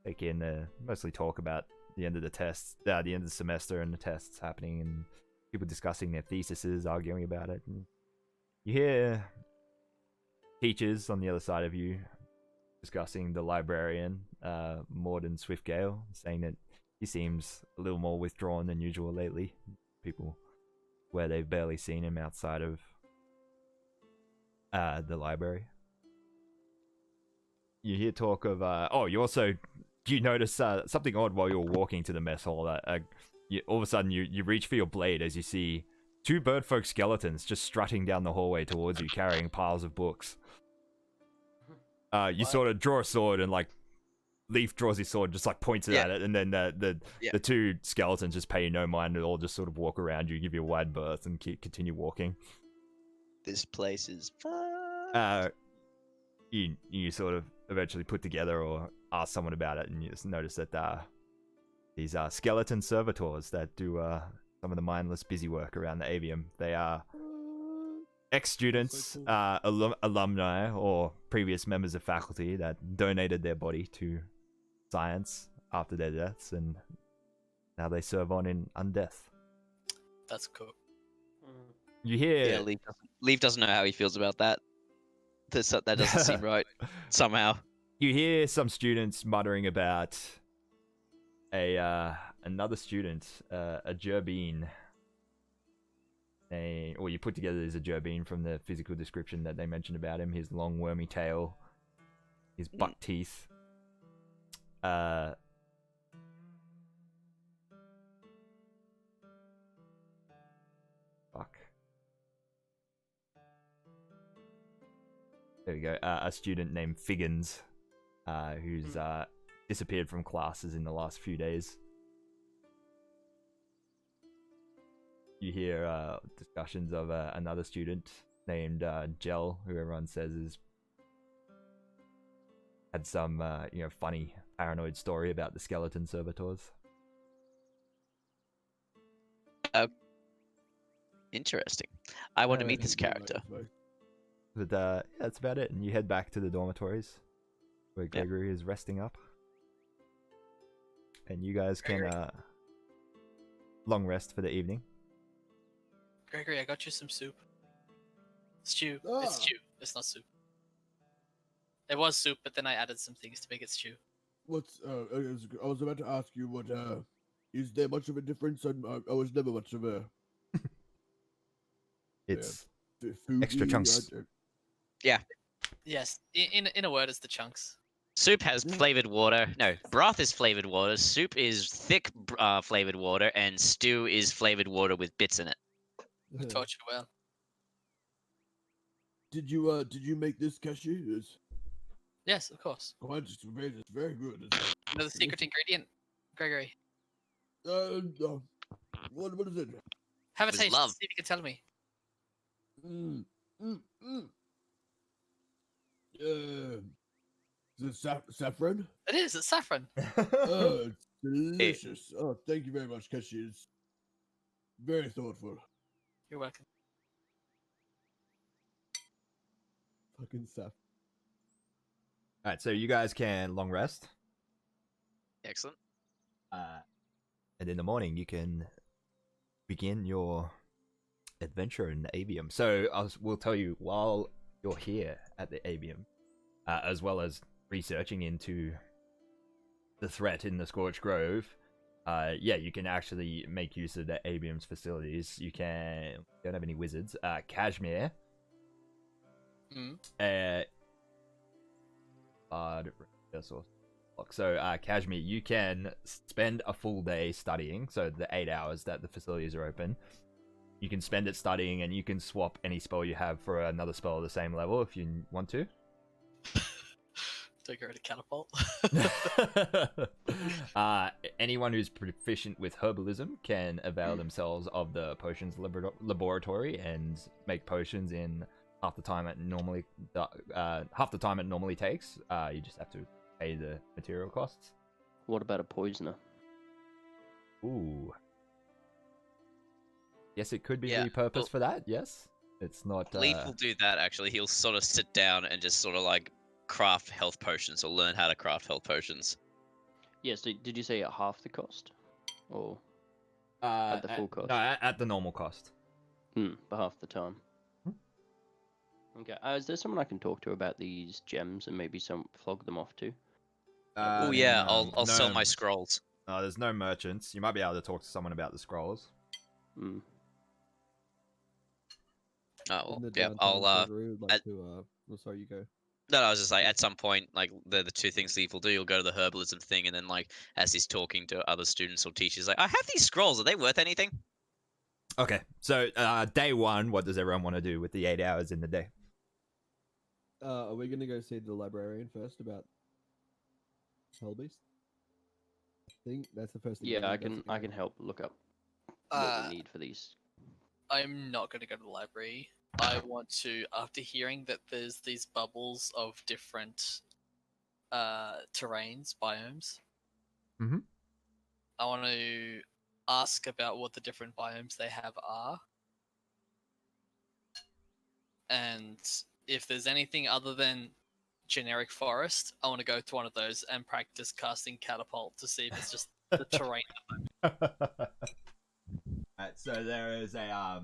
take in mostly talk about the end of the tests, the end of the semester and the tests happening, and people discussing their theses, arguing about it. And you hear teachers on the other side of you discussing the librarian, Morden Swiftgale, saying that he seems a little more withdrawn than usual lately. People where they've barely seen him outside of the library. You hear talk of you notice something odd while you're walking to the mess hall. All of a sudden you reach for your blade as you see two birdfolk skeletons just strutting down the hallway towards you, carrying piles of books. You sort of draw a sword, and like Leaf draws his sword, just like points it at it, and then the two skeletons just pay you no mind at all, just sort of walk around you, give you a wide berth, and continue walking. This place is fun. You sort of eventually put together or ask someone about it, and you just notice that these are skeleton servitors that do some of the mindless busy work around the avium. They are ex-students, So cool. Alumni, or previous members of faculty that donated their body to science after their deaths, and now they serve on in undeath. That's cool. You hear... Yeah, Leaf doesn't know how he feels about that. That doesn't seem right, somehow. You hear some students muttering about another student, a Gerbine. You put together as a Gerbine from the physical description that they mentioned about him. His long wormy tail, his buck teeth. Fuck. There we go. A student named Figgins, who's disappeared from classes in the last few days. You hear discussions of another student named Gel, who everyone says had some funny paranoid story about the skeleton servitors. Interesting. I want to meet this character. But that's about it. And you head back to the dormitories where Gregory is resting up. And you guys can long rest for the evening. Gregory, I got you some soup. Stew. Ah. It's stew. It's not soup. It was soup, but then I added some things to make it stew. What's I was about to ask you what is there much of a difference? I was never much of a It's foodie, extra chunks. Yes, in a word, it's the chunks. Soup has flavored water. No, broth is flavored water. Soup is thick flavored water, and stew is flavored water with bits in it. I taught you well. Did you make this cashew? It's Yes, of course. quite it's very good. You know the secret ingredient, Gregory. No. What is it? Have a It's taste. love. See if you can tell me. Is it saffron? It is. It's saffron. Oh, it's delicious. Oh, thank you very much, cashew. It's very thoughtful. You're welcome. Fucking saffron. Alright, so you guys can long rest. Excellent. And in the morning, you can begin your adventure in the avium. So we'll tell you while you're here at the avium, as well as researching into the threat in the Scorched Grove, you can actually make use of the avium's facilities. You don't have any wizards. Kashmir, Mm. Bard That's awesome. So, Kashmir, you can spend a full day studying. So the 8 hours that the facilities are open, you can spend it studying, and you can swap any spell you have for another spell at the same level if you want to. Do I go to catapult? Anyone who's proficient with herbalism can avail themselves of the potions laboratory and make potions in half the time it normally takes. You just have to pay the material costs. What about a poisoner? Ooh. Yes, it could be Yeah, repurposed well- for that. Yes, it's not. Leaf will do that actually. He'll sort of sit down and just sort of like craft health potions or learn how to craft health potions. Yes. So did you say at half the cost, or at the full cost? No, at the normal cost. For half the time. Okay. Is there someone I can talk to about these gems and maybe flog them off to? Oh yeah, I'll sell my scrolls. There's no merchants. You might be able to talk to someone about the scrolls. Mm. Oh In well, the yeah, I'll downtown Gregory would like at- to. Oh, sorry, you go. No, I was just like, at some point, like the two things Leaf will do. You'll go to the herbalism thing, and then like as he's talking to other students or teachers, like, I have these scrolls. Are they worth anything? Okay, so day one, what does everyone want to do with the 8 hours in the day? Are we gonna go see the librarian first about Hellbeast? I think that's the first thing. Yeah, I think can that's help look up what Uh, we need for these. I'm not going to go to the library. I want to, after hearing that there's these bubbles of different terrains, biomes. Mhm. I want to ask about what the different biomes they have are, and if there's anything other than generic forest, I want to go to one of those and practice casting catapult to see if it's just the terrain. Alright, so there is a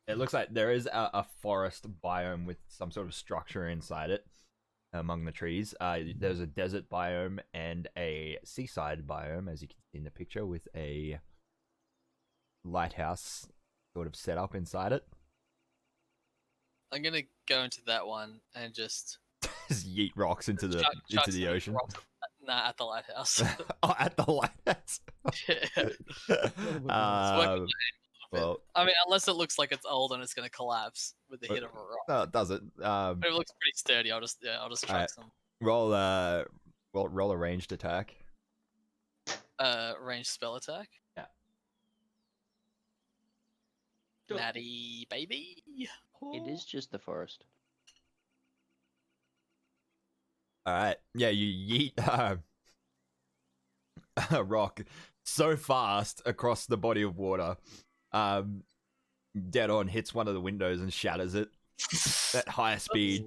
it looks like there is a forest biome with some sort of structure inside it among the trees. There's a desert biome and a seaside biome, as you can see in the picture, with a lighthouse sort of set up inside it. I'm gonna go into that one and just Just yeet rocks into the chuck the some ocean. rocks at the lighthouse. Oh, at the lighthouse. Well, well, I mean, unless it looks like it's old and it's gonna collapse with the hit of a rock. no, it doesn't. But if it looks pretty sturdy, I'll just chuck Alright. some Roll a ranged attack. ranged spell attack. Yeah. Natty baby. It is just the forest. All right. Yeah, you yeet a rock so fast across the body of water. Dead on hits one of the windows and shatters it at higher speed.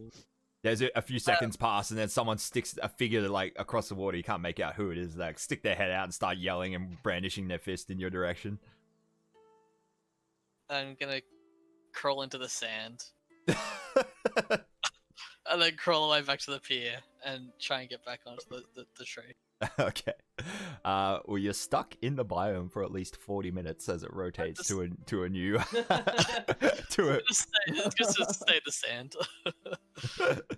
There's a few seconds pass, and then someone sticks a figure like across the water. You can't make out who it is. Like stick their head out and start yelling and brandishing their fist in your direction. I'm gonna crawl into the sand and then crawl away back to the pier and try and get back onto the tree. Okay. Well, you're stuck in the biome for at least 40 minutes as it rotates to a new to a. Just stay in the sand.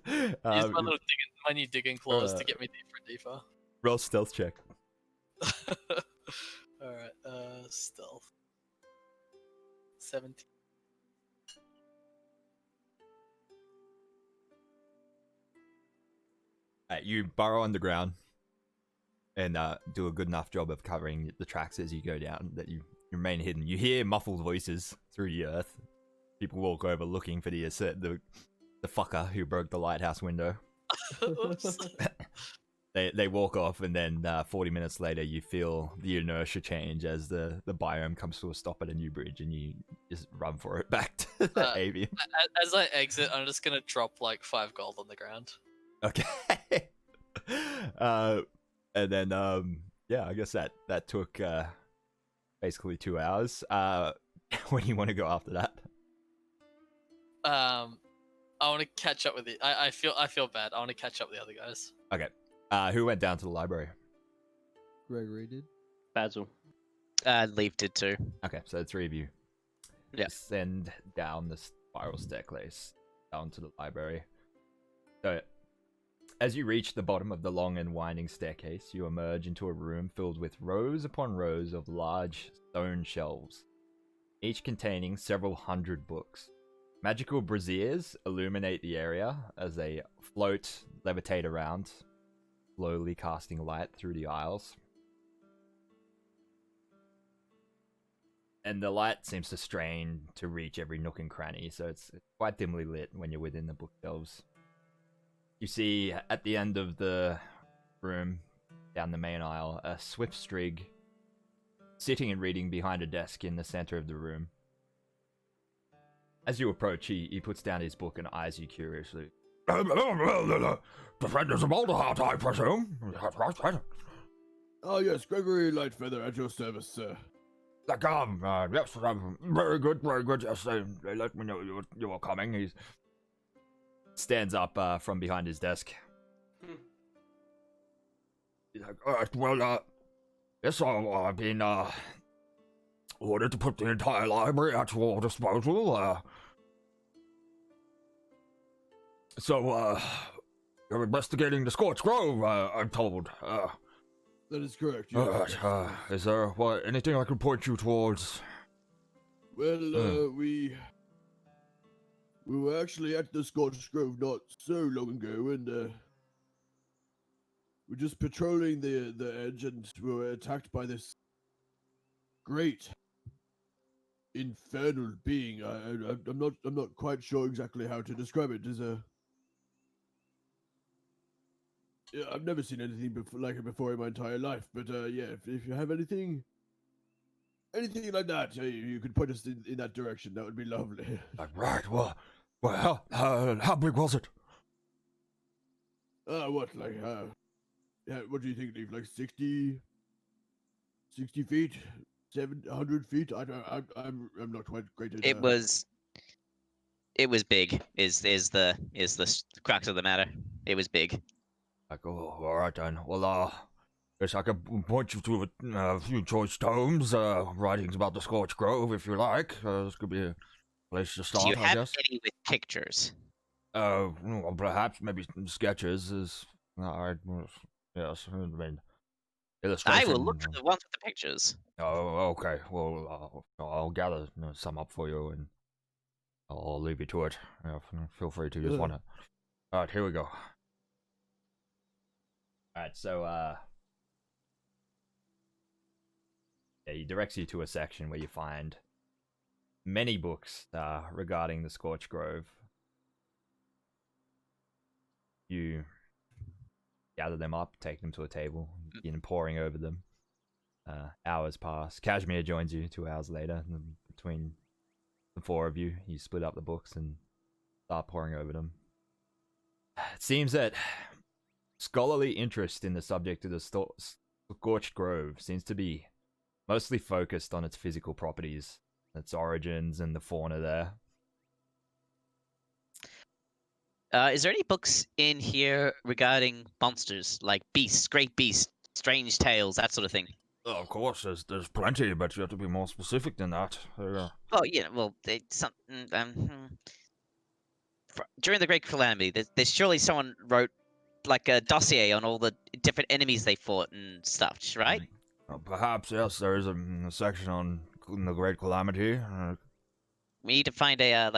Use my new digging claws to get me deeper and deeper. Roll stealth check. Alright, stealth. 17. You burrow underground and do a good enough job of covering the tracks as you go down that you remain hidden. You hear muffled voices through the earth. People walk over looking for the fucker who broke the lighthouse window. Oops. They walk off, and then 40 minutes later, you feel the inertia change as the biome comes to a stop at a new bridge, and you just run for it back to the avian. As I exit, I'm just gonna drop like 5 gold on the ground. Okay. And then yeah, I guess that took basically 2 hours. When do you want to go after that? I want to catch up with the. I feel bad. I want to catch up with the other guys. Okay. Who went down to the library? Gregory did. Basil. Leaf did too. Okay, so the 3 of you. Yeah. Descend down the spiral staircase down to the library. So As you reach the bottom of the long and winding staircase, you emerge into a room filled with rows upon rows of large stone shelves, each containing several hundred books. Magical braziers illuminate the area as they float, levitate around, slowly casting light through the aisles. And the light seems to strain to reach every nook and cranny, so it's quite dimly lit when you're within the bookshelves. You see, at the end of the room, down the main aisle, a swift strig sitting and reading behind a desk in the center of the room. As you approach, he puts down his book and eyes you curiously. Defenders of Alderheart, I presume? Oh yes, Gregory Lightfeather at your service, sir. Yes, very good, yes, they let me know you were coming. He stands up from behind his desk. He's like, well, yes, I've been, ordered to put the entire library at your disposal, So, you're investigating the Scorch Grove, I'm told. That is correct. Is there anything I can point you towards? Well, we were actually at the Scorch Grove not so long ago, and we're just patrolling the edge, and we were attacked by this great infernal being. I'm not quite sure exactly how to describe it. Yeah, I've never seen anything like it before in my entire life. But yeah, if you have anything like that, you could point us in that direction. That would be lovely. Right. Well, how big was it? What do you think, Leaf? Like 60 feet, 700 feet? I'm not quite great at. It was big. Is the crux of the matter? It was big. Like, oh, all right then. Well, guess I can point you to a few choice tomes, writings about the Scorch Grove, if you like. This could be a place to start, Do you I have guess. any with pictures? Well, perhaps maybe some sketches is. Yes, I mean, illustration. I will look for the ones with the pictures. Oh, okay. Well, I'll gather some up for you, and I'll leave you to it. Feel free to use one. All right, here we go. Alright, so, yeah, he directs you to a section where you find many books regarding the Scorch Grove. You gather them up, take them to a table, begin poring over them. Hours pass. Kashmir joins you 2 hours later. And between the four of you, you split up the books and start poring over them. It seems that scholarly interest in the subject of the Scorched Grove seems to be mostly focused on its physical properties, its origins, and the fauna there. Is there any books in here regarding monsters, like beasts, great beasts, strange tales, that sort of thing? Of course, there's plenty, but you have to be more specific than that. Oh, yeah, well, during the Great Calamity, there's surely someone wrote like a dossier on all the different enemies they fought and stuff, right? Perhaps, yes, there is a section on the Great Calamity. We need to find a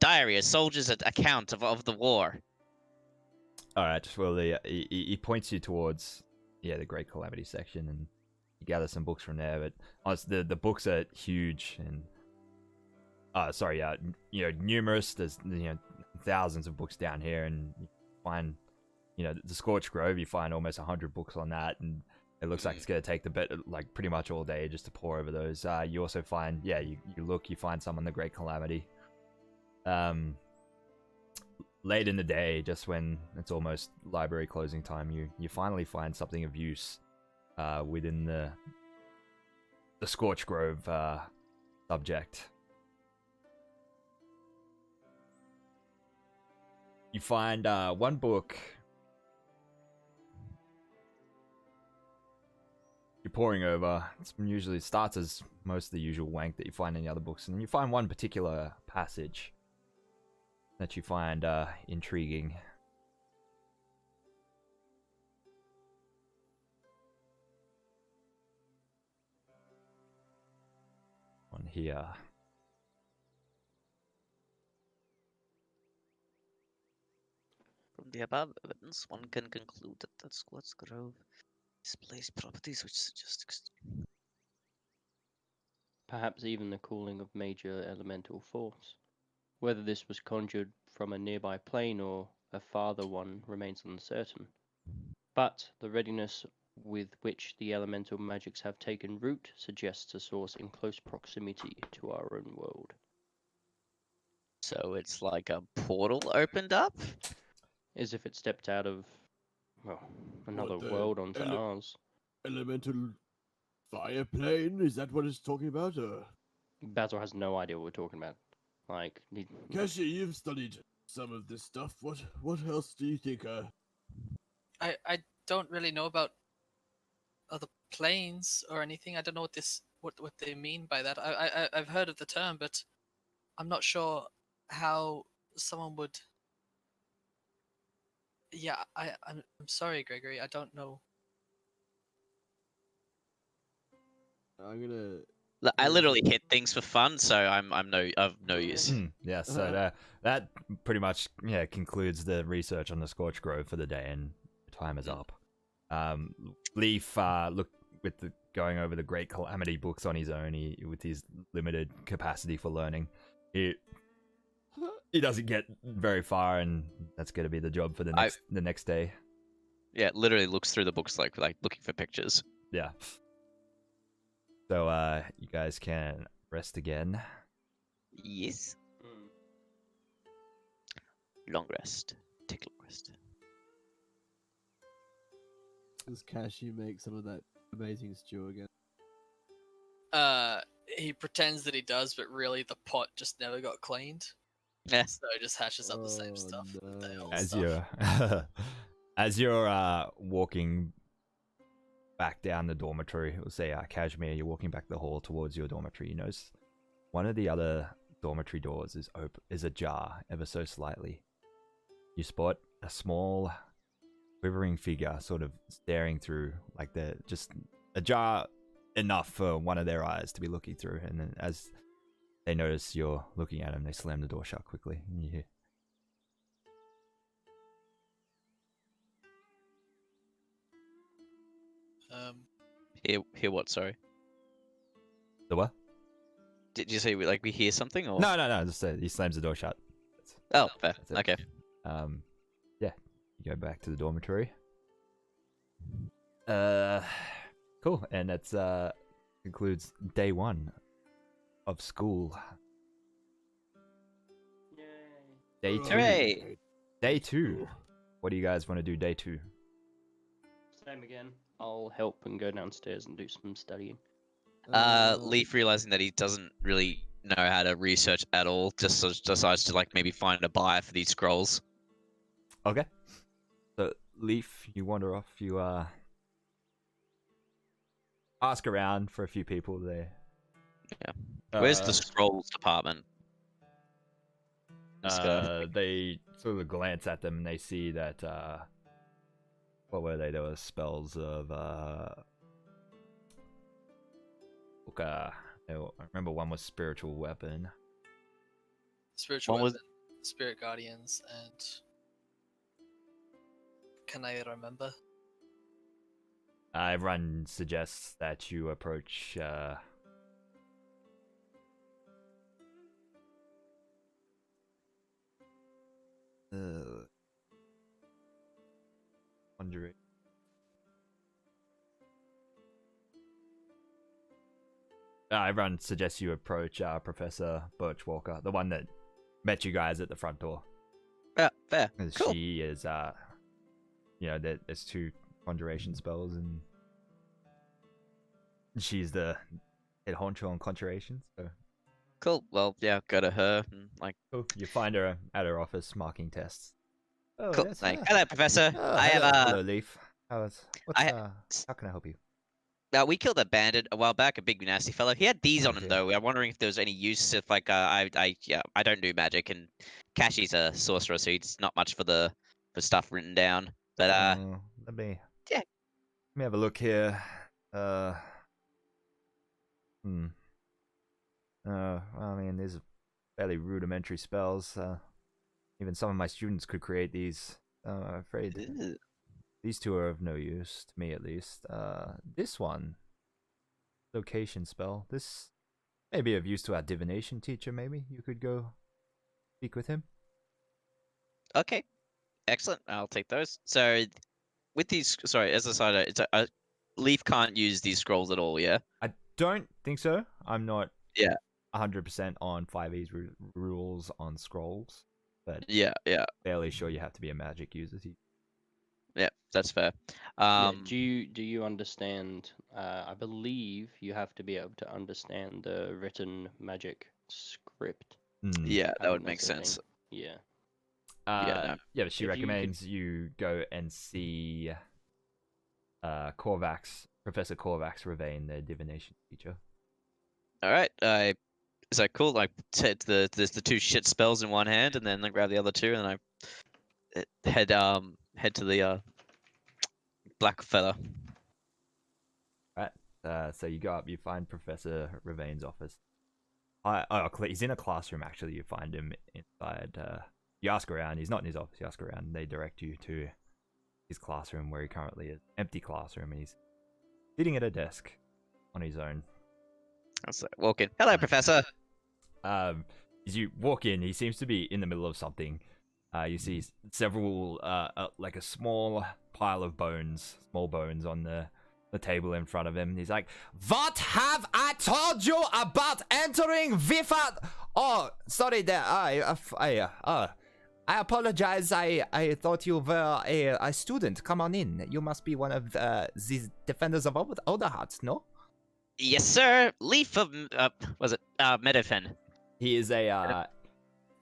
diary, a soldier's account of the war. Alright, well, he points you towards, the Great Calamity section, and you gather some books from there, but honestly, the books are huge, and numerous. There's thousands of books down here, and you find the Scorched Grove, you find almost 100 books on that, and it looks like it's going to take like pretty much all day just to pour over those. You also find you find some on the Great Calamity. Late in the day, just when it's almost library closing time, you finally find something of use within the Scorched Grove subject. You find one book. You're poring over. It starts as most of the usual wank that you find in the other books, and then you find one particular passage. that you find intriguing. On here. From the above evidence, one can conclude that the Squat's Grove displays properties which suggest Perhaps even the cooling of major elemental force. Whether this was conjured from a nearby plane or a farther one remains uncertain. But the readiness with which the elemental magics have taken root suggests a source in close proximity to our own world. so it's like a portal opened up? As if it stepped out of, well, another the world onto ours. Elemental fire plane? Is that what it's talking about? Basil has no idea what we're talking about. Like, Cassie, you've studied some of this stuff. What else do you think? I don't really know about other planes or anything. I don't know what they mean by that. I've heard of the term, but I'm not sure how someone would. Yeah, I'm sorry, Gregory. I don't know. I'm gonna. I literally hit things for fun, so I'm of no use. Yeah, so that pretty much concludes the research on the Scorch Grove for the day, and time is up. Leaf look with going over the Great Calamity books on his own. With his limited capacity for learning, he doesn't get very far, and that's going to be the job for the next day. Yeah, literally looks through the books like looking for pictures. Yeah. So you guys can rest again. Yes. Long rest. Take a long rest. Does Cashew make some of that amazing stew again? He pretends that he does, but really the pot just never got cleaned. Yeah. So it just hashes up the same stuff. No. The old As stuff. you're walking back down the dormitory, we'll say Kashmir, you're walking back the hall towards your dormitory. You notice one of the other dormitory doors is ajar ever so slightly. You spot a small quivering figure sort of staring through, like they're just ajar enough for one of their eyes to be looking through, and then as they notice you're looking at them, they slam the door shut quickly, and you hear, Hear what? Sorry. the what? Did you say we hear something or? No, just he slams the door shut. Oh, fair. That's it. Okay. Yeah, you go back to the dormitory. Cool, and that's concludes day 1 of school. Day 2. Hooray! Day 2. What do you guys want to do day 2? Same again. I'll help and go downstairs and do some studying. Leaf, realizing that he doesn't really know how to research at all, just decides to maybe find a buyer for these scrolls. Okay. So Leaf, you wander off. You ask around for a few people there. Yeah. Where's the scrolls department? They sort of glance at them and they see that what were they? There were spells of I remember one was spiritual weapon. Spiritual One was- weapon, spirit guardians, and can I remember? Everyone suggests that you approach Conjuring. Everyone suggests you approach Professor Birch Walker, the one that met you guys at the front door. Yeah, fair. 'Cause Cool. she is, there's 2 conjuration spells, and she's the head honcho on conjuration. So Cool. Well, yeah, go to her and cool. You find her at her office marking tests. Oh, cool. yes, Hello, Professor. I have hello, Leaf. How can I help you? We killed a bandit a while back, a big nasty fellow. He had these on him Okay. though. I'm wondering if there was any use. If like I don't do magic, and Kashi's a sorcerer, so he's not much for stuff written down. But Let me yeah. let me have a look here. Hmm. Well, I mean, these are fairly rudimentary spells. Even some of my students could create these. I'm afraid Ew. these two are of no use to me, at least. This one, location spell. This may be of use to our divination teacher. Maybe you could go speak with him. Okay, excellent. I'll take those. So with these, sorry, as a side note, Leaf can't use these scrolls at all. Yeah. I don't think so. I'm not. Yeah. 100% on 5e's rules on scrolls, but Yeah. fairly sure you have to be a magic user. Yeah. That's fair. Yeah, do you understand? I believe you have to be able to understand the written magic script. Yeah, I that would think make that's the thing. sense. Yeah. no. Yeah, but she If you recommends you go and see Korvax, Professor Korvax Ravane, the divination teacher. All right. Is that cool? Like, take there's the two shit spells in one hand, and then I grab the other two, and then I head to the black feather. Right. So you go up, you find Professor Ravane's office. He's in a classroom. Actually, you find him inside. You ask around. He's not in his office. You ask around, and they direct you to his classroom where he currently is. Empty classroom, and he's sitting at a desk on his own. So walk in. Hello, Professor. As you walk in, he seems to be in the middle of something. You see several, like a small pile of bones, small bones on the table in front of him. He's like, "What have I told you about entering without?" Oh, sorry, there. I apologize. I thought you were a student. Come on in. You must be one of these defenders of Older Hearts, no? Yes, sir. Leaf of was it Meadowfen? He is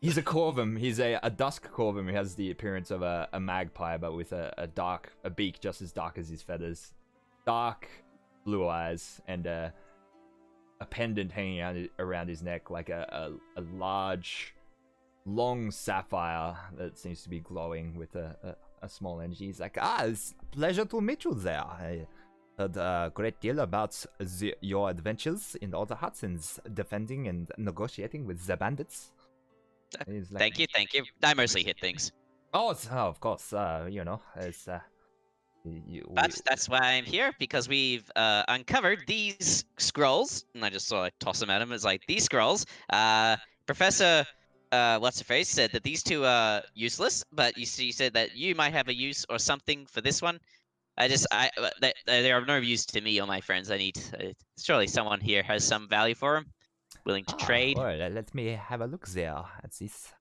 he's a corvum. He's a dusk corvum. He has the appearance of a magpie, but with a beak just as dark as his feathers. Dark blue eyes and a pendant hanging around his neck, like a large, long sapphire that seems to be glowing with a small energy. He's like, it's a pleasure to meet you there. I heard a great deal about your adventures in all the huts and defending and negotiating with the bandits. He's like, Thank you. I mostly hit things. of course. It's That's why I'm here, because we've uncovered these scrolls, and I just sort of toss them at him. It's like, these scrolls. Professor, what's her face, said that these two are useless, but you said that you might have a use or something for this one. They are of no use to me or my friends. I need surely someone here has some value for them, willing to trade. Well, let me have a look there at this.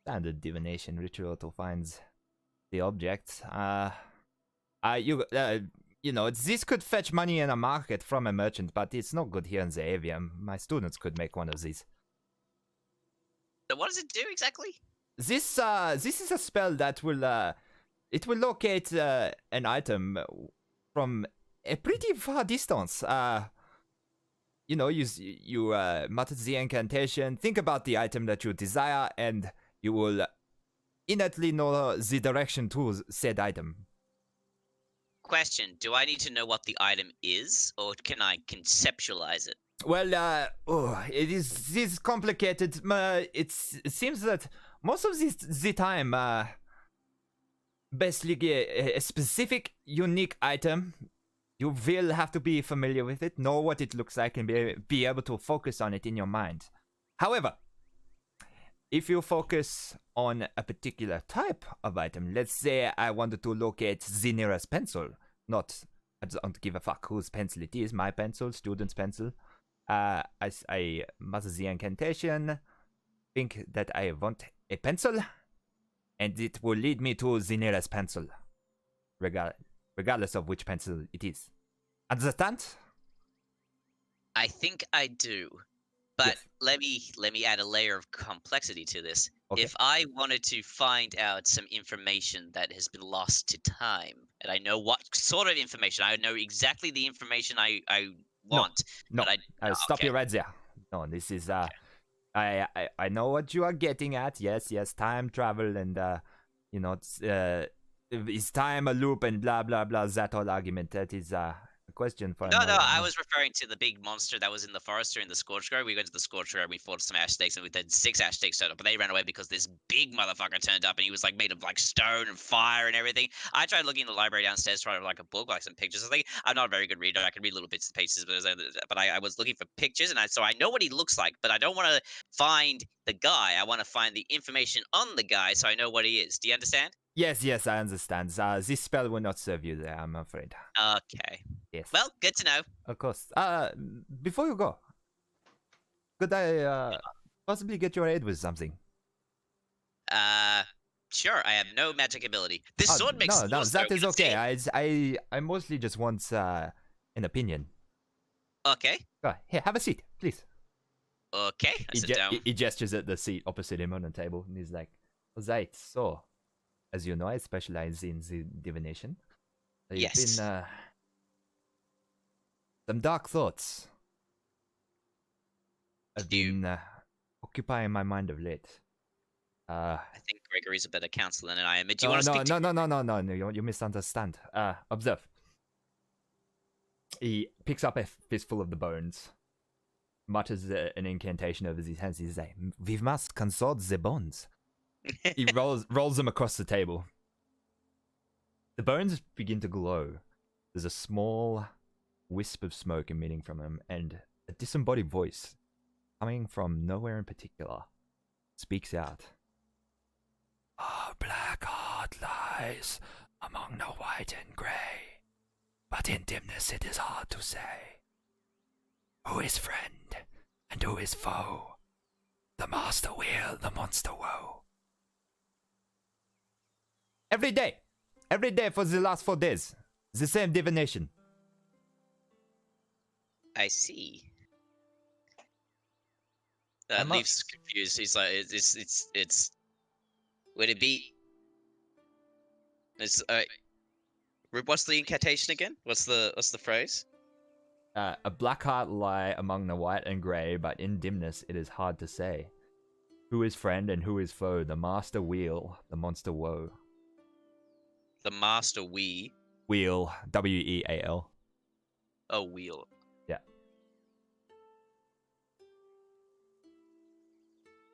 Standard divination ritual to find the object. This could fetch money in a market from a merchant, but it's not good here in the avium. My students could make one of these. So what does it do exactly? This is a spell that will it will locate an item from a pretty far distance. You mutter the incantation, think about the item that you desire, and you will innately know the direction to said item. Question: do I need to know what the item is, or can I conceptualize it? Well, it is complicated. It seems that most of the time, basically a specific, unique item, you will have to be familiar with it, know what it looks like, and be able to focus on it in your mind. However, if you focus on a particular type of item, let's say I wanted to locate the nearest pencil, I don't give a fuck whose pencil it is, my pencil, student's pencil. I mutter the incantation, think that I want a pencil, and it will lead me to the nearest pencil, regardless of which pencil it is. Understand? I think I do, but Yes. let me add a layer of complexity to this. Okay. If I wanted to find out some information that has been lost to time, and I know what sort of information. I know exactly the information I No, want. no. But I Stop okay. you right there. No, this is I know what you are getting at. Yes, time travel and you know, is time a loop and blah blah blah. That whole argument. That is a question for No, another. I was referring to the big monster that was in the forest during the Scorch Grove. We went to the Scorch Grove, we fought some ash snakes, and we had 6 ash snakes turned up, but they ran away because this big motherfucker turned up, and he was like made of like stone and fire and everything. I tried looking in the library downstairs, trying to like a book, like some pictures. I think I'm not a very good reader. I can read little bits and pieces, but I was looking for pictures, and so I know what he looks like, but I don't want to find the guy. I want to find the information on the guy so I know what he is. Do you understand? Yes, I understand. This spell will not serve you there, I'm afraid. Okay. Yes. Well, good to know. Of course. Before you go, could I possibly get your aid with something? Sure. I have no magic ability. This sword makes no, noise, that though, is when it's okay. aimed. I mostly just want an opinion. Okay. Go here, have a seat, please. Okay. I sit down. He gestures at the seat opposite him on the table, and he's like, "Right, so, as you know, I specialize in the divination. Yes. Been some dark thoughts have been occupying my mind of late. I think Gregory's a better counselor than I am. Do you No, want to speak to no, you misunderstand. Observe. He picks up a fistful of the bones, mutters an incantation over his hands. He's like, "We must consult the bones." He rolls them across the table. The bones begin to glow. There's a small wisp of smoke emitting from them, and a disembodied voice, coming from nowhere in particular, speaks out. "A black heart lies among the white and grey, but in dimness it is hard to say. Who is friend and who is foe? The master weal, the monster woe." Every day for the last 4 days, the same divination. I see. Leaf's confused. He's like, it's. Would it be? It's what's the incantation again? What's the phrase? A black heart lie among the white and grey, but in dimness it is hard to say. Who is friend and who is foe? The master weal, the monster woe. The master Wheel, W-E-A-L. Oh, wheel. Yeah.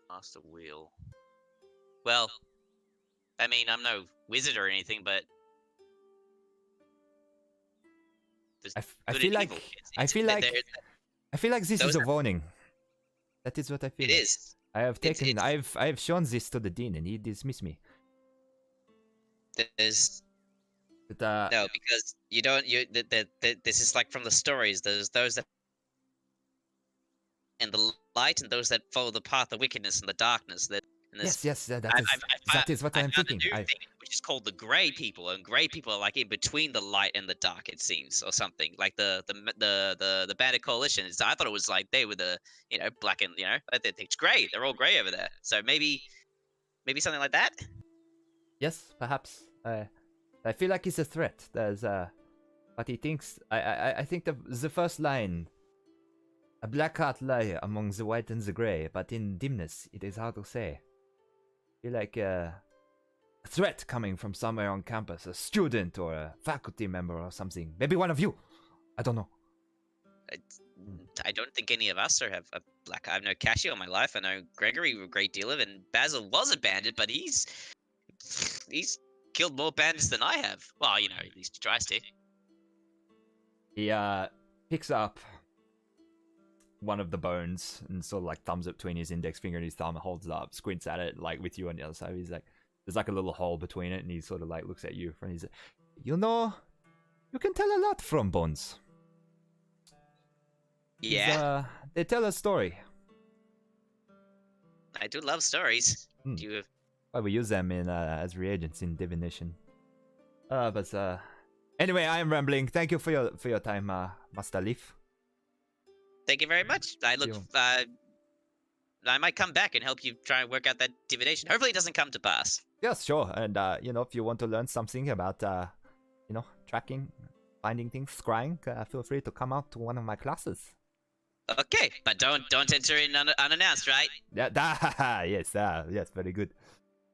Master wheel. Well, I mean, I'm no wizard or anything, but I feel like this is a warning. That is what I feel. It is. I have shown this to the dean, and he dismissed me. There's But, no, because you don't. This is like from the stories. There's those that in the light, and those that follow the path of wickedness and the darkness. Yes, that is what I'm thinking. Which is called the grey people, and grey people are like in between the light and the dark, it seems, or something. Like the Bandit Coalition. I thought it was like they were the black and it's grey. They're all grey over there. So maybe something like that. Yes, perhaps. I feel like it's a threat. There's but he thinks. I think the first line. A black heart lie among the white and the grey, but in dimness it is hard to say. I feel like a threat coming from somewhere on campus, a student or a faculty member or something. Maybe one of you. I don't know. I don't think any of us have a black. I know Cassie all my life. I know Gregory a great deal of, and Basil was a bandit, but he's killed more bandits than I have. Well, at least he tries to. He picks up one of the bones and sort of like thumbs it between his index finger and his thumb, holds it up, squints at it like with you on the other side. He's like, there's like a little hole between it, and he sort of like looks at you and he's like, you can tell a lot from bones. Yeah. They tell a story. I do love stories. Do you have... Well, we use them in as reagents in divination. But anyway, I am rambling. Thank you for your time, Master Leaf. Thank you very much. I might come back and help you try and work out that divination. Hopefully it doesn't come to pass. Yes, sure. And if you want to learn something about tracking, finding things, scrying, feel free to come out to one of my classes. Okay, but don't enter in unannounced, right? Yeah, yes, yes, very good.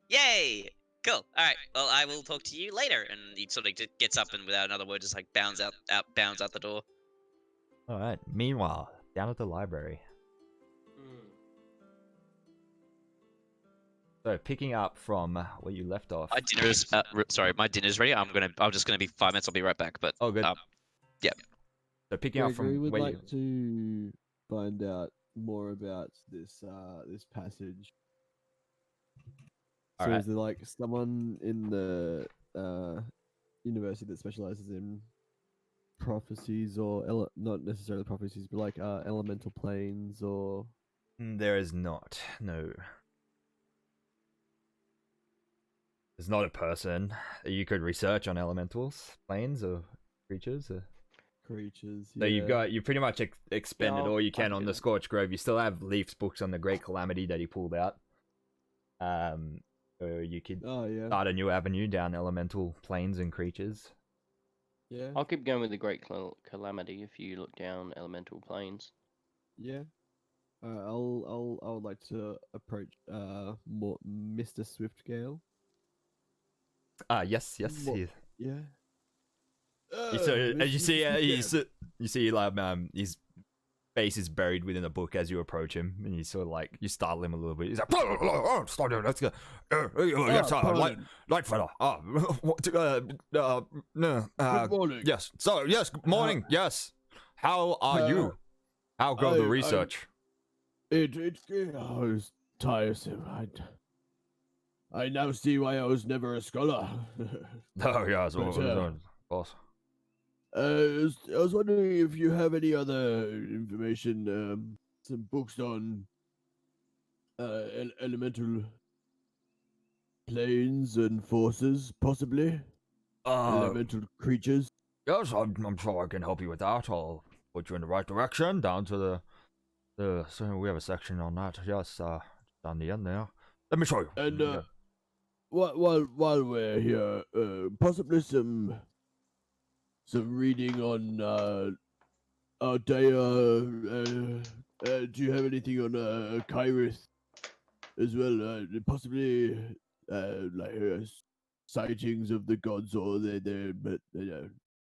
Yay! Cool. All right. Well, I will talk to you later. And he sort of just gets up and without another word, just like bounds out the door. All right. Meanwhile, down at the library. So picking up from where you left off. My dinner's my dinner's ready. I'm just gonna be 5 minutes. I'll be right back. But Oh, good. yeah. So picking up Gregory from would where like to find out more about this this passage. So Alright. is there like someone in the university that specializes in prophecies or not necessarily prophecies, but like elemental planes or? There is not. No. There's not a person that you could research on elementals, planes, or creatures. Creatures. So you pretty much expended all you can on the that. Scorch Grove. You still have Leaf's books on the Great Calamity that he pulled out. Or you could start a new avenue down elemental planes and creatures. Yeah. I'll keep going with the Great Calamity if you look down elemental planes. Yeah. I would like to approach more Mr. Swiftgale. Yes. Yeah. You see, like his face is buried within a book as you approach him, and you sort of like you startle him a little bit. He's like, "Oh, start it, let's go." Yes, light fella. Good morning. Yes. So yes, good morning. Yes. How are you? How go the research? It's tiresome. I now see why I was never a scholar. Oh yes, But, of course. I was wondering if you have any other information, some books on elemental planes and forces, possibly elemental creatures. Yes, I'm sure I can help you with that. I'll put you in the right direction, down to so we have a section on that. Yes, down the end there. Let me show you. And while we're here, possibly some reading on Ardea. Do you have anything on Kyrith as well? Possibly like sightings of the gods or their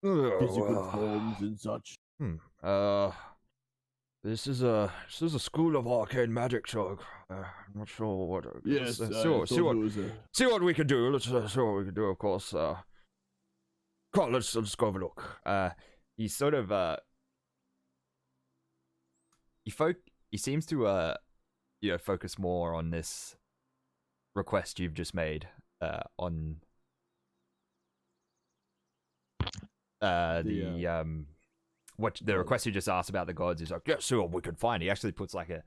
physical forms and such. This is a school of arcane magic, so I'm not sure what. Yes, See what we can do. Let's see what we can do. Of course. Come on, let's go have a look. He sort of he seems to focus more on this request you've just made on what the request you just asked about the gods. Is like, yes, see what we can find. He actually puts like a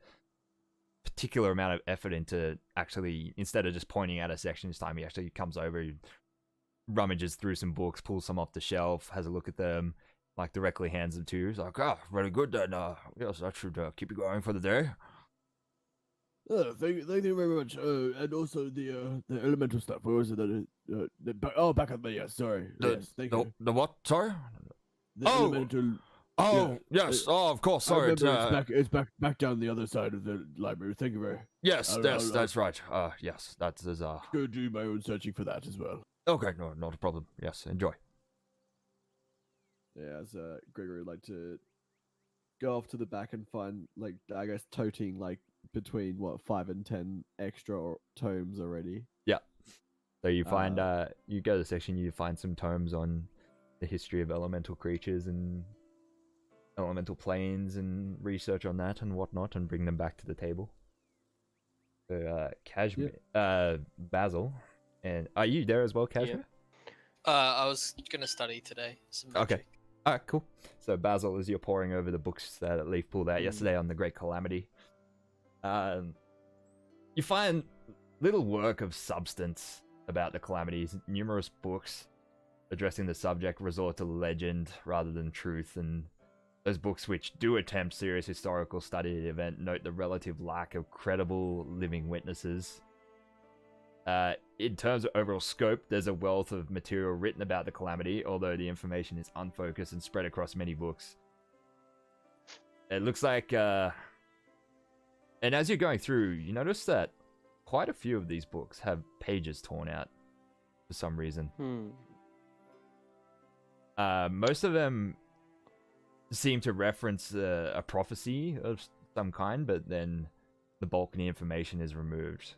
particular amount of effort into actually, instead of just pointing out a section this time, he actually comes over, he rummages through some books, pulls some off the shelf, has a look at them, like directly hands them to you. He's like, very good then. Yes, that should keep you going for the day. Thank you very much. And also the elemental stuff. Where was it? Back up there. Yeah, sorry. Yes, thank you. The what? Sorry. The elemental. Oh, yes. Oh, of course. Sorry. It's back down the other side of the library. Thank you very. Yes, that's right. Yes, that is. Go do my own searching for that as well. Okay, no, not a problem. Yes, enjoy. Yeah, as Gregory would like to go off to the back and find, like, I guess, toting, like, between, 5 and 10 extra tomes already. Yeah. So you find, you go to the section, you find some tomes on the history of elemental creatures and elemental planes and research on that and whatnot, and bring them back to the table. So, Basil, and are you there as well, Kashmir? Yeah. I was gonna study today. Some magic. Okay. Alright, cool. So Basil, as you're poring over the books that Leaf pulled out yesterday on the Great Calamity, you find little work of substance about the calamities. Numerous books addressing the subject resort to legend rather than truth, and those books which do attempt serious historical study of the event note the relative lack of credible living witnesses. in terms of overall scope, there's a wealth of material written about the calamity, although the information is unfocused and spread across many books. It looks like, and as you're going through, you notice that quite a few of these books have pages torn out for some reason. Most of them seem to reference a prophecy of some kind, but then the bulk of the information is removed.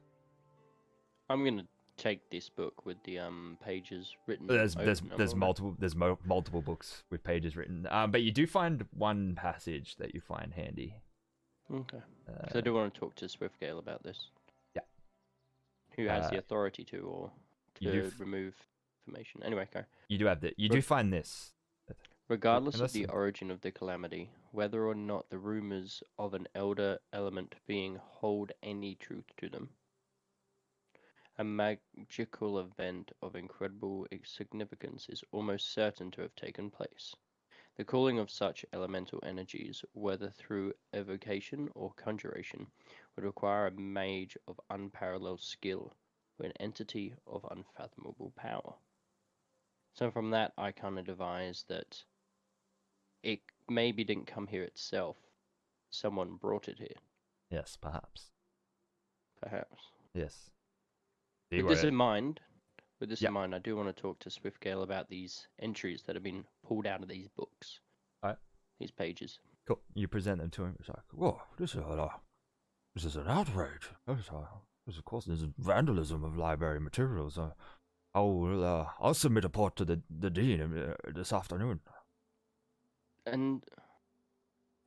I'm gonna take this book with the pages written. There's multiple books with pages written. But you do find one passage that you find handy. Okay. So I do want to talk to Swiftgale about this. Yeah. Who has the authority to or to remove information? Anyway, go. You do find this. Regardless of the origin of the calamity, whether or not the rumors of an elder element being hold any truth to them, a magical event of incredible significance is almost certain to have taken place. The calling of such elemental energies, whether through evocation or conjuration, would require a mage of unparalleled skill or an entity of unfathomable power. So from that, I kind of devised that it maybe didn't come here itself. Someone brought it here. Yes, perhaps. Perhaps. Yes. With this in mind, I do want to talk to Swiftgale about these entries that have been pulled out of these books. Alright. These pages. Cool. You present them to him. It's like, whoa, this is an outrage. This, of course, is vandalism of library materials. I'll submit a report to the dean this afternoon. And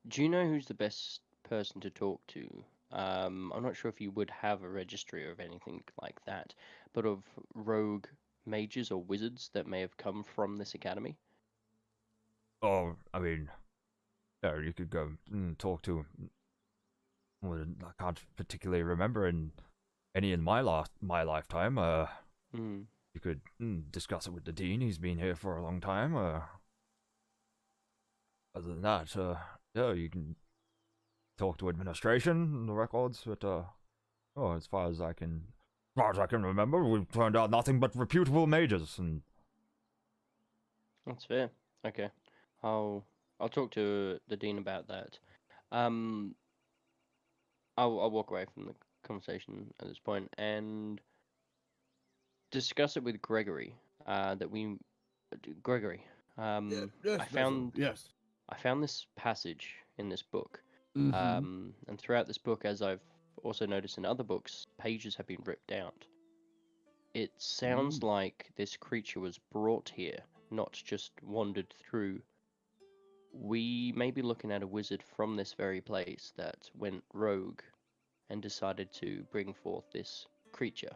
do you know who's the best person to talk to? I'm not sure if you would have a registry or anything like that, but of rogue mages or wizards that may have come from this academy. Oh, I mean, yeah, you could go and talk to. Well, I can't particularly remember any in my lifetime. You could discuss it with the dean. He's been here for a long time. Other than that, yeah, you can talk to administration and the records, but as far as I can remember, we've turned out nothing but reputable mages. And that's fair. Okay, I'll talk to the dean about that. I'll walk away from the conversation at this point and discuss it with Gregory. Gregory. Yes. I found this passage in this book. Mm-hmm. And throughout this book, as I've also noticed in other books, pages have been ripped out. It sounds like this creature was brought here, not just wandered through. We may be looking at a wizard from this very place that went rogue and decided to bring forth this creature.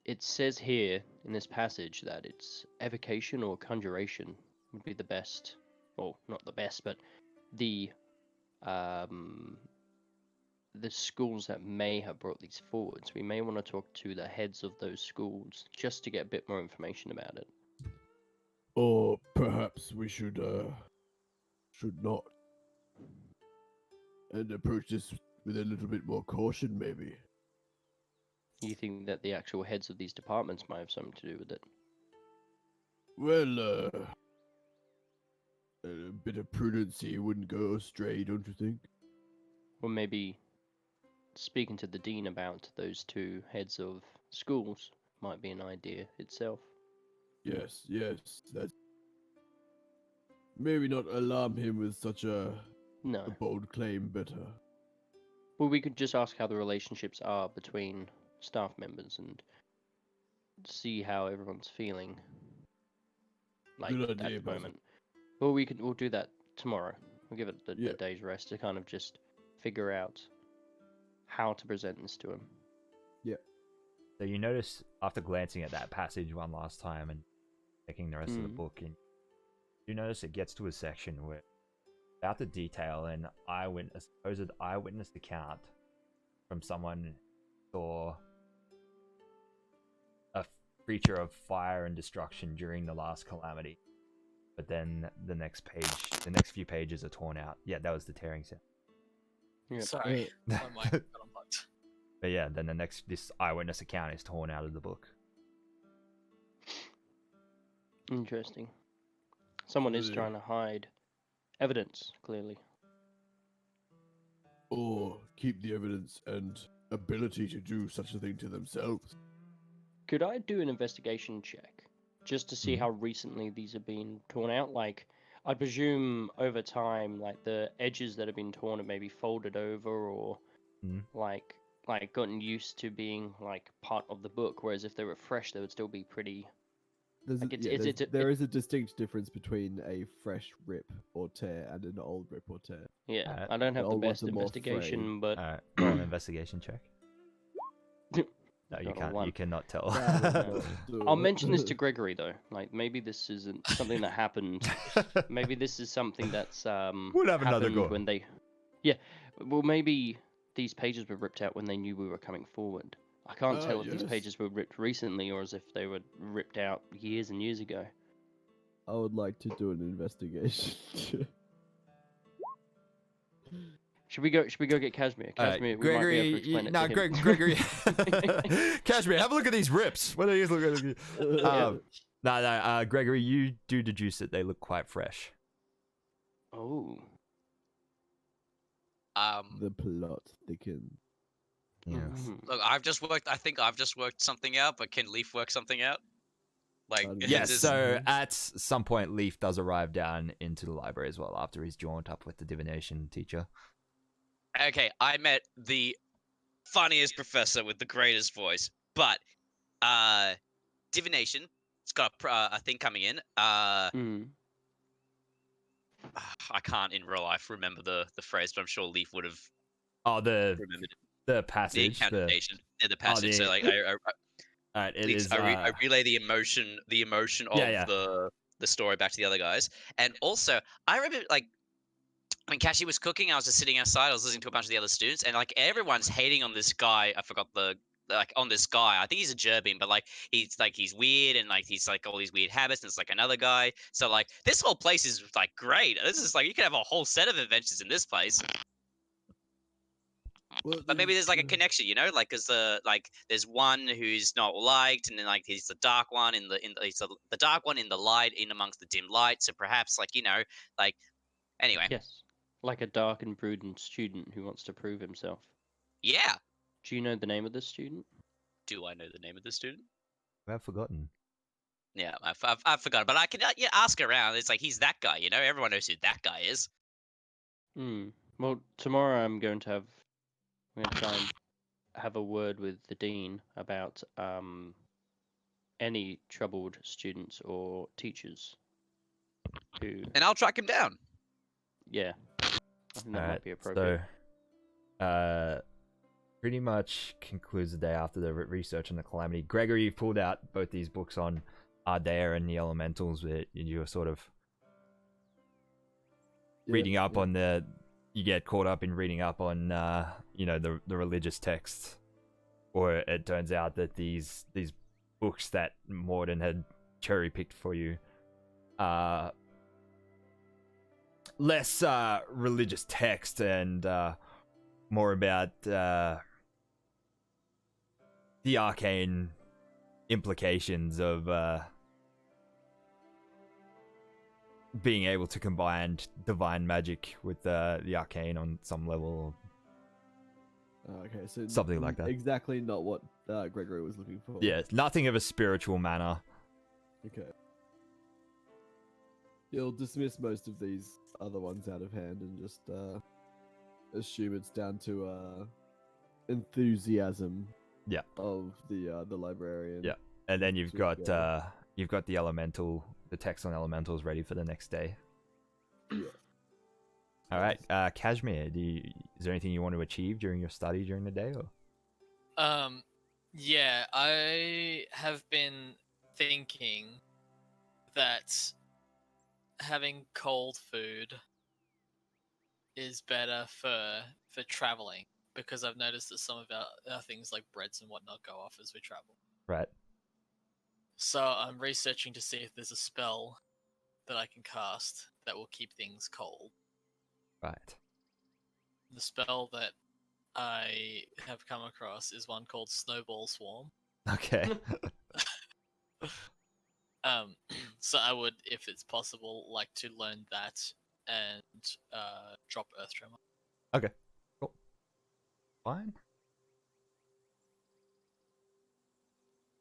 It says here in this passage that it's evocation or conjuration would be the best. Well, not the best, but the schools that may have brought these forwards. We may want to talk to the heads of those schools just to get a bit more information about it. Or perhaps we should not, and approach this with a little bit more caution, maybe. You think that the actual heads of these departments might have something to do with it? Well, a bit of prudency wouldn't go astray, don't you think? Or maybe speaking to the dean about those two heads of schools might be an idea itself. Yes, that's... Maybe not alarm him with such a bold claim, but... Well, we could just ask how the relationships are between staff members and see how everyone's feeling. Like, good at idea, the moment. Well, we'll do that tomorrow. We'll give it the day's rest to kind of just figure out how to present this to him. Yeah. So you notice, after glancing at that passage one last time and checking the rest of the book, and you notice it gets to a section where about to detail an supposed eyewitness account from someone who saw a creature of fire and destruction during the last calamity. But then the next few pages are torn out. Yeah, that was the tearing sound. Yeah. Sorry, my mic got unplugged. But yeah, then this eyewitness account is torn out of the book. Interesting. Someone is Yeah. trying to hide evidence, clearly. Or keep the evidence and ability to do such a thing to themselves. Could I do an investigation check just to see how recently these have been torn out? Like, I presume over time, like the edges that have been torn have maybe folded over or like gotten used to being like part of the book. Whereas if they were fresh, they would still be pretty. There is a distinct difference between a fresh rip or tear and an old rip or tear. Yeah, I don't have the old ones best are more investigation, but Alright, roll an investigation check. No, you Got a can't. one. You cannot tell. I'll mention this to Gregory though. Like maybe this isn't something that happened. Maybe this is something that's We'll have another happened go. when they. Yeah, well maybe these pages were ripped out when they knew we were coming forward. I can't tell if these Yes. pages were ripped recently or as if they were ripped out years and years ago. I would like to do an investigation. Should we go get Kashmir? Kashmir, we might be able to explain it to him. Gregory. Cashmere, have a look at these rips. What are these looking at? Gregory, you do deduce that they look quite fresh. Oh. The plot thickens. Yes. Look, I think I've just worked something out, but can Leaf work something out? Like, Yes, this- so at some point, Leaf does arrive down into the library as well after he's jaunt up with the divination teacher. Okay, I met the funniest professor with the greatest voice, but divination. It's got a thing coming in. I can't in real life remember the phrase, but I'm sure Leaf would have Oh, the remembered it. the passage. The incantation. Yeah, the passage. So like, Alright, it Leaf, is. I relay the emotion of Yeah. the story back to the other guys, and also I remember like. When Kashi was cooking, I was just sitting outside. I was listening to a bunch of the other students, and like everyone's hating on this guy. I forgot on this guy. I think he's a Jerbin, but like he's weird and like he's like all these weird habits. And it's like another guy. So like this whole place is like great. This is like you could have a whole set of adventures in this place. Well, But maybe there's like a connection, you know, like because like there's one who's not liked, and then like he's the dark one he's the dark one in the light, in amongst the dim light. So perhaps like like anyway, Yes. Like a dark and prudent student who wants to prove himself. yeah. Do you know the name of this student? Do I know the name of the student? I've forgotten. Yeah, I've forgotten, but I can ask around. It's like he's that guy, you know. Everyone knows who that guy is. Well, tomorrow I'm going to try and have a word with the dean about any troubled students or teachers who. And I'll track him down. Yeah, I think that might Alright, be appropriate. so pretty much concludes the day after the research on the calamity. Gregory, you've pulled out both these books on Ardea and the elementals, where you're sort of reading up on you get caught up in reading up on the religious texts, or it turns out that these books that Morden had cherry picked for you less religious text and more about the arcane implications of being able to combine divine magic with the arcane on some level. Okay, so Something like that. Exactly not what Gregory was looking for. Yeah, nothing of a spiritual manner. Okay. You'll dismiss most of these other ones out of hand and just assume it's down to enthusiasm. Yeah. Of the librarian. Yeah. And then you've got Yeah. the text on elementals ready for the next day. Yeah. All right, Kashmir, is there anything you want to achieve during your study during the day, or? Yeah, I have been thinking that having cold food is better for traveling, because I've noticed that some of our things like breads and whatnot go off as we travel. Right. So I'm researching to see if there's a spell that I can cast that will keep things cold. Right. The spell that I have come across is one called Snowball Swarm. Okay. So I would, if it's possible, like to learn that and drop Earth Tremor. Okay. Cool. Fine.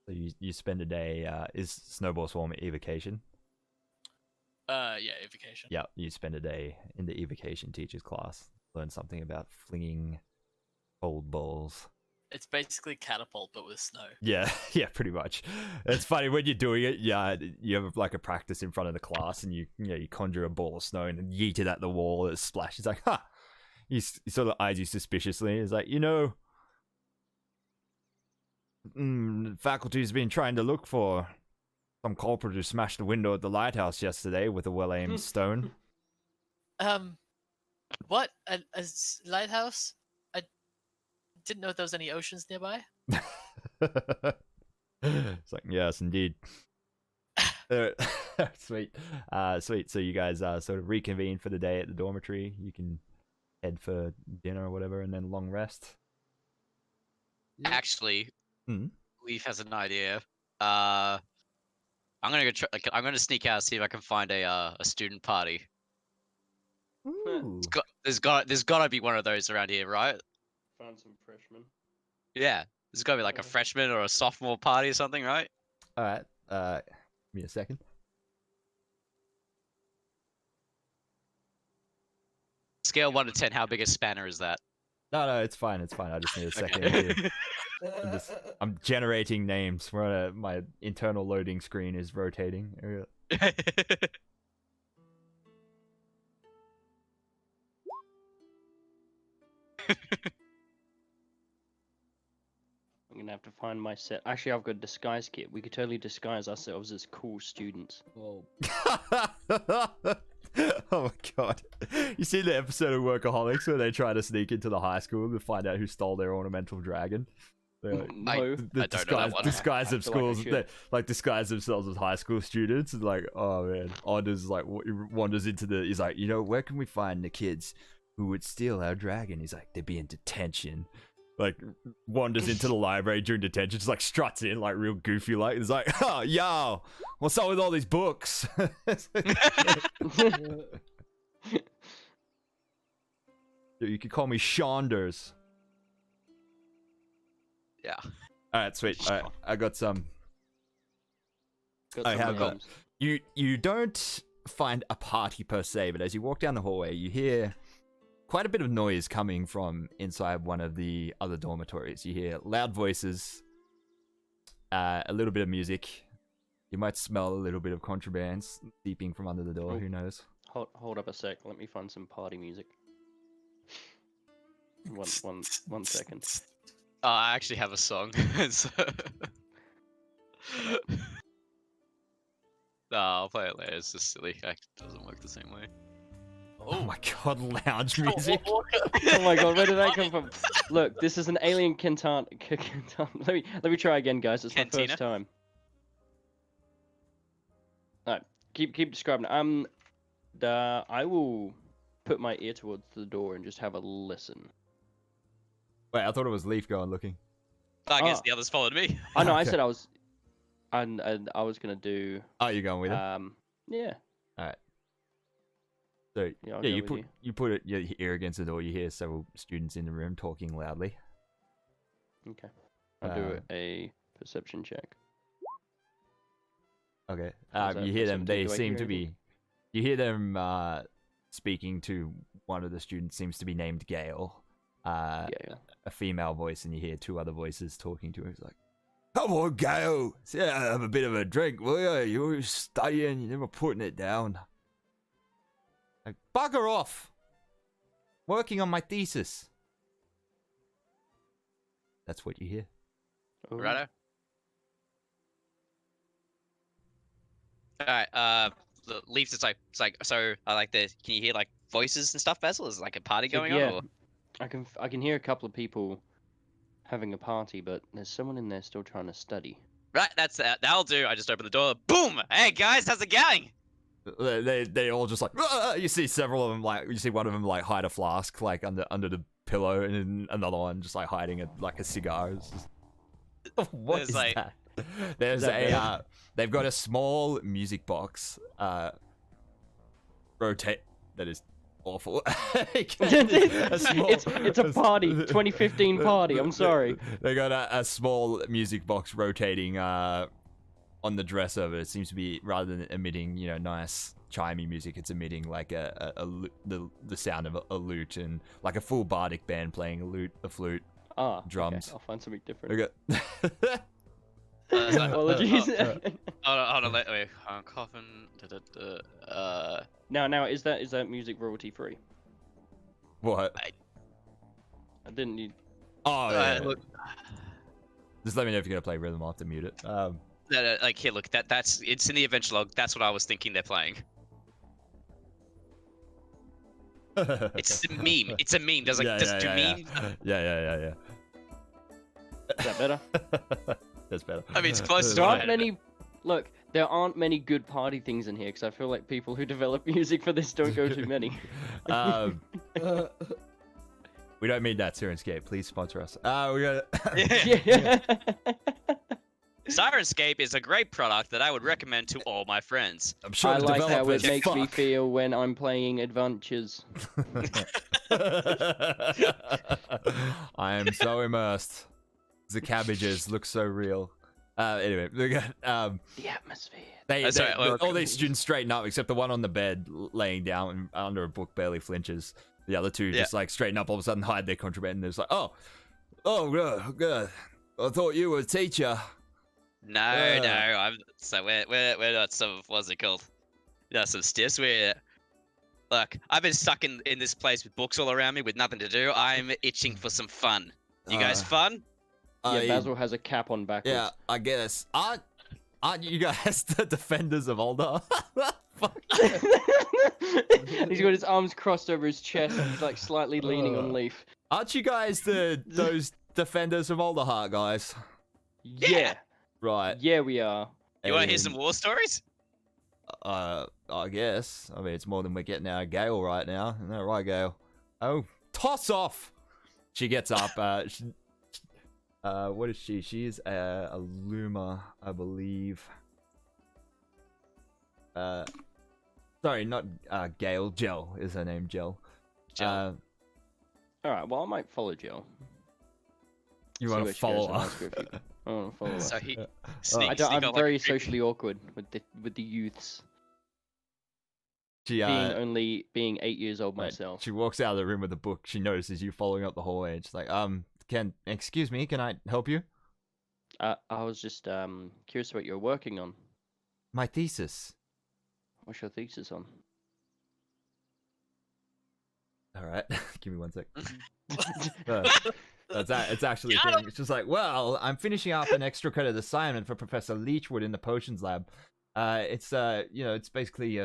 So you spend a day. Is Snowball Swarm evocation? Yeah, evocation. Yeah, you spend a day in the evocation teacher's class. Learn something about flinging cold balls. It's basically catapult, but with snow. Yeah, yeah, pretty much. It's funny when you're doing it. Yeah, you have like a practice in front of the class, and you conjure a ball of snow and yeet it at the wall. It splashes. It's like, huh. He sort of eyes you suspiciously. He's like, faculty's been trying to look for some culprit who smashed the window at the lighthouse yesterday with a well-aimed stone. What? A lighthouse? I didn't know there was any oceans nearby. It's like, yes, indeed. Sweet. Sweet. So you guys sort of reconvene for the day at the dormitory. You can head for dinner or whatever, and then long rest. Actually, Hmm? Leaf has an idea. I'm gonna go. I'm gonna sneak out and see if I can find a student party. Ooh. There's gotta be one of those around here, right? Found some freshmen. Yeah, there's gotta be like a freshman or a sophomore party or something, right? All right. Give me a second. Scale 1 to 10, how big a spanner is that? No, it's fine. It's fine. I just need a second. Okay. I'm generating names. My internal loading screen is rotating. I'm gonna have to find my set. Actually, I've got a disguise kit. We could totally disguise ourselves as cool students. Well, Oh my god. You see the episode of Workaholics where they try to sneak into the high school to find out who stole their ornamental dragon? They're like, No. I don't know that one. disguise I of feel like I schools, should. they like disguise themselves as high school students. And like, oh man, Anders like wanders into the. He's like, where can we find the kids who would steal our dragon? He's like, they'd be in detention. Like wanders into the library during detention, just like struts in like real goofy. Like it's like, oh yo, what's up with all these books? You could call me Shaunders. Yeah. All right, sweet. All right, I got some. Got I some have names. You don't find a party per se, but as you walk down the hallway, you hear quite a bit of noise coming from inside one of the other dormitories. You hear loud voices, a little bit of music. You might smell a little bit of contraband seeping from under the door. Oh. Who knows? Hold up a sec. Let me find some party music. One second. I actually have a song. So... No, I'll play it later. It's just silly. It doesn't work the same way. Oh my god, lounge music. Oh my god, where did that come from? Look, this is an alien Kentan. Let me try again, guys. It's my Cantina? first time. Alright, keep describing it. I will put my ear towards the door and just have a listen. Wait, I thought it was Leaf going looking. I guess Ah. the others followed me. I know. I Okay. said I was, and I was gonna do. Oh, you're going with it? Yeah. So Yeah, I'll yeah, go you with put your ear against the door. You hear several students in the room talking loudly. Okay. I'll do Uh, a perception check. Okay. Was that You hear plus them. 17? They Do I seem hear to anything? be. You hear them speaking to one of the students. Seems to be named Gale. Yeah. A female voice, and you hear two other voices talking to her. It's like, "Come on, Gale. Yeah, have a bit of a drink, will you? You're studying. You're never putting it down. Like, bugger off. Working on my thesis." That's what you hear. Oh, Righto. Alright, the Leafs it's like so I like the can you hear like voices and stuff, Basil? Is like a party So, going yeah. on or I can hear a couple of people having a party, but there's someone in there still trying to study. right, that'll do. I just open the door. Boom! Hey guys, how's it going? They all just like, "Ah!" You see several of them, like you see one of them like hide a flask like under the pillow, and then another one just like hiding like a cigar. It's just... What There's, is like- that? There's they've got a small music box. Rotate. That is awful. It's a party, 2015 party. I'm sorry. They got a small music box rotating on the dresser, but it seems to be, rather than emitting nice chimey music, it's emitting like the sound of a lute, and like a full bardic band playing a flute, drums. Okay. I'll find something different. Okay. Apologies. Hold on, wait. I'm coughing. Now, is that music royalty free? What? I didn't need. Oh, yeah. Look, Just let me know if you're gonna play rhythm. I'll have to mute it. no, like here, look. That's it's in the adventure log. That's what I was thinking they're playing. It's a meme. It's a meme. Does do memes? Yeah. Is that better? That's better. I mean, it's close to There what aren't many. Look, there aren't many good party things in here because I feel like people who develop music for this don't go too many. We don't mean that, Sirenscape. Please sponsor us. We got. Yeah. Sirenscape is a great product that I would recommend to all my friends. I'm sure I the like how developers. it makes me fuck. feel when I'm playing adventures. I am so immersed. The cabbages look so real. Anyway, we got The atmosphere. all these students straighten up except the one on the bed laying down under a book barely flinches. The other two just like straighten up, all of a sudden hide their contraband, and there's like, oh god, I thought you were a teacher. No, I'm so we're not some what's it called? Not some stiffs. Look, I've been stuck in this place with books all around me with nothing to do. I'm itching for some fun. You guys fun? Yeah, Basil has a cap on backwards. Yeah, I guess. Aren't you guys the defenders of Alder? Fuck. He's got his arms crossed over his chest. He's like slightly leaning on Leaf. Aren't you guys those defenders of Alderheart, guys? Yeah. Right. Yeah, we are. You want to hear some war stories? I guess. I mean, it's more than we're getting out of Gale right now. Isn't that right, Gale? Oh, toss off! She gets up. What is she? She's a Luma, I believe. Sorry, not Gale. Gel is her name. Gel. Gel. Alright, well, I might follow Jill. You See want where to she goes follow in her? high school if you- I want to follow her. So he I'm very socially awkward with the youths. She Being 8 years old myself. She walks out of the room with a book. She notices you following up the hallway. And she's like, excuse me, can I help you? I was just curious what you're working on. My thesis. What's your thesis on? All right, give me 1 sec. It's actually a thing. It's just like, well, I'm finishing up an extra credit assignment for Professor Leechwood in the potions lab. It's it's basically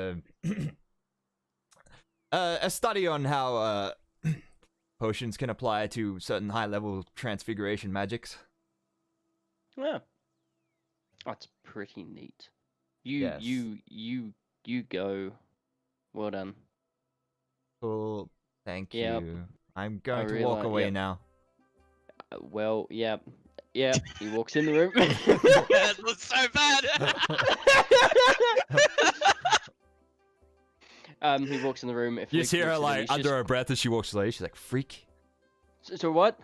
a study on how potions can apply to certain high-level transfiguration magics. Yeah. That's pretty neat. You go. Well done. Cool. Thank Yep. you. I'm going to really walk like- away yep. now. Well, yeah. Yeah, he walks in the room. That looks so bad. He walks in the room. If You just Luke hear her looks at him, like he's under just- her breath as she walks away. She's like, "Freak." So what?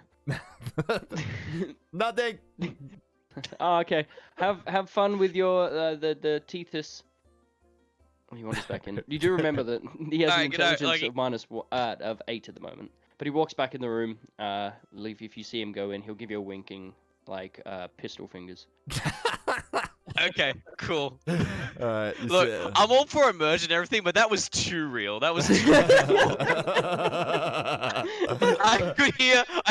Nothing. Oh, okay. Have fun with your the thesis. Oh, he wanders back in. You do remember that he has an Alright, intelligence of 8 at the moment. But he walks back in the room. Leaf, if you see him go in, he'll give you a winking, like pistol fingers. Okay, cool. Alright. Look, I'm all for immersion and everything, but that was too real. That was too real. I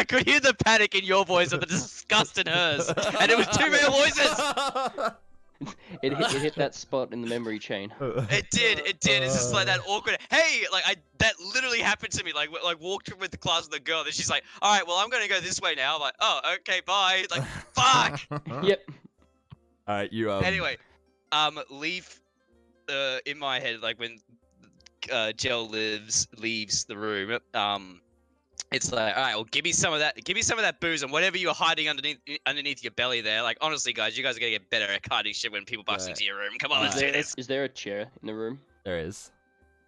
could hear the panic in your voice and the disgust in hers, and it was two real voices. It hit that spot in the memory chain. It did. It's just like that awkward. Hey, that literally happened to me. Like walked with the class with the girl, and she's like, "All right, well, I'm gonna go this way now." I'm like, "Oh, okay, bye." Like, fuck. Yep. Alright, you Anyway, Leaf, in my head, like when Gel leaves the room, It's like, all right, well, give me some of that booze and whatever you're hiding underneath your belly there. Like, honestly, guys, you guys are gonna get better at hiding shit when people bust Right. into your room. Come on, let's do this. Is there a chair in the room? There is.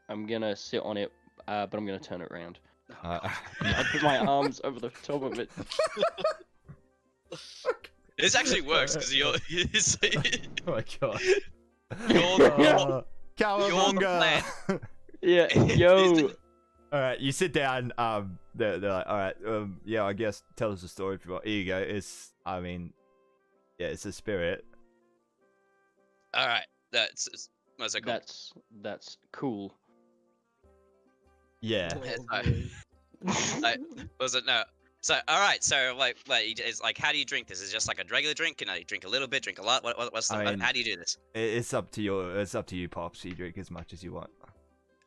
I'm gonna sit on it, but I'm gonna turn it around. Uh, I put my arms over the top of it. This actually works because you're oh my god. you're the Cowabunga! Yeah, yo. Alright, you sit down, they're like, alright, yeah, I guess tell us a story if you want. Here you go, it's it's a spirit. all right. That's what's it called? That's cool. Yeah. Was it no? So all right. So like it's like, how do you drink this? Is it just like a regular drink? Can I drink a little bit? Drink a lot? What's the? I mean, how do you do this? It's up to you, Pops. You drink as much as you want.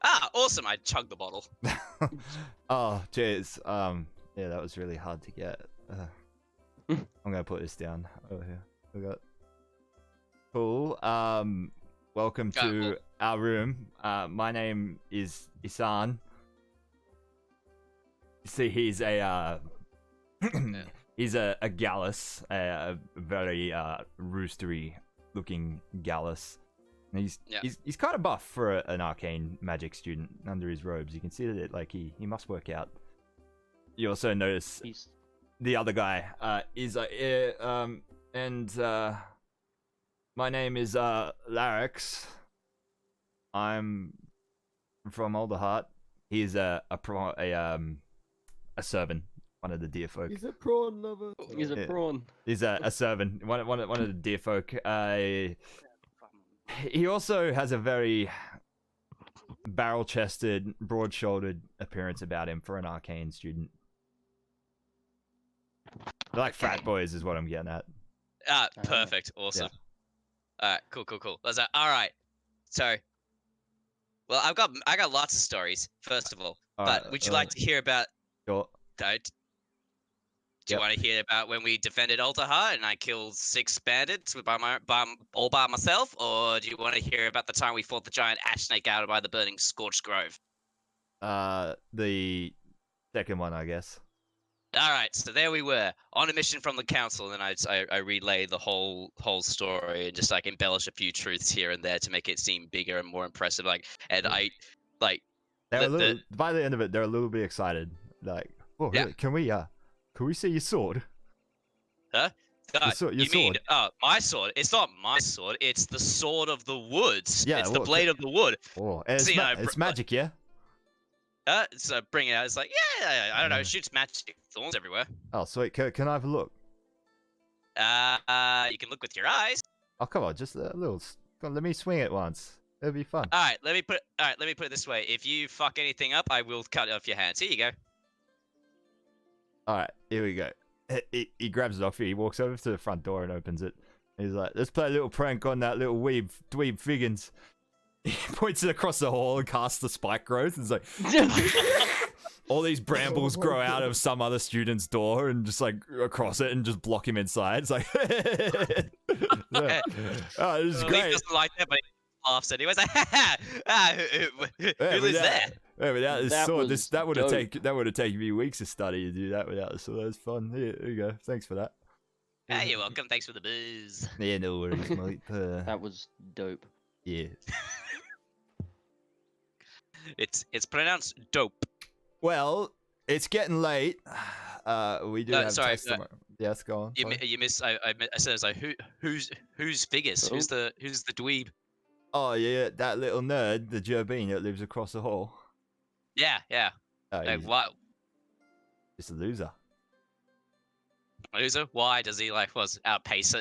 Ah, awesome! I chugged the bottle. Oh, cheers. Yeah, that was really hard to get. I'm gonna put this down over here. We got. Cool. Welcome to our room. My name is Isan. See, he's a he's a gallus, a very roostery looking gallus. And he's kind of buff for an arcane magic student under his robes. You can see that he must work out. You also notice the other guy is my name is Larix. I'm from Alderheart. He's a servant, one of the deer folk. He's a prawn lover. He's a prawn. He's a servant, one of the deer folk. He also has a very barrel-chested, broad-shouldered appearance about him for an arcane student. They're like frat boys, is what I'm getting at. Perfect, awesome. Yeah. All right, cool. I was like, all right, so. Well, I got lots of stories. First of all, but would you like to hear about? Sure. Do you want to hear about when we defended Alderheart and I killed 6 bandits all by myself, or do you want to hear about the time we fought the giant ash snake out by the burning Scorched Grove? The second one, I guess. All right, so there we were on a mission from the council, and I relay the whole story and just like embellish a few truths here and there to make it seem bigger and more impressive. By the end of it, they're a little bit excited. Like, oh, really? Yeah. Can we see your sword? Huh? Your you mean sword. my sword? It's not my sword. It's the sword of the woods. Yeah, it's the blade of the wood. Oh, it's magic, yeah. So bring it out. It's like, yeah, I don't know. It shoots magic thorns everywhere. Oh, sweet. Can I have a look? You can look with your eyes. Oh, come on, just a little. Come on, let me swing it once. It'll be fun. All right, let me put it this way. If you fuck anything up, I will cut off your hands. Here you go. All right, here we go. He grabs it off you. He walks over to the front door and opens it. He's like, "Let's play a little prank on that little dweeb Figgins." He points it across the hall and casts the spike growth. It's like all these brambles grow out of some other student's door and just like across it and just block him inside. It's like, oh, this is great. He doesn't like that, but he laughs anyways. Like, who lives there? Yeah, without this sword, that would have taken me weeks to study to do that without the sword. That was fun. Here you go. Thanks for that. Ah, you're welcome. Thanks for the booze. Yeah, no worries, mate. That was dope. Yeah. It's pronounced dope. Well, it's getting late. We do have sorry, tests tomorrow. Yes, go on. You miss. I said, it's like, who's Figgis? Oh. Who's the dweeb? Oh yeah, that little nerd, the Gerbine that lives across the hall. Yeah. Oh, Like, he's what? just a loser. Loser? Why does he outpace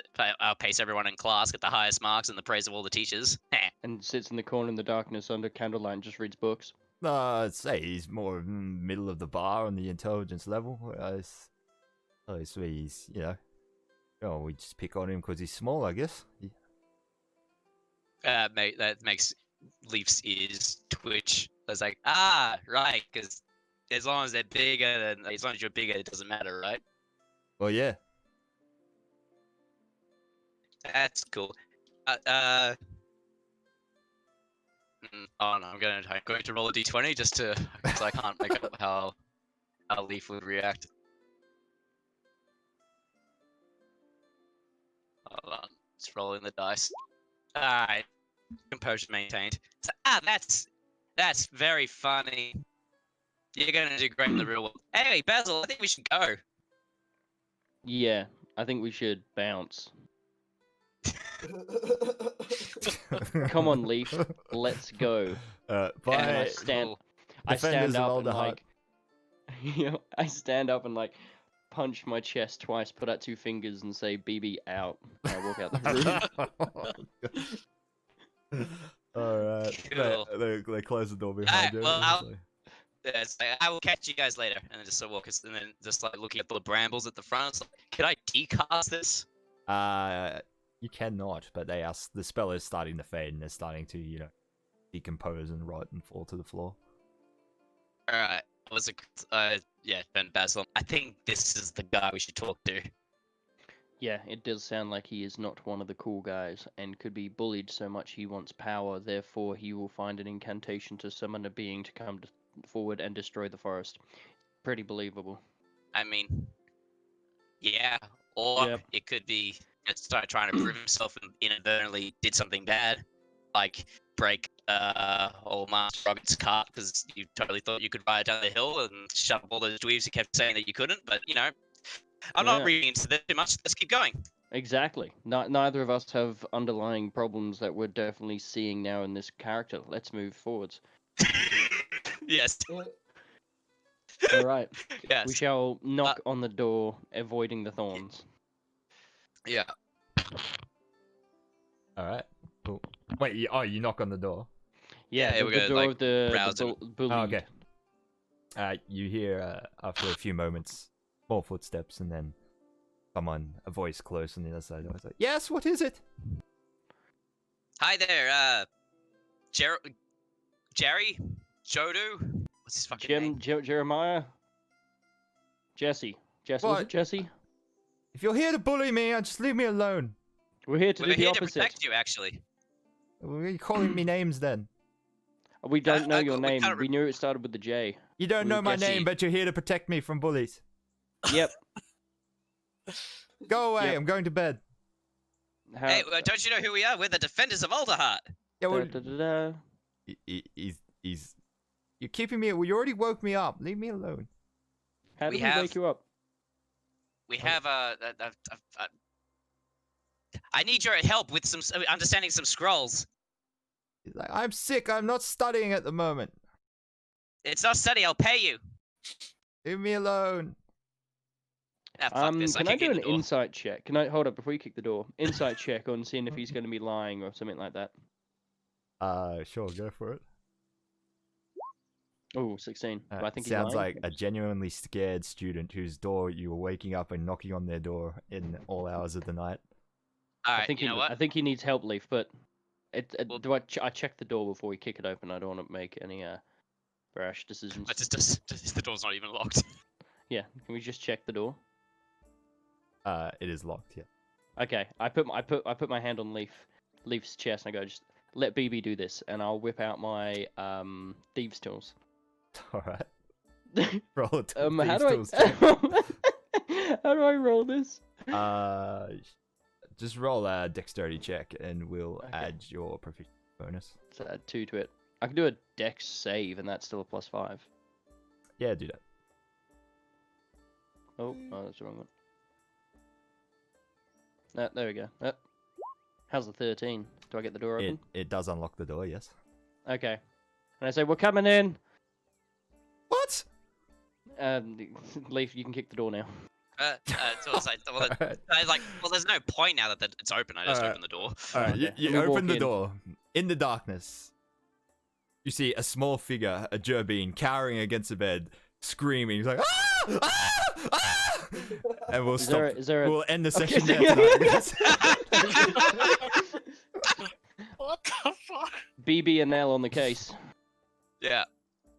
everyone in class, get the highest marks, and the praise of all the teachers? And sits in the corner in the darkness under candlelight and just reads books. No, I'd say he's more middle of the bar on the intelligence level. So he's, we just pick on him because he's small, I guess. Mate, that makes Leaf's ears twitch. It's like, right, because as long as you're bigger, it doesn't matter, right? Well, yeah. That's cool. Oh no, I'm going to roll a d20 just to, because I can't make up how. how Leaf would react. Hold on, just rolling the dice. Alright, composure maintained. So, that's very funny. You're gonna do great in the real world. Anyway, Basil, I think we should go. Yeah, I think we should bounce. Come on, Leaf. Let's go. And I Bye. stand. Cool. I Defenders stand of up and Alderheart. like. You know, I stand up and like punch my chest twice, put out 2 fingers, and say "BB out." And I walk out the room. Alright. Cool. They close the door behind Alright, you. well, it's like- Yeah, it's like, I will catch you guys later, and then just sort of walk us, and then just like looking at the brambles at the front. It's like, can I decast this? You cannot, but the spell is starting to fade and they're starting to, you know, decompose and rot and fall to the floor. All right, yeah, Ben Basil. I think this is the guy we should talk to. Yeah, it does sound like he is not one of the cool guys and could be bullied so much he wants power. Therefore, he will find an incantation to summon a being to come forward and destroy the forest. Pretty believable. I mean, yeah, or Yep. it could be just start trying to prove himself and inadvertently did something bad, like break old Master Robert's cart because you totally thought you could ride down the hill and shut up all those dweebs who kept saying that you couldn't. But you know, I'm not Yeah. reading into this too much. Let's keep going. Exactly. Neither of us have underlying problems that we're definitely seeing now in this character. Let's move forwards. Yes. All right. Yes. We shall knock on the door, avoiding the thorns. Yeah. Alright. Cool. Wait, you knock on the door. Yeah, Yeah, the, we're the gonna, door like, of the rouse him. bullied. Oh, okay. You hear, after a few moments, more footsteps and then a voice close on the other side. It's like, yes, what is it? Hi there, Jerry? Jodu? What's his fucking name? Jeremiah? Jesse. Was What? it Jesse? If you're here to bully me, just leave me alone. We're here to We're do the here to opposite. protect you, actually. Why are you calling me names then? We don't know your we name. can't We knew it started with the J. You don't know my Jesse. name, but you're here to protect me from bullies. Yep. Go away, Yep. I'm going to bed. Hey, don't you know who we are? We're the defenders of Alderheart. Yeah, well, Da, da, da, da. he's... You're keeping me... You already woke me up. Leave me alone. How We did we have- wake you up? We have I need your help with some understanding some scrolls. He's like, I'm sick. I'm not studying at the moment. It's not study. I'll pay you. Leave me alone. Ah, fuck this. Can I kick do in an the door. insight check? Can I hold up before you kick the door? Insight check on seeing if he's going to be lying or something like that. Sure, go for it. Oh, 16. Do I think he's Sounds lying? like a genuinely scared student whose door you were waking up and knocking on their door in all hours of the night. All I right, think you know what? I think he needs help, Leaf. But Well- do I check the door before we kick it open? I don't want to make any brash decisions. But just the door's not even locked. Yeah, can we just check the door? It is locked, yeah. Okay, I put my hand on Leaf's chest and I go, just let BB do this, and I'll whip out my thieves' tools. Alright. Roll it. How do I how do I roll this? Just roll a dexterity check and we'll Okay. add your proficiency bonus. So add 2 to it. I can do a dex save, and that's still a +5. Yeah, do that. Oh, that's the wrong one. There we go. How's the 13? Do I get the door open? It does unlock the door, yes. Okay. And I say, we're coming in. What? Leaf, you can kick the door now. So it's like, well, there's no point now that it's open. I just Alright. open the door. Alright, Okay. you We walk open the in. door. In the darkness, you see a small figure, a Jerbeen, cowering against the bed, screaming. He's like, ah! Ah! Ah! And we'll stop. Is there a... We'll end the Okay. session there tonight, guys. What the fuck? BB and Nell on the case. Yeah.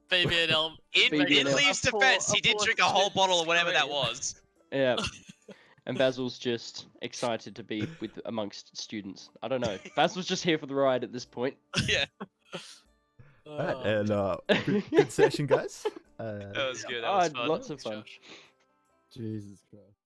Baby and Elm. In Baby and Leaf's a poor- defense, he a did poor drink a whole student bottle or whatever that story. was. Yeah. And Basil's just excited to be amongst students. I don't know. Basil's just here for the ride at this point. Yeah. Alright, and good session, guys. That was good. That I was had fun. lots of fun. Jesus Christ.